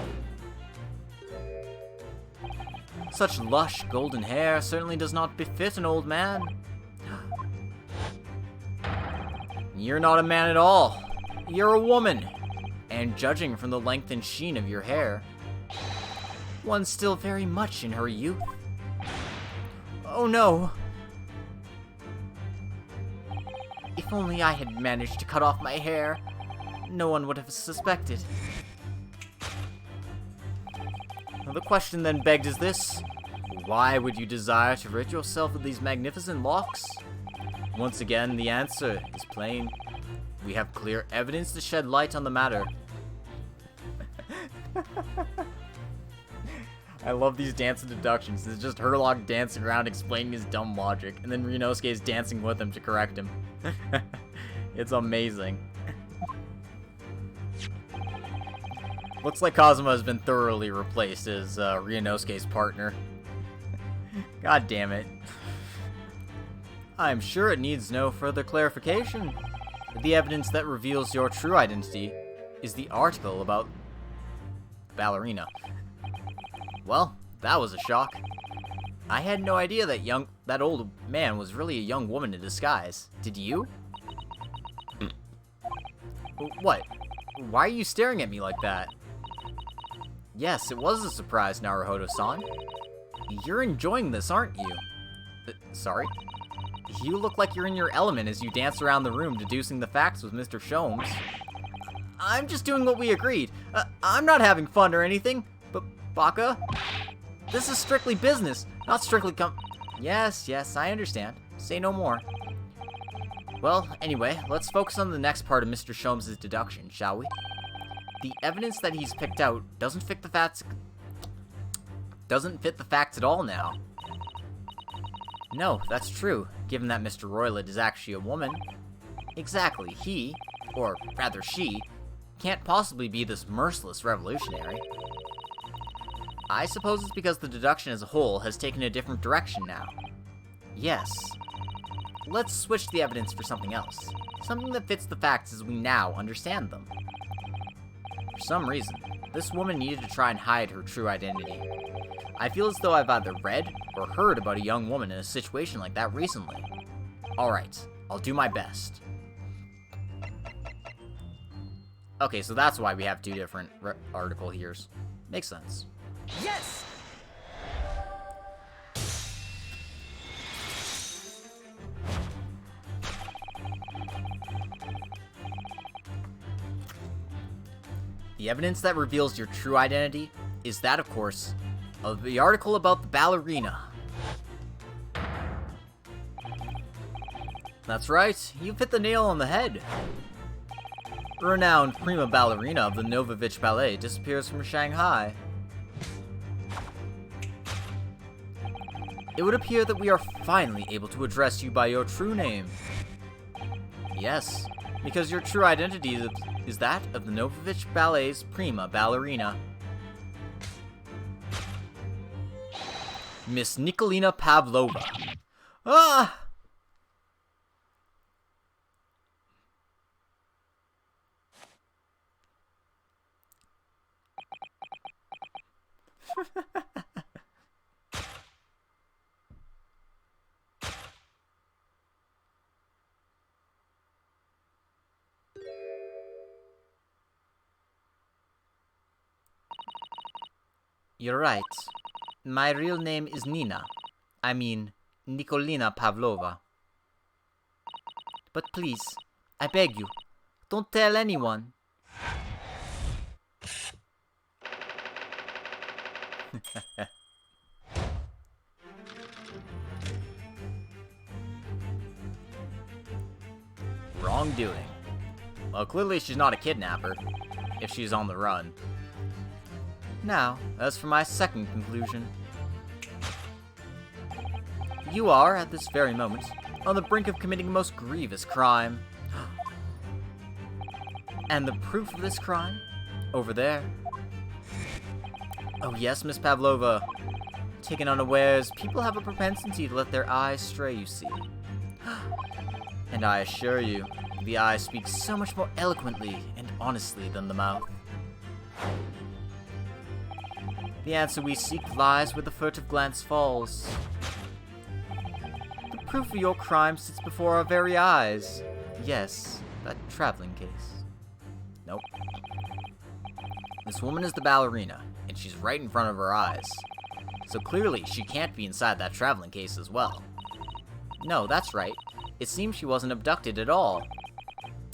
Such lush golden hair certainly does not befit an old man. You're not a man at all. You're a woman. And judging from the length and sheen of your hair, one's still very much in her youth. Oh no. If only I had managed to cut off my hair, no one would have suspected. The question then begged is this: why would you desire to rid yourself of these magnificent locks? Once again, the answer is plain. We have clear evidence to shed light on the matter. I love these dancing deductions. It's just Herlock dancing around explaining his dumb logic, and then Ryunosuke is dancing with him to correct him. It's amazing. Looks like Kazuma has been thoroughly replaced as Ryunosuke's partner. God damn it. I'm sure it needs no further clarification. The evidence that reveals your true identity is the article about the ballerina. Well, that was a shock. I had no idea that old man was really a young woman in disguise. Did you? What? Why are you staring at me like that? Yes, it was a surprise, Naruhodo-san. You're enjoying this, aren't you? Sorry? You look like you're in your element as you dance around the room deducing the facts with Mr. Sholmes. I'm just doing what we agreed. I'm not having fun or anything. But, Baka, this is strictly business, not strictly Yes, I understand. Say no more. Well, anyway, let's focus on the next part of Mr. Sholmes' deduction, shall we? The evidence that he's picked out doesn't fit the facts... doesn't fit the facts at all now. No, that's true, given that Mr. Roylott is actually a woman. Exactly, he, or rather she, can't possibly be this merciless revolutionary. I suppose it's because the deduction as a whole has taken a different direction now. Yes. Let's switch the evidence for something else. Something that fits the facts as we now understand them. For some reason, this woman needed to try and hide her true identity. I feel as though I've either read or heard about a young woman in a situation like that recently. Alright, I'll do my best. Okay, so that's why we have two different article here's. Makes sense. Yes! The evidence that reveals your true identity is that, of course, of the article about the ballerina. That's right, you've hit the nail on the head. A renowned prima ballerina of the Novovich Ballet disappears from Shanghai. It would appear that we are finally able to address you by your true name. Yes, because your true identity is that of the Novovich Ballet's prima ballerina. Miss Nicolina Pavlova. Ah! You're right. My real name is Nina. I mean, Nicolina Pavlova. But please, I beg you, don't tell anyone. Wrongdoing. Well, clearly she's not a kidnapper, if she's on the run. Now, as for my second conclusion. You are, at this very moment, on the brink of committing a most grievous crime. And the proof of this crime? Over there. Oh yes, Miss Pavlova. Taken unawares, people have a propensity to let their eyes stray, you see. And I assure you, the eye speaks so much more eloquently and honestly than the mouth. The answer we seek lies where the furtive glance falls. The proof of your crime sits before our very eyes. Yes, that traveling case. Nope. This woman is the ballerina, and she's right in front of our eyes. So clearly, she can't be inside that traveling case as well. No, that's right. It seems she wasn't abducted at all.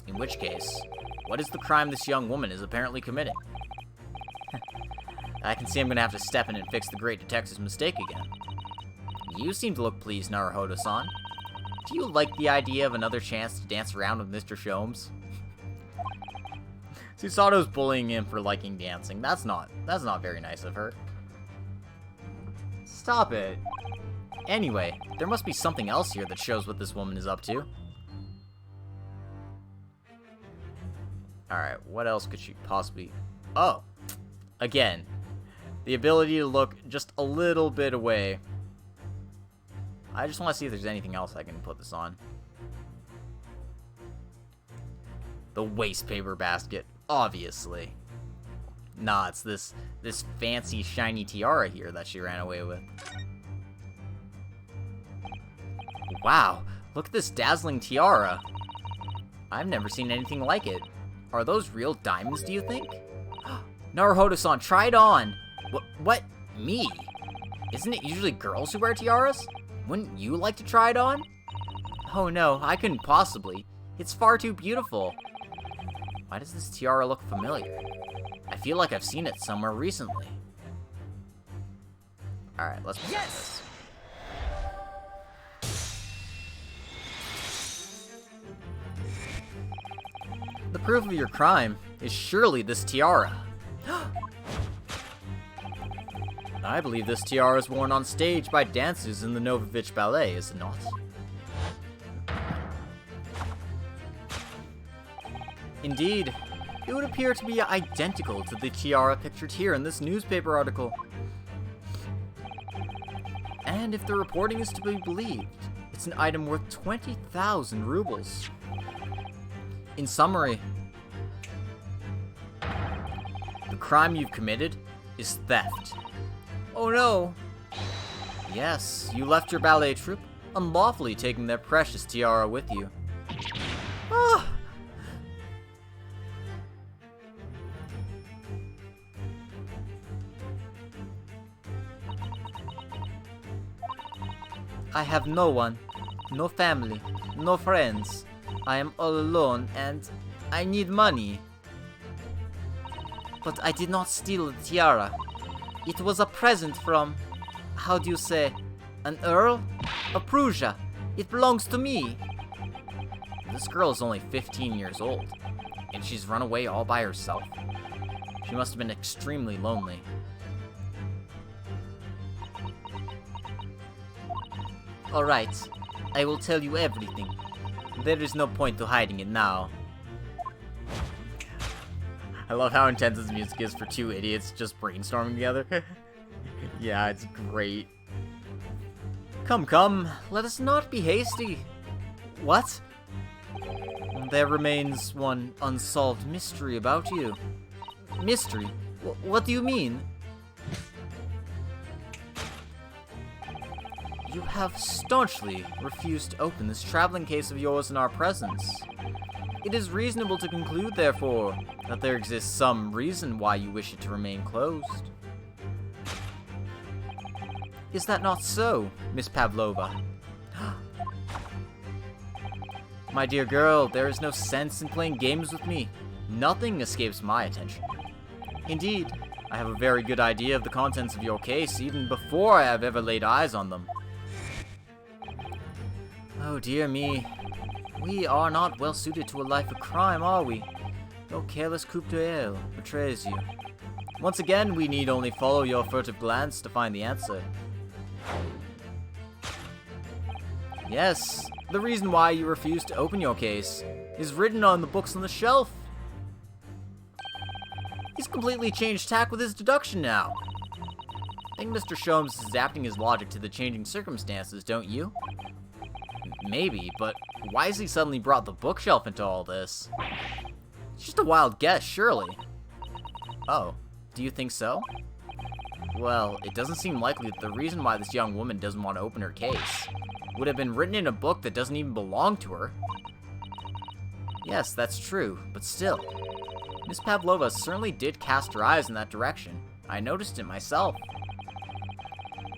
In which case, what is the crime this young woman is apparently committing? I can see I'm gonna have to step in and fix the great detective's mistake again. You seem to look pleased, Naruhodo-san. Do you like the idea of another chance to dance around with Mr. Sholmes? Susato's bullying him for liking dancing. That's not very nice of her. Stop it. Anyway, there must be something else here that shows what this woman is up to. Alright, what else could she possibly... Oh! Again, the ability to look just a little bit away. I just want to see if there's anything else I can put this on. The waste paper basket, obviously. Nah, it's this fancy shiny tiara here that she ran away with. Wow, look at this dazzling tiara. I've never seen anything like it. Are those real diamonds, do you think? Naruhodo-san, try it on! What? Me? Isn't it usually girls who wear tiaras? Wouldn't you like to try it on? Oh no, I couldn't possibly. It's far too beautiful. Why does this tiara look familiar? I feel like I've seen it somewhere recently. Alright, let's present this. The proof of your crime is surely this tiara. I believe this tiara is worn on stage by dancers in the Novovich Ballet, is it not? Indeed, it would appear to be identical to the tiara pictured here in this newspaper article. And if the reporting is to be believed, it's an item worth 20,000 rubles. In summary, the crime you've committed is theft. Oh no! Yes, you left your ballet troupe, unlawfully taking their precious tiara with you. Ah! I have no one, no family, no friends. I am all alone and I need money. But I did not steal the tiara. It was a present from, how do you say, an earl? A Prussia. It belongs to me. This girl is only 15 years old, and she's run away all by herself. She must have been extremely lonely. Alright, I will tell you everything. There is no point to hiding it now. I love how intense this music is for two idiots just brainstorming together. Yeah, it's great. Come, come, let us not be hasty. What? There remains one unsolved mystery about you. Mystery? What do you mean? You have staunchly refused to open this traveling case of yours in our presence. It is reasonable to conclude, therefore, that there exists some reason why you wish it to remain closed. Is that not so, Miss Pavlova? My dear girl, there is no sense in playing games with me. Nothing escapes my attention. Indeed, I have a very good idea of the contents of your case even before I have ever laid eyes on them. Oh dear me. We are not well suited to a life of crime, are we? No careless coup d'oeil betrays you. Once again, we need only follow your furtive glance to find the answer. Yes, the reason why you refuse to open your case is written on the books on the shelf. He's completely changed tack with his deduction now. I think Mr. Sholmes is adapting his logic to the changing circumstances, don't you? Maybe, but why has he suddenly brought the bookshelf into all this? It's just a wild guess, surely. Oh, do you think so? Well, it doesn't seem likely that the reason why this young woman doesn't want to open her case would have been written in a book that doesn't even belong to her. Yes, that's true, but still. Miss Pavlova certainly did cast her eyes in that direction. I noticed it myself.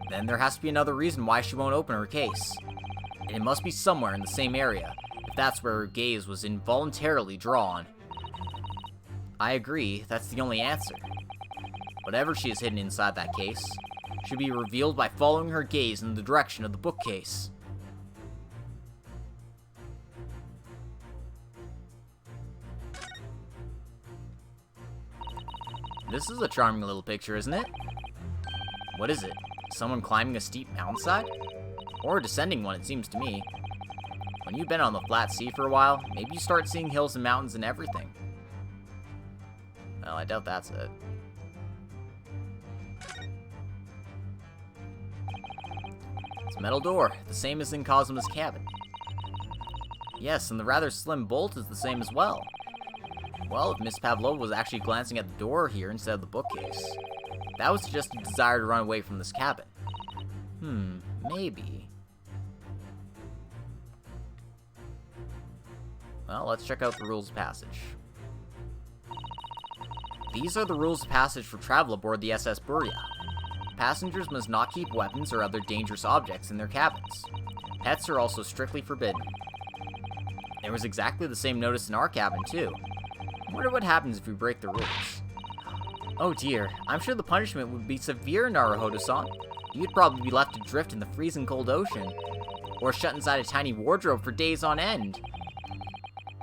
Then there has to be another reason why she won't open her case. And it must be somewhere in the same area, if that's where her gaze was involuntarily drawn. I agree, that's the only answer. Whatever she has hidden inside that case should be revealed by following her gaze in the direction of the bookcase. This is a charming little picture, isn't it? What is it? Someone climbing a steep mountainside? Or a descending one, it seems to me. When you've been on the flat sea for a while, maybe you start seeing hills and mountains and everything. Well, I doubt that's it. It's a metal door, the same as in Cosmo's cabin. Yes, and the rather slim bolt is the same as well. Well, if Miss Pavlova was actually glancing at the door here instead of the bookcase, that would suggest a desire to run away from this cabin. Maybe. Well, let's check out the rules of passage. These are the rules of passage for travel aboard the SS Burya. Passengers must not keep weapons or other dangerous objects in their cabins. Pets are also strictly forbidden. There was exactly the same notice in our cabin, too. I wonder what happens if we break the rules. Oh dear, I'm sure the punishment would be severe, Naruhodo-san. You'd probably be left adrift in the freezing cold ocean, or shut inside a tiny wardrobe for days on end.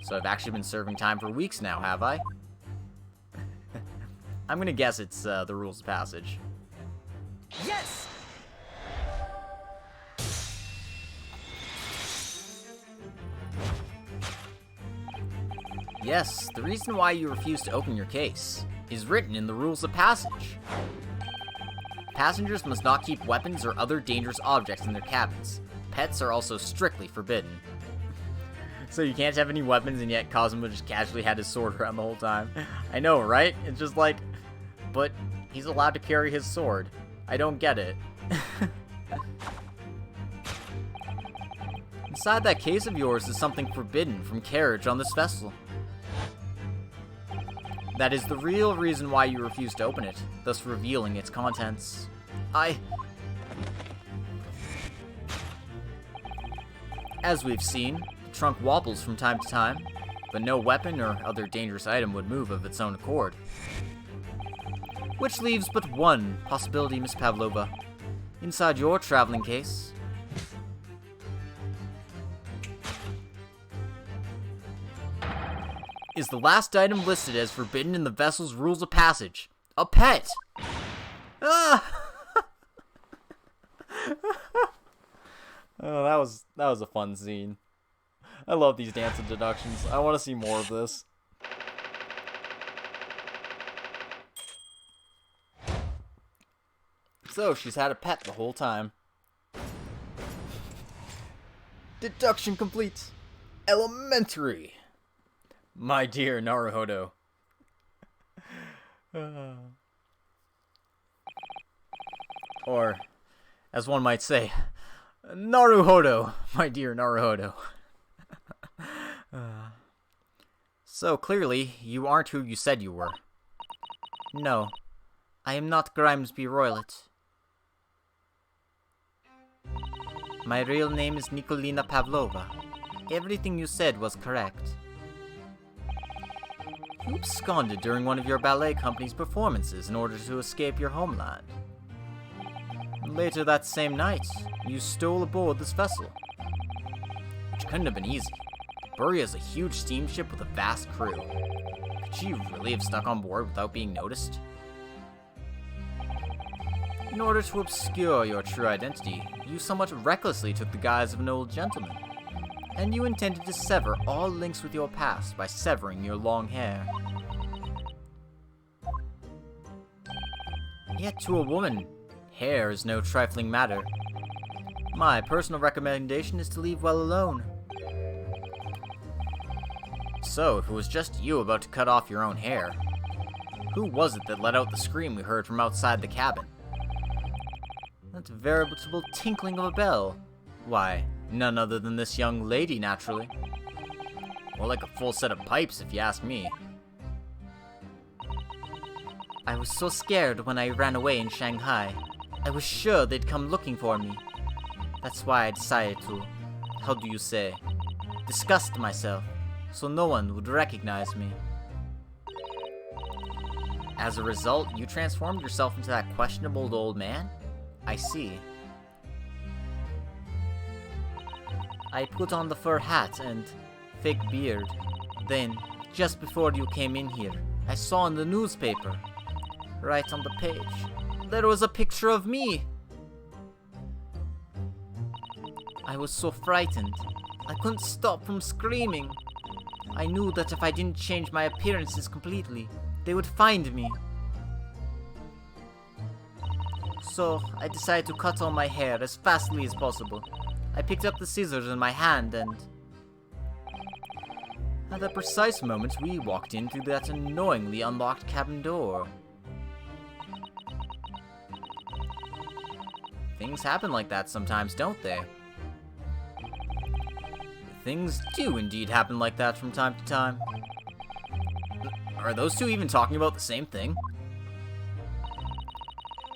So I've actually been serving time for weeks now, have I? I'm gonna guess it's the rules of passage. Yes, the reason why you refuse to open your case is written in the rules of passage. Passengers must not keep weapons or other dangerous objects in their cabins. Pets are also strictly forbidden. So you can't have any weapons, and yet Cosmo just casually had his sword around the whole time. I know, right? It's just like, but he's allowed to carry his sword. I don't get it. Inside that case of yours is something forbidden from carriage on this vessel. That is the real reason why you refuse to open it, thus revealing its contents. As we've seen, the trunk wobbles from time to time, but no weapon or other dangerous item would move of its own accord. Which leaves but one possibility, Miss Pavlova. Inside your traveling case is the last item listed as forbidden in the vessel's rules of passage. A pet! Ah! Oh, that was a fun scene. I love these dance and deductions. I want to see more of this. So, she's had a pet the whole time. Deduction complete. Elementary. My dear Naruhodo. Or, as one might say, Naruhodo, my dear Naruhodo. So clearly, you aren't who you said you were. No, I am not Grimesby Roylet. My real name is Nicolina Pavlova. Everything you said was correct. You absconded during one of your ballet company's performances in order to escape your homeland. Later that same night, you stole aboard this vessel. Which couldn't have been easy. Bury is a huge steamship with a vast crew. Could she really have stuck on board without being noticed? In order to obscure your true identity, you somewhat recklessly took the guise of an old gentleman. And you intended to sever all links with your past by severing your long hair. Yet to a woman, hair is no trifling matter. My personal recommendation is to leave well alone. So, if it was just you about to cut off your own hair, who was it that let out the scream we heard from outside the cabin? That veritable tinkling of a bell. Why, none other than this young lady, naturally. More like a full set of pipes, if you ask me. I was so scared when I ran away in Shanghai. I was sure they'd come looking for me. That's why I decided to, how do you say, disgust myself, so no one would recognize me. As a result, you transformed yourself into that questionable old man? I see. I put on the fur hat and fake beard. Then, just before you came in here, I saw in the newspaper, right on the page, there was a picture of me. I was so frightened. I couldn't stop from screaming. I knew that if I didn't change my appearances completely, they would find me. So, I decided to cut all my hair as fastly as possible. I picked up the scissors in my hand and... At that precise moment, we walked in through that annoyingly unlocked cabin door. Things happen like that sometimes, don't they? Things do indeed happen like that from time to time. Are those two even talking about the same thing?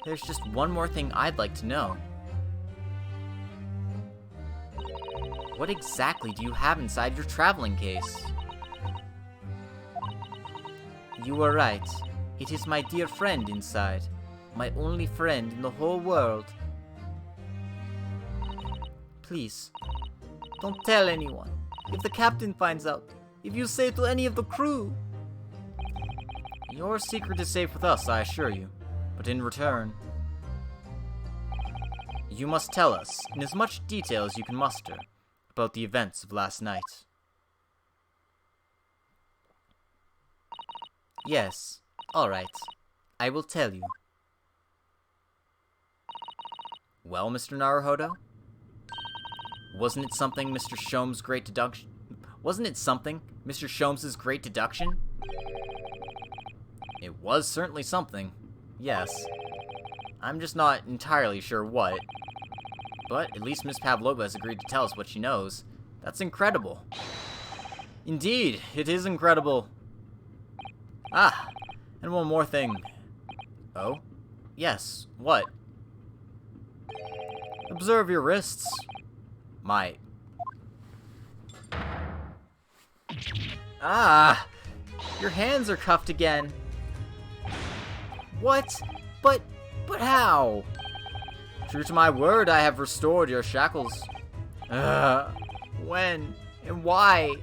There's just one more thing I'd like to know. What exactly do you have inside your traveling case? You were right. It is my dear friend inside. My only friend in the whole world. Please, don't tell anyone. If the captain finds out, if you say to any of the crew. Your secret is safe with us, I assure you. But in return, you must tell us, in as much detail as you can muster, about the events of last night. Yes. Alright. I will tell you. Well, Mr. Naruhodo? Wasn't it something Mr. Sholmes' great deduction? Wasn't it something Mr. Sholmes' great deduction? It was certainly something. Yes. I'm just not entirely sure what. But at least Miss Pavlova has agreed to tell us what she knows. That's incredible. Indeed, it is incredible. Ah, and one more thing. Oh? Yes, what? Observe your wrists. My... Ah! Your hands are cuffed again. What? But how? True to my word, I have restored your shackles. When? And why?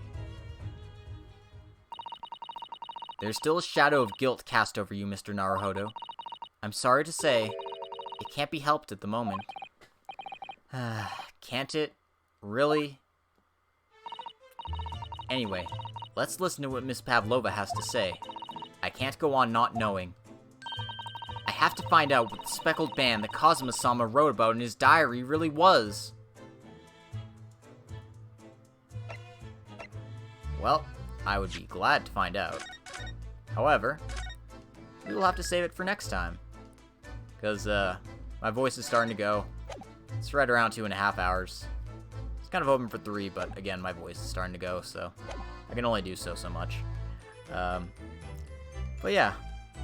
There's still a shadow of guilt cast over you, Mr. Naruhodo. I'm sorry to say, it can't be helped at the moment. Can't it? Really? Anyway, let's listen to what Miss Pavlova has to say. I can't go on not knowing. I have to find out what the speckled band that Kazuma-sama wrote about in his diary really was. Well, I would be glad to find out. However, we will have to save it for next time. Because, my voice is starting to go. It's right around 2.5 hours. It's kind of hoping for 3, but again, my voice is starting to go, so I can only do so much. But yeah,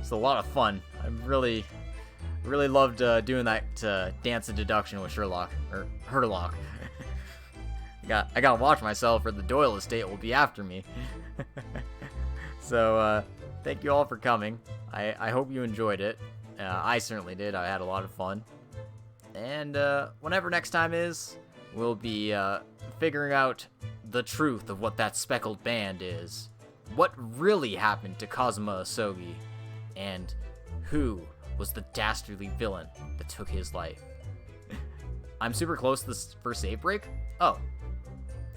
it's a lot of fun. I really loved doing that dance of deduction with Sherlock, or Herlock. I gotta watch myself, or the Doyle estate will be after me. So, thank you all for coming. I hope you enjoyed it. I certainly did. I had a lot of fun. And whenever next time is, we'll be figuring out the truth of what that speckled band is. What really happened to Kazuma Asogi, and who was the dastardly villain that took his life. I'm super close to this first save break? Oh.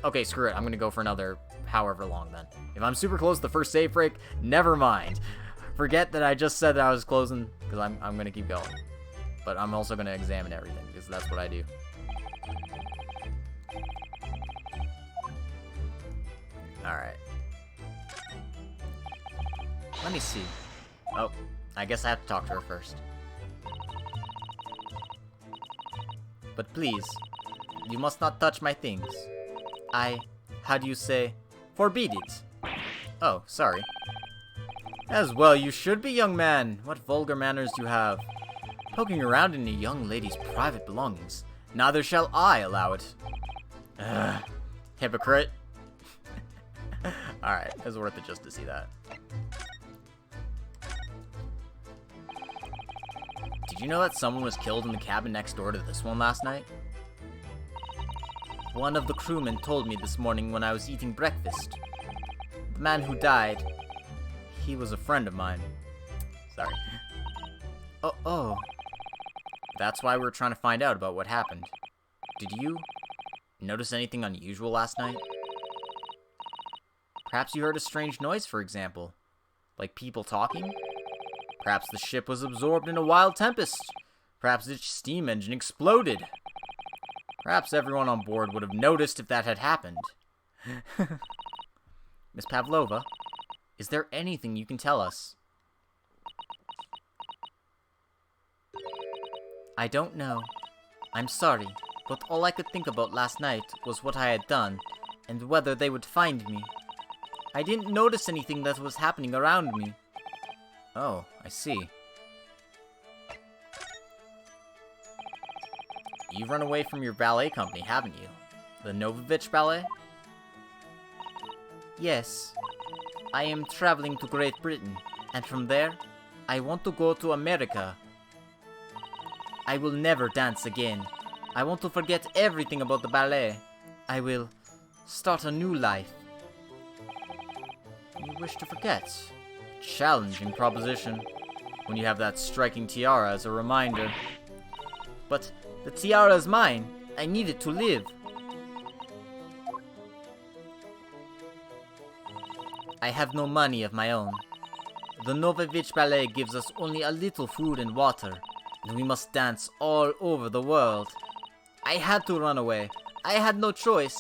Okay, screw it. I'm gonna go for another however long then. If I'm super close to the first save break, never mind. Forget that I just said that I was closing, because I'm gonna keep going. But I'm also gonna examine everything, because that's what I do. Alright. Let me see. Oh, I guess I have to talk to her first. But please, you must not touch my things. How do you say, forbid it. Oh, sorry. As well you should be, young man. What vulgar manners you have. Poking around in a young lady's private belongings. Neither shall I allow it. Hypocrite. Alright, it was worth it just to see that. Did you know that someone was killed in the cabin next door to this one last night? One of the crewmen told me this morning when I was eating breakfast. The man who died, he was a friend of mine. Sorry. Oh. That's why we were trying to find out about what happened. Did you notice anything unusual last night? Perhaps you heard a strange noise, for example. Like people talking? Perhaps the ship was absorbed in a wild tempest. Perhaps its steam engine exploded. Perhaps everyone on board would have noticed if that had happened. Miss Pavlova, is there anything you can tell us? I don't know. I'm sorry, but all I could think about last night was what I had done, and whether they would find me. I didn't notice anything that was happening around me. Oh, I see. You've run away from your ballet company, haven't you? The Novovich Ballet? Yes. I am traveling to Great Britain, and from there, I want to go to America. I will never dance again. I want to forget everything about the ballet. I will start a new life. You wish to forget? Challenging proposition, when you have that striking tiara as a reminder. But the tiara is mine. I need it to live. I have no money of my own. The Novovich Ballet gives us only a little food and water, and we must dance all over the world. I had to run away. I had no choice.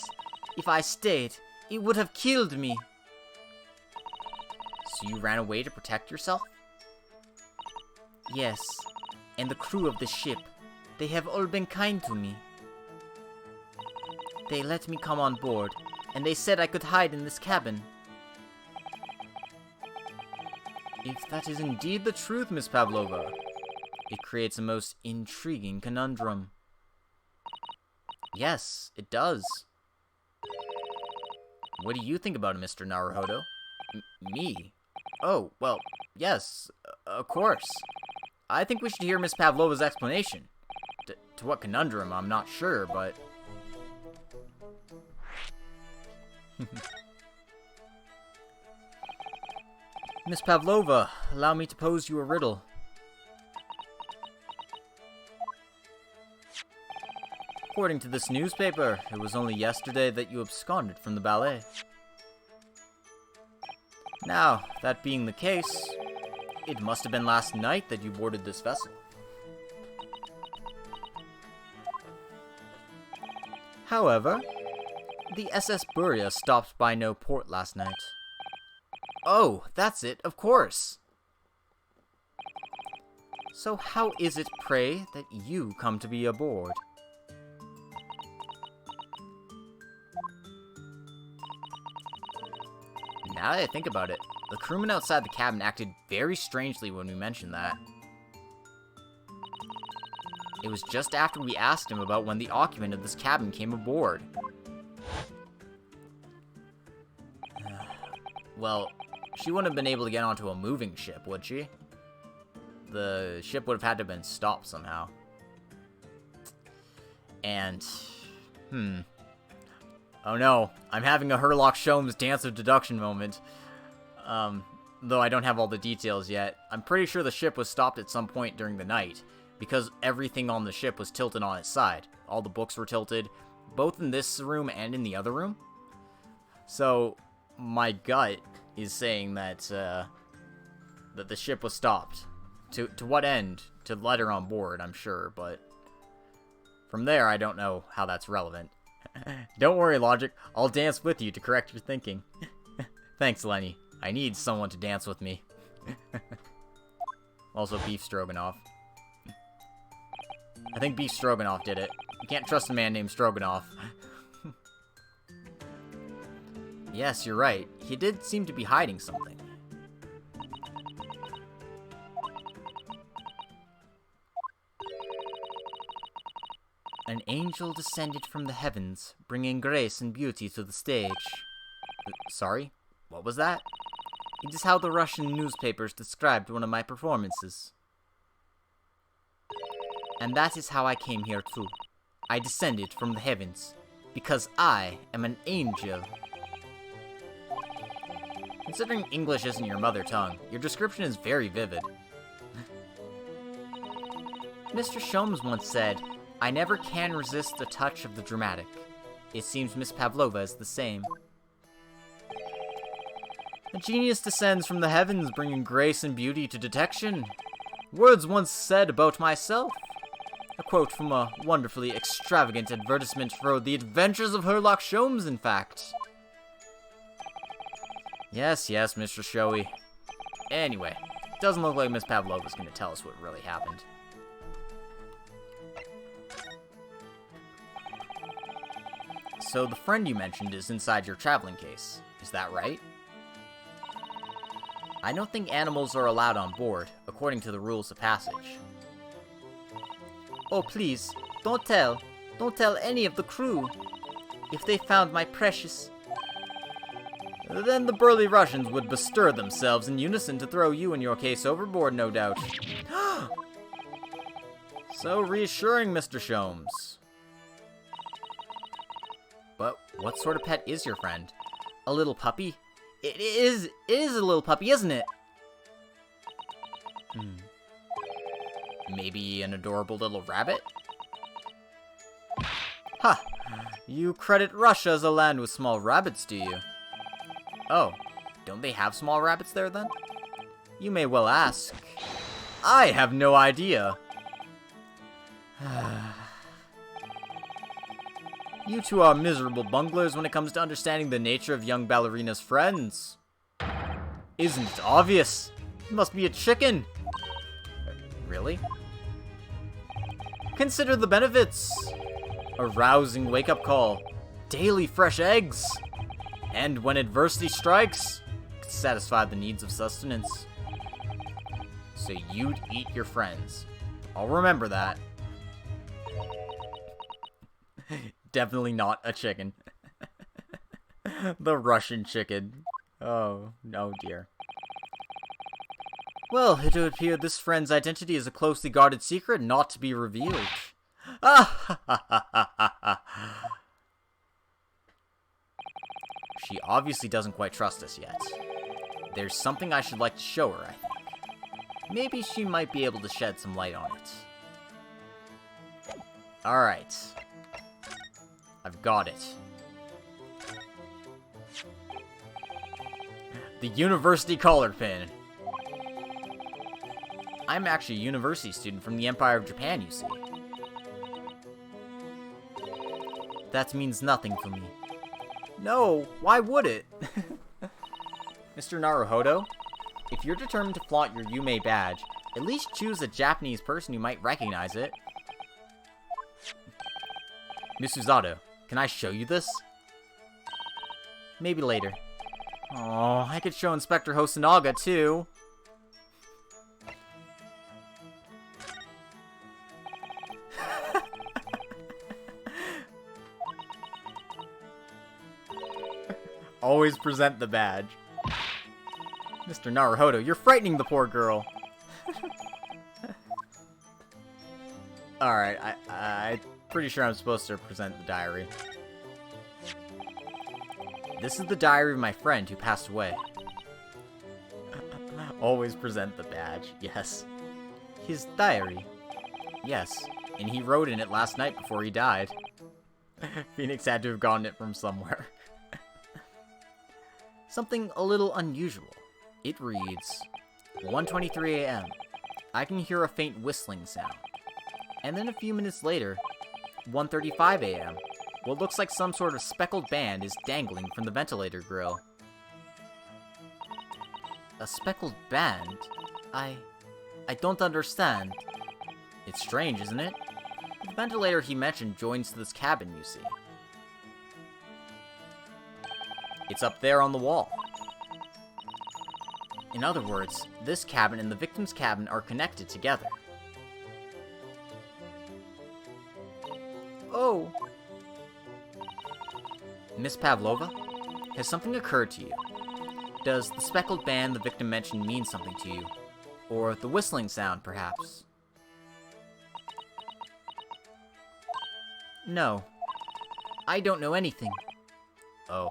If I stayed, it would have killed me. So you ran away to protect yourself? Yes, and the crew of the ship. They have all been kind to me. They let me come on board, and they said I could hide in this cabin. If that is indeed the truth, Miss Pavlova, it creates a most intriguing conundrum. Yes, it does. What do you think about it, Mr. Naruhodo? Me? Oh, well, yes, of course. I think we should hear Miss Pavlova's explanation. To what conundrum, I'm not sure, but... Miss Pavlova, allow me to pose you a riddle. According to this newspaper, it was only yesterday that you absconded from the ballet. Now, that being the case, it must have been last night that you boarded this vessel. However, the SS Buria stopped by no port last night. Oh, that's it, of course! So how is it, pray, that you come to be aboard? Now that I think about it, the crewman outside the cabin acted very strangely when we mentioned that. It was just after we asked him about when the occupant of this cabin came aboard. Well, she wouldn't have been able to get onto a moving ship, would she? The ship would have had to have been stopped somehow. And, oh no, I'm having a Herlock Sholmes dance of deduction moment. Though I don't have all the details yet. I'm pretty sure the ship was stopped at some point during the night, because everything on the ship was tilted on its side. All the books were tilted, both in this room and in the other room. So, my gut is saying that, that the ship was stopped. To what end? To let her on board, I'm sure, but from there, I don't know how that's relevant. Don't worry, Logic. I'll dance with you to correct your thinking. Thanks, Lenny. I need someone to dance with me. Also, Beef Stroganoff. I think Beef Stroganoff did it. You can't trust a man named Stroganoff. Yes, you're right. He did seem to be hiding something. An angel descended from the heavens, bringing grace and beauty to the stage. Sorry? What was that? It is how the Russian newspapers described one of my performances. And that is how I came here too. I descended from the heavens, because I am an angel. Considering English isn't your mother tongue, your description is very vivid. Mr. Sholmes once said, I never can resist the touch of the dramatic. It seems Miss Pavlova is the same. A genius descends from the heavens, bringing grace and beauty to detection. Words once said about myself. A quote from a wonderfully extravagant advertisement for the adventures of Herlock Sholmes, in fact. Yes, Mr. Showy. Anyway, doesn't look like Miss Pavlova's going to tell us what really happened. So the friend you mentioned is inside your traveling case. Is that right? I don't think animals are allowed on board, according to the rules of passage. Oh, please, don't tell. Don't tell any of the crew. If they found my precious... Then the burly Russians would bestir themselves in unison to throw you and your case overboard, no doubt. So reassuring, Mr. Sholmes. But what sort of pet is your friend? A little puppy? It is a little puppy, isn't it? Maybe an adorable little rabbit? Ha! You credit Russia as a land with small rabbits, do you? Oh, don't they have small rabbits there then? You may well ask. I have no idea. You two are miserable bunglers when it comes to understanding the nature of young ballerina's friends. Isn't it obvious? It must be a chicken. Really? Consider the benefits. A rousing wake-up call. Daily fresh eggs. And when adversity strikes, satisfy the needs of sustenance. So you'd eat your friends. I'll remember that. Definitely not a chicken. The Russian chicken. Oh, no dear. Well, it would appear this friend's identity is a closely guarded secret not to be revealed. She obviously doesn't quite trust us yet. There's something I should like to show her, I think. Maybe she might be able to shed some light on it. Alright. I've got it. The university collar pin. I'm actually a university student from the Empire of Japan, you see. That means nothing for me. No, why would it? Mr. Naruhodo, if you're determined to flaunt your Yume badge, at least choose a Japanese person who might recognize it. Miss Uzato, can I show you this? Maybe later. Oh, I could show Inspector Hosonaga, too. Always present the badge. Mr. Naruhodo, you're frightening the poor girl. Alright, I'm pretty sure I'm supposed to present the diary. This is the diary of my friend who passed away. Always present the badge, yes. His diary. Yes, and he wrote in it last night before he died. Phoenix had to have gotten it from somewhere. Something a little unusual. It reads, 1:23 a.m. I can hear a faint whistling sound. And then a few minutes later, 1:35 a.m. What looks like some sort of speckled band is dangling from the ventilator grill. A speckled band? I don't understand. It's strange, isn't it? The ventilator he mentioned joins this cabin, you see. It's up there on the wall. In other words, this cabin and the victim's cabin are connected together. Oh. Miss Pavlova, has something occurred to you? Does the speckled band the victim mentioned mean something to you? Or the whistling sound, perhaps? No. I don't know anything. Oh.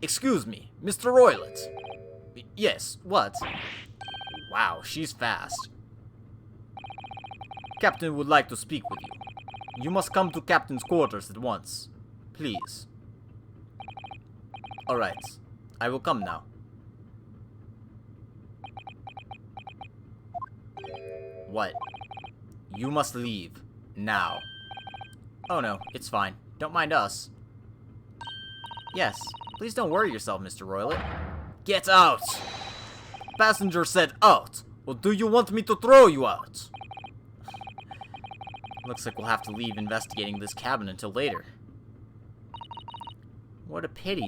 Excuse me, Mr. Roylett. Yes, what? Wow, she's fast. Captain would like to speak with you. You must come to Captain's quarters at once. Please. Alright, I will come now. What? You must leave. Now. Oh no, it's fine. Don't mind us. Yes, please don't worry yourself, Mr. Roylett. Get out! Passenger said out! Or do you want me to throw you out? Looks like we'll have to leave investigating this cabin until later. What a pity.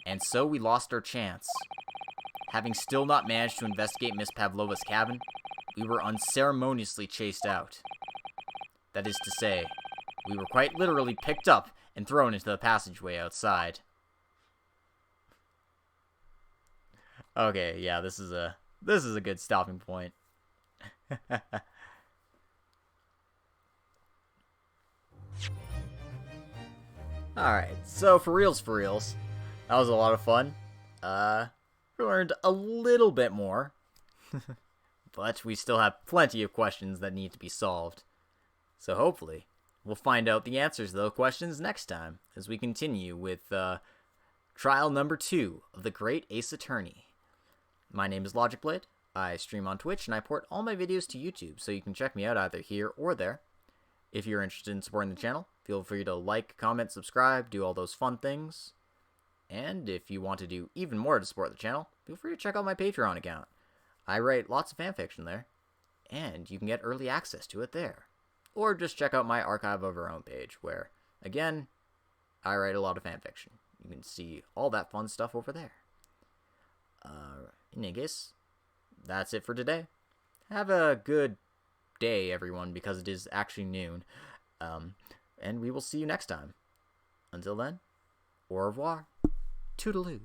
And so we lost our chance. Having still not managed to investigate Miss Pavlova's cabin, we were unceremoniously chased out. That is to say, we were quite literally picked up and thrown into the passageway outside. Okay, yeah, this is a good stopping point. Alright, so for reals, that was a lot of fun. We learned a little bit more But we still have plenty of questions that need to be solved. So hopefully, we'll find out the answers to those questions next time as we continue with trial number 2 of the Great Ace Attorney. My name is Logic Blade. I stream on Twitch and I port all my videos to YouTube, so you can check me out either here or there. If you're interested in supporting the channel, feel free to like, comment, subscribe, do all those fun things. And if you want to do even more to support the channel, feel free to check out my Patreon account. I write lots of fanfiction there, and you can get early access to it there. Or just check out my Archive of Our Own page, where, again, I write a lot of fanfiction. You can see all that fun stuff over there. In any case, that's it for today. Have a good day, everyone, because it is actually noon. And we will see you next time. Until then, au revoir. Toodaloo.